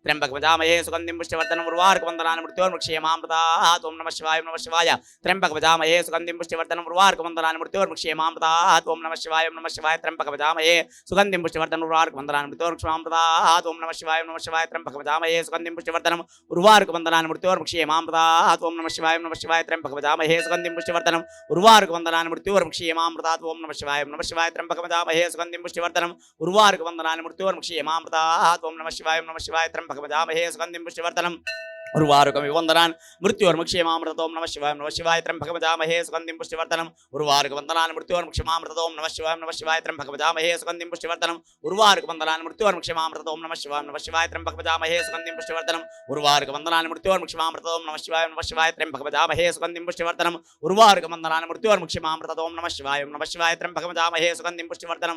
త్ర్యంబకం వదామహే సుగంధిం పుష్టివర్ధనం ఉర్వారుకమివ వందనాన్ని మృత్యోర్ముక్షేమామృతాత్ ఓం నమః శివాయ త్ర్యంబకం వదామహే సుగంధిం పుష్టివర్ధనం ఉర్వారుకమివ వందనాన్ని మృత్యోర్ముక్షేమామృతాత్ ఓం నమః శివాయ త్ర్యంబకం వదామహే సుగంధిం పుష్టివర్ధనం ఉర్వారుకమివ వందనాన్ని మృత్యోర్ముక్షేమామృతాత్ ఓం నమః శివాయ త్ర్యంబకం వదామహే సుగంధిం పుష్టివర్ధనం ఉర్వారుకమివ వందనాన్ని మృత్యోర్ముక్షేమామృతాత్ ఓం నమః శివాయ త్ర్యంబకం వదామహే సుగంధిం పుష్టివర్ధనం ఉర్వారుకమివ వందనాన్ని మృత్యోర్ముక్షేమామృతాత్ ఓం నమః శివాయ త్ర్యంబకం వదామహే సుగంధిం పుష్టివర్ధనం ఉర్వారుకమివ వందనాన్ని మృత్యోర్ముక్షేమామృతాత్ ఓం నమః శివాయ త్ర్యంబకం వదామహే సుగంధిం పుష్టివర్ధనం ఉర్వారుకమివ వందనాన్ని మృత్యోర్ముక్షేమామృతాత్ ఓం నమః శివాయ త్ర్యంబకం వదామహే సుగంధిం పుష్టివర్ధనం ఉర్వారుకమివ వందనాన్ని మృత్యోర్ముక్షేమామృతాత్ ఓం నమః శివాయ త్ర్యంబకం వదామహే సుగంధిం పుష్టివర్ధనం ఉర్వారుకమివ వందనాన్ని మృత్యోర్ముక్షేమామృతాత్ ఓం నమః శివాయ త్ర్యంబకం వదామహే సుగంధిం పుష్టివర్ధనం ఉర్వారుకమివ వందనాన్ని మృత్యోర్ముక్షేమామృతాత్ ఓం నమః శివాయ త్ర్యంబకం వదామహే సుగంధిం పుష్టివర్ధనం ఉర్వారుకమివ వందనాన్ని మృత్యోర్ముక్షేమామృతాత్ ఓం నమః శివాయ త్ర్యంబకం వదామహే సుగంధిం పుష్టివర్ధనం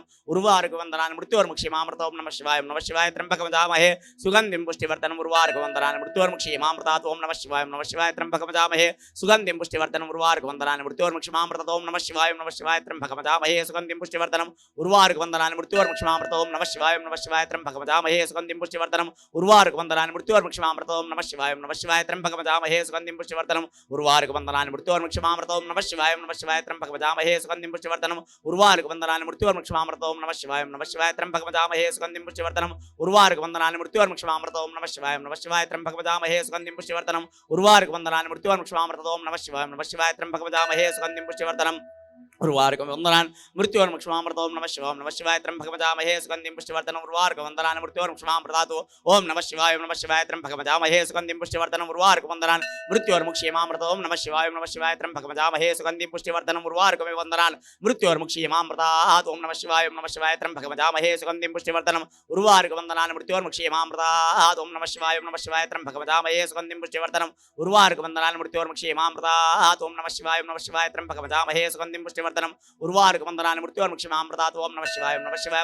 ఉర్వారుకమివ వందనాన్ని మృత్యోర్ముక్షేమామృతాత్ ఓం నమః శివాయ త్ర్యంబకం వదామహే సుగంధిం పుష్టివర్ధనం ఉర్వారుకమివ వందనాన్ని మృత్యోర్ముక్షేమామృతాత్ ఓం నమః శివాయ త్ర్యంబకం వదామహే సుగంధిం పుష్టివర్ధనం ఉర్వారుకమివ వందనాన్ని మృత్యోర్ముక్షేమామృతాత్ ఓం నమః శివాయ త్ర్యంబకం వదామహే సుగంధిం పుష్టివర్ధనం ఉర్వారుకమివ వందనాన్ని మృత్యోర్ముక్షేమామృతాత్ ఓం నమః శివాయ త్ర్యంబకం వదామహే సుగంధిం పుష్టివర్ధనం ఉర్వారుకమివ వందనాన్ని మృత్యోర్ముక్షేమామృతాత్ ఓం నమః శివాయ త్ర్యంబకం వదామహే సుగంధిం పుష్టివర్ధనం ఉర్వారుకమివ వందనాన్ని మృత్యోర్ముక్షేమామృతాత్ ఓం నమః శివాయ త్ర్యంబకం వదామహే సుగంధిం పుష్టివర్ధనం ఉర్వారుకమివ వందనాన్ని మృత్యోర్ముక్షేమామృతాత్ ఓం నమః శివాయ త్ర్యంబకం వదామహే సుగంధిం పుష్టివర్ధనం ఉర్వారుకమివ వందనాన్ని మృత్యోర్ముక్షేమామృతాత్ ఓం నమః శివాయ త్ర్యంబకం వదామహే సుగంధిం పుష్టివర్ధనం ఉర్వారుకమివ వందనాన్ని మృత్యోర్ముక్షేమామృతాత్ ఓం నమః శివాయ త్ర్యంబకం వదామహే సుగంధిం పుష్టివర్ధనం ఉర్వారుకమివ వందనాన్ని మృత్యోర్ముక్షేమామృతాత్ ఓం నమః శివాయ త్ర్యంబకం వదామహే సుగంధిం పుష్టివర్ధనం ఉర్వారుకమివ వందనాన్ని మృత్యోర్ముక్షేమామృతాత్ ఓం నమః శివాయ త్ర్యంబకం వదామహే సుగంధిం పుష్టివర్ధనం ఉర్వారుకమివ వందనాన్ని మృత్యోర్ముక్షేమామృతాత్ ఓం నమః శివాయ త్ర్యంబకం వదామహే సుగంధిం పుష్టివర్ధనం ఉర్వారుకమివ వందనాన్ని మృత్యోర్ముక్షేమామృతాత్ ఓం నమః శివాయ త్ర్యంబకం వదామహే సుగంధిం పుష్టివర్ధనం ఉర్వారుకమివ వందనాన్ని మృత్యోర్ముక్షేమామృతాత్ ఓం నమః శివాయ త్ర్యంబకం వదామహే సుగంధిం పుష్టివర్ధనం ఉర్వారుకమివ వందనాన్ని మృత్యోర్ముక్షేమామృతాత్ ఓం నమః శివాయ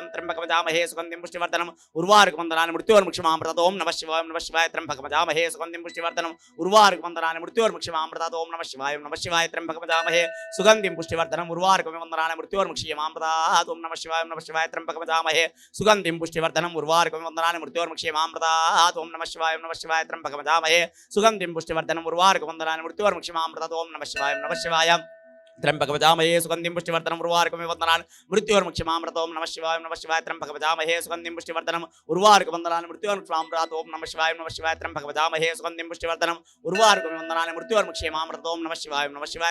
త్ర్యంబకం వదామహే సుగంధిం పుష్టివర్ధనం ఉర్వారుకమివ వందనాన్ని మృత్యోర్ముక్షేమామృతాత్ ఓం నమః శివాయ త్ర్యంబకం వదామహే సుగంధిం పుష్టివర్ధనం ఉర్వారుకమివ వందనాన్ని మృత్యోర్ముక్షేమామృతాత్ ఓం నమః శివాయ త్ర్యంబకం వదామహే సుగంధిం పుష్టివర్ధనం ఉర్వారుకమివ వందనాన్ని మృత్యోర్ముక్షేమామృతాత్ ఓం నమః శివాయ త్ర్యంబకం వదామహే సుగంధిం పుష్టివర్ధనం ఉర్వారుకమివ వందనాన్ని మృత్యోర్ముక్షేమామృతాత్ ఓం నమః శివాయ త్ర్యంబకం వదామహే సుగంధిం పుష్టివర్ధనం ఉర్వారుకమివ వందనాన్ని మృత్యోర్ముక్షేమామృతాత్ ఓం నమః శివాయ त्र्यंबकवजामहे सुगंधिं पुष्टिवर्धनम् उर्वारुकमिव वन्दनानि मृत्योर्मुक्षमामृतों नमः शिवाय त्र्यंबकवजामहे सुगंधिं पुष्टिवर्धनम् उर्वारुकवन्दनानि मृत्योर्मुक्षमामृतात् ओं नमः शिवाय त्र्यंबकवजामहे सुगंधिं पुष्टिवर्धनम् उर्वारुकमिव वन्दनानि मृत्योर्मुक्षमामृतों नमः शिवाय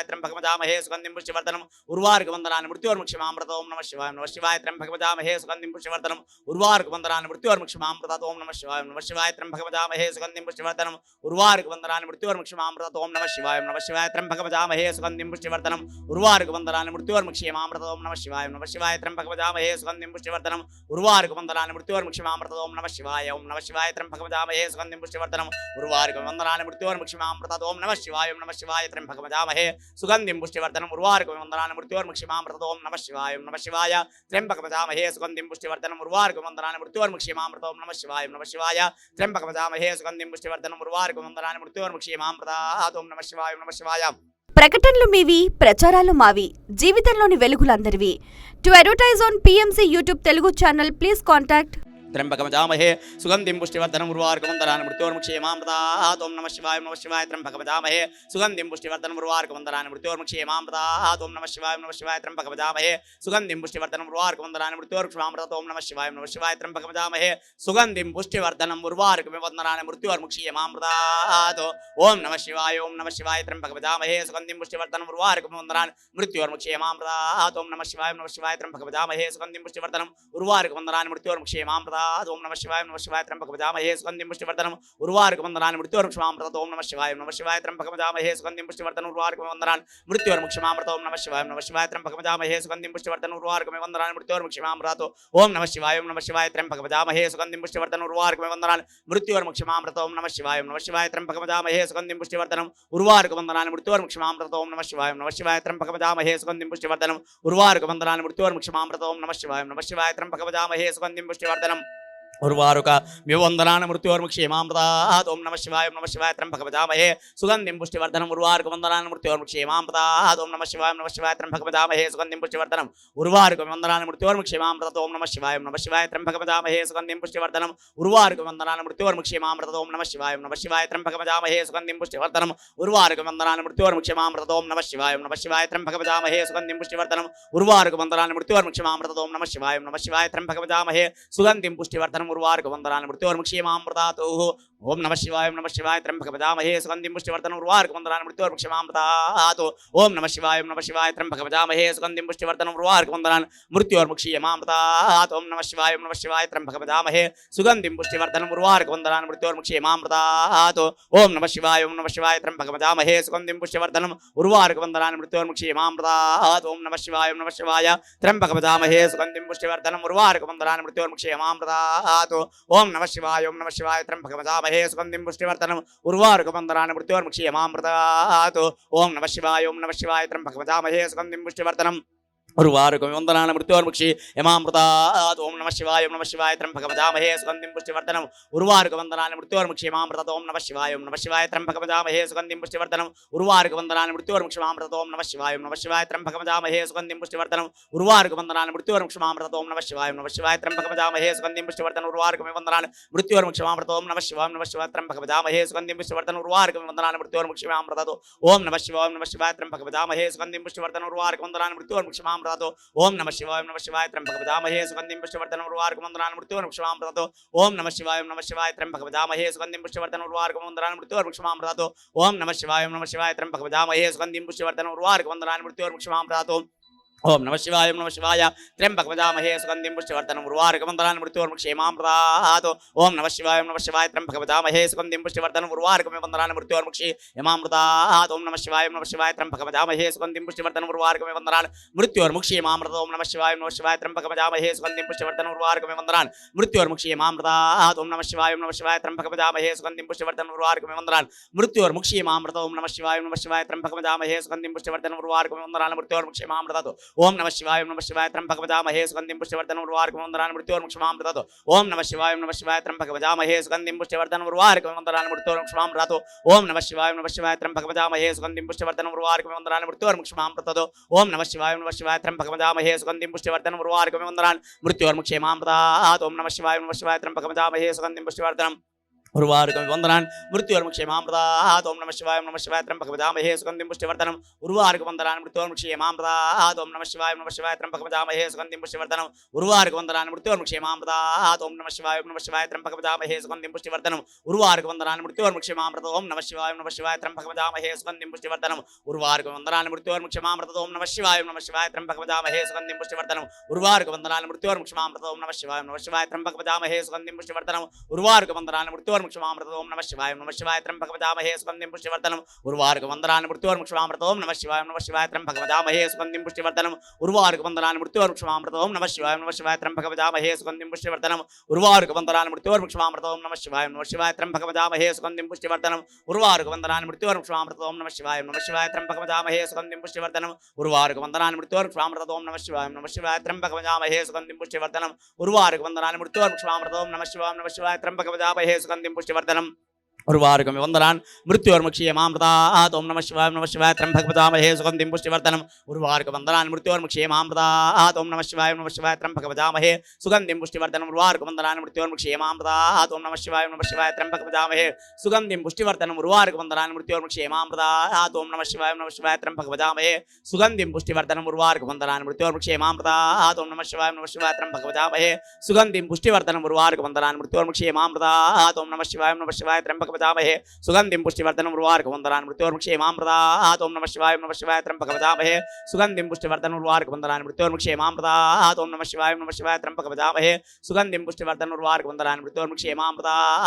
त्र्यंबकवजामहे सुगंधिं पुष्टिवर्धनम् उर्वारुकवन्दनानि मृत्योर्मुक्षमामृतों नमः शिवाय त्र्यंबकवजामहे सुगंधिं पुष्टिवर्धनम् उर्वारुकवन्दनानि मृत्योर्मुक्षमामृतात् ओं नमः शिवाय त्र्यंबकवजामहे सुगंधिं पुष्टिवर्धनम् उर्वारुकवन्दनानि मृत्योर्मुक्षमामृतात् ओं नमः शिवाय त्र्यंबकवजामहे सुगंधिं पुष्टिवर्धनम् उर्वारुकवन्दनानि मृत्योर्मुक्षमामृतों नमः शिवाय त्र्यंबकवजामहे सुगंधिं पुष्टिवर्धनम् उर्वारुकवन्दनानि मृत्योर्मुक्षमामृतों नमः शिवाय त्र्यंबकवजामहे सुगंधिं पुष्टिवर्धनम् उर्वारुकवन्दनानि मृत्योर्मुक्षमामृतों नमः शिवाय त्र्यंबकवजामहे सुगंधिं पुष्टिवर्धनम् उर्वारुकवन्दनानि मृत्योर्मुक्षमामृतों नमः शिवाय त्र्यंबकवजामहे सुगंधिं पुष्टिवर्धनम् उर्वारुकवन्दनानि मृत्योर्मुक्षमामृतों नमः शिवाय त्र्यंबकवजामहे सुगंधिं पुष्टिवर्धनम् उर्वारुकवन्दनानि मृत्योर्मुक्षमामृतों नमः शिवाय ప్రకటనలు మీవి ప్రచారాలు మావి జీవితంలోని వెలుగులందరివి to advertise on PMC YouTube Telugu channel please contact त्र्यंबकवजामहे सुगंधिं पुष्टिवर्धनम् उर्वारुकवन्दनानि मृत्योर्मुक्षमामृतात् ओं नमः शिवाय त्र्यंबकवजामहे सुगंधिं पुष्टिवर्धनम् उर्वारुकवन्दनानि मृत्योर्मुक्षमामृतात् ओं नमः शिवाय त्र्यंबकवजामहे सुगंधिं पुष्टिवर्धनम् उर्वारुकवन्दनानि मृत्योर्मुक्षमामृतात् ओं नमः शिवाय त्र्यंबकवजामहे सुगंधिं पुष्टिवर्धनम् उर्वारुकवन्दनानि मृत्योर्मुक्षमामृतात् ओं नमः शिवाय त्र्यंबकवजामहे सुगंधिं पुष्टिवर्धनम् उर्वारुकवन्दनानि मृत्योर्मुक्षमामृतात् ओं नमः शिवाय त्र्यंबकवजामहे सुगंधिं पुष्टिवर्धनम् उर्वारुकवन्दनानि मृत्योर्मुक्षमामृतात् ओं नमः शिवाय त्र्यंबकवजामहे सुगंधिं पुष्टिवर्धनम् उर्वारुकवन्दनानि मृत्योर्मुक्षमामृतात् ओं नमः शिवाय त्र्यंबकवजामहे सुगंधिं पुष्टिवर्धनम् उर्वारुकवन्दनानि मृत्योर्मुक्षमामृतात् ओं नमः शिवाय त्र्यंबकवजामहे सुगंधिं पुष्टिवर्धनम् उर्वारुकवन्दनानि मृत्योर्मुक्षमामृतात् ओं नमः शिवाय त्र्यंबकवजामहे सुगंधिं पुष्टिवर्धनम् उर्वारुकवन्दनानि मृत्योर्मुक्षमामृतात् ओं नमः शिवाय त्र्यंबकवजामहे सुगंधिं पुष्टिवर्धनम् उर्वारुकवन्दनानि मृत्योर्मुक्षमामृतात् ओं नमः शिवाय त्र्यंबकवजामहे सुगंधिं पुष्टिवर्धनम् उर्वारुकवन्दनानि मृत्योर्मुक्षमामृतात् ओं नमः शिवाय त्र्यंबकवजामहे सुगंधिं पुष्टिवर्धनम् उर्वारुक विवन्दनानि मृत्योर्मुक्षमामृतात् ओं नमः शिवाय त्र्यंबकवजामहे सुगंधिं पुष्टिवर्धनम् उर्वारुकवन्दनानि मृत्योर्मुक्षमामृतात् ओं नमः शिवाय त्र्यंबकवजामहे सुगंधिं पुष्टिवर्धनम् उर्वारुकवन्दनानि मृत्योर्मुक्षमामृतात् ओं नमः शिवाय त्र्यंबकवजामहे सुगंधिं पुष्टिवर्धनम् उर्वारुकवन्दनानि मृत्योर्मुक्षमामृतात् ओं नमः शिवाय त्र्यंबकवजामहे सुगंधिं पुष्टिवर्धनम् उर्वारुकवन्दनानि मृत्योर्मुक्षमामृतात् ओं नमः शिवाय त्र्यंबकवजामहे सुगंधिं पुष्टिवर्धनम् उर्वारुकवन्दनानि मृत्योर्मुक्षमामृतात् ओं नमः शिवाय त्र्यंबकवजामहे सुगंधिं पुष्टिवर्धनम् उर्वारुकवन्दनानि मृत्योर्मुक्षमामृतात् ओं नमः शिवाय त्र्यंबकवजामहे सुगंधिं पुष्टिवर्धनम् उर्वारुकवन्दनानि मृत्योर्मुक्षमामृतात् ओं नमः शिवाय त्र्यंबकवजामहे सुगंधिं पुष्टिवर्धनम् उर्वारुकवन्दनानि मृत्योर्मुक्षमामृतात् ओं नमः शिवाय त्र्यंबकवजामहे सुगंधिं पुष्टिवर्धनम् उर्वारुकवन्दनानि मृत्योर्मुक्षमामृतात् ओं नमः शिवाय त्र्यंबकवजामहे सुगंधिं पुष्टिवर्धनम् उर्वारुकवन्दनानि मृत्योर्मुक्षमामृतात् ओं नमः शिवाय त्र्यंबकवजामहे सुगंधिं पुष्टिवर्धनम् उर्वारुकवन्दनानि मृत्योर्मुक्षमामृतात् ओं नमः शिवाय त्र्यंबकवजामहे सुगंधिं पुष्टिवर्धनम् उर्वारुकवन्दनानि मृत्योर्मुक्षमामृतात् ओं नमः शिवाय त्र्यंबकवजामहे सुगंधिं पुष्टिवर्धनम् उर्वारुकवन्दनानि मृत्योर्मुक्षमामृतात् ओं नमः शिवाय त्र्यंबकवजामहे सुगंधिं पुष्टिवर्धनम् उर्वारुकवन्दनानि मृत्योर्मुक्षमामृतात् ओं नमः शिवाय त्र्यंबकवजामहे सुगंधिं पुष्टिवर्धनम् उर्वारुकवन्दनानि मृत्योर्मुक्षमामृतात् ओं नमः शिवाय त्र्यंबकवजामहे सुगंधिं पुष्टिवर्धनम् उर्वारुकवन्दनानि मृत्योर्मुक्षमामृतात् ओं नमः शिवाय त्र्यंबकवजामहे सुगंधिं पुष्टिवर्धनम् उर्वारुकवन्दनानि मृत्योर्मुक्षमामृतात् ओं नमः शिवाय त्र्यंबकवजामहे सुगंधिं पुष्टिवर्धनम् उर्वारुकवन्दनानि मृत्योर्मुक्षमामृतात् ओं नमः शिवाय त्र्यंबकवजामहे सुगंधिं पुष्टिवर्धनम् उर्वारुकवन्दनानि मृत्योर्मुक्षमामृतात् ओं नमः शिवाय त्र्यंबकवजामहे सुगंधिं पुष्टिवर्धनम् उर्वारुकवन्दनानि मृत्योर्मुक्षमामृतात् ओं नमः शिवाय त्र्यंबकवजामहे सुगंधिं पुष्टिवर्धनम् उर्वारुकवन्दनानि मृत्योर्मुक्षमामृतात् ओं नमः शिवाय त्र्यंबकवजामहे सुगंधिं पुष्टिवर्धनम् उर्वारुकवन्दनानि मृत्योर्मुक्षमामृतात् ओं नमः शिवाय त्र्यंबकवजामहे सुगंधिं पुष्टिवर्धनम् उर्वारुकवन्दनानि मृत्योर्मुक्षमामृतात् ओं नमः शिवाय त्र्यंबकवजामहे सुगंधिं पुष्टिवर्धनम् उर्वारुकवन्दनानि मृत्योर्मुक्षमामृतात् ओं नमः शिवाय त्र्यंबकवजामहे सुगंधिं पुष्टिवर्धनम् उर्वारुकवन्दनानि मृत्योर्मुक्षमामृतात् ओं नमः शिवाय त्र्यंबकवजामहे सुगंधिं पुष्टिवर्धनम् उर्वारुकवन्दनानि मृत्योर्मुक्षमामृतात् ओं नमः शिवाय त्र्यंबकवजामहे सुगंधिं पुष्टिवर्धनम् उर्वारुकवन्दनानि मृत्योर्मुक्षमामृतात् ओं नमः शिवाय त्र्यंबकवजामहे सुगंधिं पुष्टिवर्धनम् उर्वारुकवन्दनानि मृत्योर्मुक्षमामृतात् ओं नमः शिवाय त्र्यंबकवजामहे सुगंधिं पुष्टिवर्धनम् उर्वारुकवन्दनानि मृत्योर्मुक्षमामृतात् ओं नमः शिवाय त्र्यंबकवजामहे सुगंधिं पुष्टिवर्धनम् उर्वारुकवन्दनानि मृत्योर्मुक्षमामृतात् ओं नमः शिवाय त्र्यंबकवजामहे सुगंधिं पुष्टिवर्धनम् उर्वारुकवन्दनानि मृत्योर्मुक्षमामृतात् ओं नमः शिवाय त्र्यंबकवजामहे सुगंधिं पुष्टिवर्धनम् उर्वारुकवन्दनानि मृत्योर्मुक्षमामृतात् ओं नमः शिवाय त्र्यंबकवजामहे सुगंधिं पुष्टिवर्धनम् ఉర్వారుకం వందనాన్ మృత్యోర్ముక్షేమామృతాత్ ఓం నమః శివాయ నమః శివాయ త్ర్యంబకం వదామహే సుగంధిం పుష్టివర్ధనం ఉర్వారుకం వందనాన్ మృత్యోర్ముక్షేమామృతాత్ ఓం నమః శివాయ త్ర్యంబకం వదామహే సుగంధిం పుష్టివర్ధనం ఉర్వారుకం వందనాన్ మృత్యోర్ముక్షేమామృతాత్ ఓం నమః శివాయ త్ర్యంబకం వదామహే సుగంధిం పుష్టివర్ధనం ఉర్వారుకం వందనాన్ మృత్యోర్ముక్షేమామృత ఓం నమః శివాయ త్ర్యంబకం వదామహే సుగంధిం పుష్టివర్ధనం ఉర్వారుకం వందనాన్ మృత్యోర్ముక్షేమామృత ఓం నమః శివాయ త్ర్యంబకం వదామహే సుగంధిం పుష్టివర్ధనం ఉర్వారుకం వందనాన్ మృత్యోర్ముక్షేమామృత ఓం నమః శివాయ త్ర్యంబకం వదామహే సుగంధిం పుష్టివర్ధనం ఉర్వారుకం వందనాన్ మృత్యోర్ముక్షేమామృత ఓం నమః శివాయ త్ర్యంబకం వదామహే సుగంధిం పుష్టివర్ధనం ఉర్వారుకం వందనాన్ మృత్యోర్ముక్షేమామృత ఓం నమః శివాయ త్ర్యంబకం వదామహే సుగంధిం పుష్టివర్ధనం ఉర్వారుకం వందనాన్ మృత్యోర్ముక్షేమామృత ఓం నమః శివాయ త్ర్యంబకం వదామహే సుగంధిం పుష్టివర్ధనం ఉర్వారుకం వందనాన్ మృత్యోర్ముక్షేమామృత ఓం నమః శివాయ త్ర్యంబకం వదామహే సుగంధిం పుష్టివర్ధనం ఉర్వారుకం వందనాన్ మృత్యోర్ముక్షేమామృత ఓం నమః శివాయ త్ర్యంబకం వదామహే సుగంధిం పుష్టివర్ధనం ఉర్వారుకం వందనాన్ మృత్యోర్ముక్షేమామృత ఓం నమః శివాయ త్ర్యంబకం వదామహే సుగంధిం పుష్టివర్ధనం ఉర్వారుకం వందనాన్ మృత్యోర్ముక్షేమామృత ఓం నమః శివాయ త్ర్యంబకం వదామహే సుగంధిం పుష్టివర్ధనం ఉర్వారుకం వందనాన్ మృత్యోర్ముక్షేమామృతాత్ ఓం నమః శివాయ త్ర్యంబకం వదామహే సుగంధిం పుష్టివర్ధనం ఉర్వారుకం వందనాన్ మృత్యోర్ముక్షేమామృతాత్ ఓం నమః శివాయ త్ర్యంబకం వదామహే సుగంధిం పుష్టివర్ధనం ఉర్వారుకం వందనాన్ మృత్యోర్ముక్షేమామృతాత్ ఓం నమః శివాయ త్ర్యంబకం వదామహే సుగంధిం పుష్టివర్ధనం ఉర్వారుకం వందనాన్ మృత్యోర్ముక్షేమామృతాత్ ఓం నమః శివాయ త్ర్యంబకం వదామహే సుగంధిం పుష్టివర్ధనం ఉర్వారుకం వందనాన్ మృత్యోర్ముక్షేమామృతాత్ ఓం నమః శివాయ త్ర్యంబకం వదామహే సుగంధిం పుష్టివర్ధనం ఉర్వారుకం వందనాన్ మృత్యోర్ముక్షేమామృతాత్ ఓం నమః శివాయ త్ర్యంబకం వదామహే సుగంధిం పుష్టివర్ధనం ఉర్వారుకం వందనాన్ మృత్యోర్ముక్షేమామృతాత్ ఓం నమః శివాయ త్ర్యంబకం వదామహే సుగంధిం పుష్టివర్ధనం ఉర్వారుకం వందనాన్ మృత్యోర్ముక్షేమామృతాత్ ఓం నమః శివాయ త్ర్యంబకం వదామహే సుగంధిం పుష్టివర్ధనం ఉర్వారుకం వందనాన్ మృత్యోర్ముక్షేమామృతాత్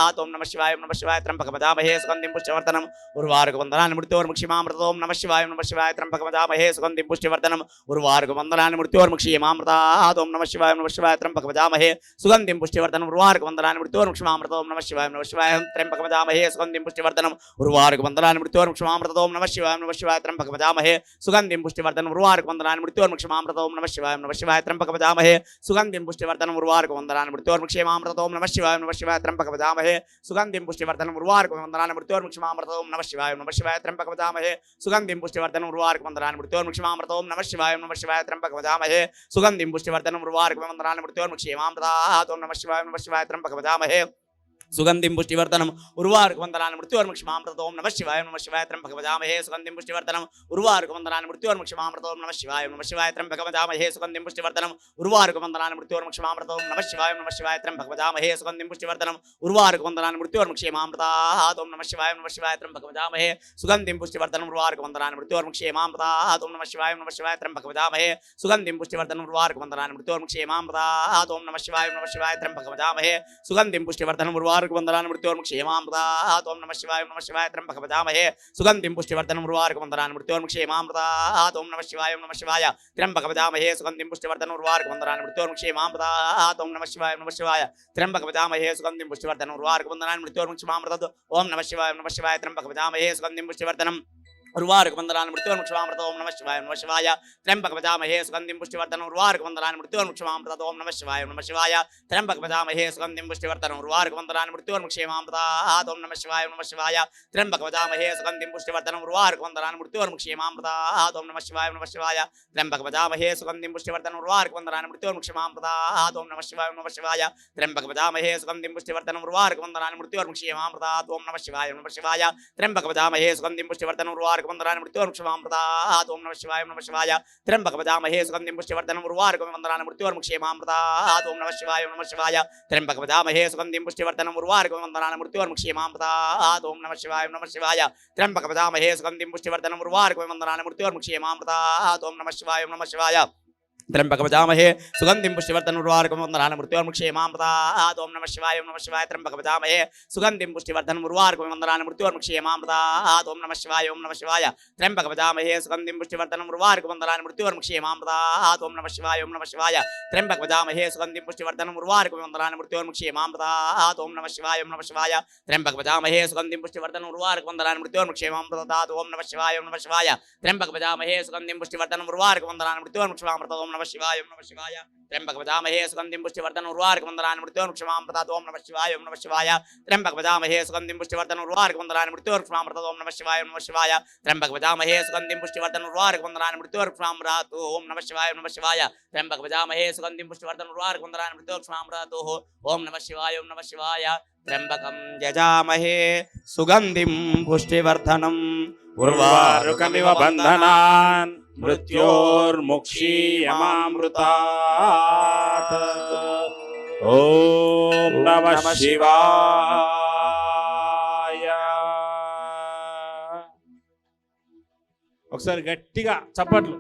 ఓం నమః శివాయ త్ర్యంబకం వదామహే సుగంధిం పుష్టివర్ధనం ఉర్వారుకం వందనాన్ మృత్యోర్ముక్షేమామృత ఓం నమః శివాయ త్ర్యంబకం వదామహే సుగంధిం పుష్టివర్ధనం ఉర్వారుకం వందనాన్ మృత్యోర్ముక్షేమామృతాత్ ఓం నమః శివాయ త్ర్యంబకం వదామహే సుగంధిం పుష్టివర్ధనం ఉర్వారుకం వందనాన్ మృత్యోర్ముక్షేమామృత ఓం నమః శివాయ త్ర్యంబకం వదామహే సుగంధిం పుష్టివర్ధనం ఉర్వారుకం వందనాన్ మృత్యోర్ముక్షేమామృత ఓం నమః శివాయ త్ర్యంబకం వదామహే సుగంధిం పుష్టివర్ధనం ఉర్వారుకం వందనాన్ మృత్యోర్ముక్షేమామృత ఓం నమః శివాయ త్ర్యంబకం వదామహే సుగంధిం పుష్టివర్ధనం ఉర్వారుకం వందనాన్ మృత్యోర్ముక్షేమామృత ఓం నమః శివాయ త్ర్యంబకం వదామహే సుగంధిం పుష్టివర్ధనం ఉర్వారుకం వందనాన్ మృత్యోర్ముక్షేమామృత ఓం నమః శివాయ త్ర్యంబకం వదామహే సుగంధిం పుష్టివర్ధనం ఉర్వారుకం వందనాన్ మృత్యోర్ముక్షేమామృత ఓం నమః శివాయ త్ర్యంబకం వదామహే సుగంధిం పుష్టివర్ధనం ఉర్వారుకం వందనాన్ మృత్యోర్ముక్షేమామృతాత్ ఓం నమః శివాయ త్ర్యంబకం వదామహే సుగంధిం పుష్టివర్ధనం ఉర్వారుకం వందనాన్ మృత్యోర్ముక్షేమామృత ఓం నమః శివాయ త్ర్యంబకం వదామహే సుగంధిం పుష్టివర్ధనం ఉర్వారుకం వందనాన్ మృత్యోర్ముక్షేమామృత ఓం నమః శివాయ త్ర్యంబకం వదామహే సుగంధిం పుష్టివర్ధనం ఉర్వారుకం వందనాన్ మృత్యోర్ముక్షేమామృత ఓం నమః శివాయ త్ర్యంబకం వదామహే సుగంధిం పుష్టివర్ధనం ఉర్వారుకం వందనాన్ మృత్యోర్ముక్షేమామృతాత్ ఓం నమః శివాయ త్ర్యంబకం వదామహే సుగంధిం పుష్టివర్ధనం ఉర్వారుకం వందనాన్ మృత్యోర్ముక్షేమామృతాత్ ఓం నమః శివాయ త్ర్యంబకం వదామహే సుగంధిం పుష్టివర్ధనం ఉర్వారుకం వందనాన్ మృత్యోర్ముక్షేమామృతాత్ ఓం నమః శివాయ త్ర్యంబకం వదామహే సుగంధిం పుష్టివర్ధనం ఉర్వారుకం వందనాన్ మృత్యోర్ముక్షేమామృతాత్ ఓం నమః శివాయ త్ర్యంబకం వదామహే సుగంధిం పుష్టివర్ధనం ఉర్వారుకం వందనాన్ మృత్యోర్ముక్షేమామృతాత్ ఓం నమః శివాయ త్ర్యంబకం వదామహే సుగంధిం పుష్టివర్ధనం ఉర్వారుకం వందనాన్ మృత్యోర్ముక్షేమామృతాత్ ఓం నమః శివాయ త్ర్యంబకం వదామహే సుగంధిం పుష్టివర్ధనం ఉర్వారుకం వందనాన్ మృత్యోర్ముక్షేమామృతాత్ ఓం నమః శివాయ త్ర్యంబకం వదామహే సుగంధిం పుష్టివర్ధనం ఉర్వారుకం వందనాన్ మృత్యోర్ముక్షేమామృత ఓం నమః శివాయ త్ర్యంబకం వదామహే సుగంధిం పుష్టివర్ధనం ఉర్వారుకం వందనాన్ మృత్యోర్ముక్షేమామృత ఓం నమః శివాయ త్ర్యంబకం వదామహే సుగంధిం పుష్టివర్ధనం ఉర్వారుకం వందనాన్ మృత్యోర్ముక్షేమామృతాత్ ఓం నమః శివాయ త్ర్యంబకం వదామహే సుగంధిం పుష్టివర్ధనం ఉర్వారుకం వందనాన్ మృత్యోర్ముక్షేమామృతాత్ ఓం నమః శివాయ త్ర్యంబకం వదామహే సుగంధిం పుష్టివర్ధనం ఉర్వారుకం వందనాన్ మృత్యోర్ముక్షేమామృతాత్ ఓం నమః శివాయ త్ర్యంబకం వదామహే సుగంధిం పుష్టివర్ధనం ఉర్వారుకం వందనాన్ మృత్యోర్ముక్షేమామృతాత్ ఓం నమః శివాయ త్ర్యంబకం వదామహే సుగంధిం పుష్టివర్ధనం ఉర్వారుకం వందనాన్ మృత్యోర్ముక్షేమామృతాత్ ఓం నమః శివాయ త్ర్యంబకం వదామహే సుగంధిం పుష్టివర్ధనం ఉర్వారుకం వందనాన్ మృత్యోర్ముక్షేమామృతాత్ ఓం నమః శివాయ త్ర్యంబకం వదామహే సుగంధిం పుష్టివర్ధనం ఉర్వారుకం వందనాన్ మృత్యోర్ముక్షేమామృతాత్ ఓం నమః శివాయ త్ర్యంబకం వదామహే సుగంధిం పుష్టివర్ధనం ఉర్వారుకం వందనాన్ మృత్యోర్ముక్షేమామృతాత్ ఓం నమః శివాయ త్ర్యంబకం వదామహే సుగంధిం పుష్టివర్ధనం ఉర్వారుకం వందనాన్ మృత్యోర్ముక్షేమామృతాత్ ఓం నమః శివాయ త్ర్యంబకం వదామహే సుగంధిం పుష్టివర్ధనం ఉర్వారుకం వందనాన్ మృత్యోర్ముక్షేమామృతాత్ ఓం నమః శివాయ త్ర్యంబకం వదామహే సుగంధిం పుష్టివర్ధనం ఉర్వారుకం వందనాన్ మృత్యోర్ముక్షేమామృతాత్ ఓం నమః శివాయ త్ర్యంబకం వదామహే సుగంధిం పుష్టివర్ధనం ఉర్వారుకం వందనాన్ మృత్యోర్ముక్షేమామృతాత్ ఓం నమః శివాయ త్ర్యంబకం వదామహే సుగంధిం పుష్టివర్ధనం ఉర్వారుకం వందనాన్ మృత్యోర్ముక్షేమామృతాత్ ఓం నమః శివాయ త్ర్యంబకం వదామహే సుగంధిం పుష్టివర్ధనం ఉర్వారుకం వందనాన్ మృత్యోర్ముక్షేమామృతాత్ ఓం నమః శివాయ त्र्यंबक वजामहे सुगंधिं पुष्टिवर्धनं उर्वारुकमंडलानि मृत्योर्मुक्षमामृतात् ओम नमः शिवाय ओम नमः शिवाय त्र्यंबक वजामहे सुगंधिं पुष्टिवर्धनं उर्वारुकमंडलानि मृत्योर्मुक्षमामृतात् ओम नमः शिवाय ओम नमः शिवाय त्र्यंबक वजामहे सुगंधिं पुष्टिवर्धनं उर्वारुकमंडलानि मृत्योर्मुक्षमामृतात् ओम नमः शिवाय ओम नमः शिवाय त्र्यंबक वजामहे सुगंधिं पुष्टिवर्धनं उर्वारुकमंडलानि मृत्योर्मुक्षमामृतात् ओम नमः शिवाय ओम नमः शिवाय त्र्यंबकं यजामहे सुगंधिं पुष्टिवर्धनम् उर्वारुकमिव बन्धनान् मृत्योर्मुक्षीयमामृतात् ఓం నమః శివాయ. ఒకసారి గట్టిగా చప్పట్లు.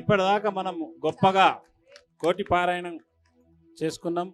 ఇప్పటిదాకా మనం గొప్పగా కోటి పారాయణం చేసుకున్నాం.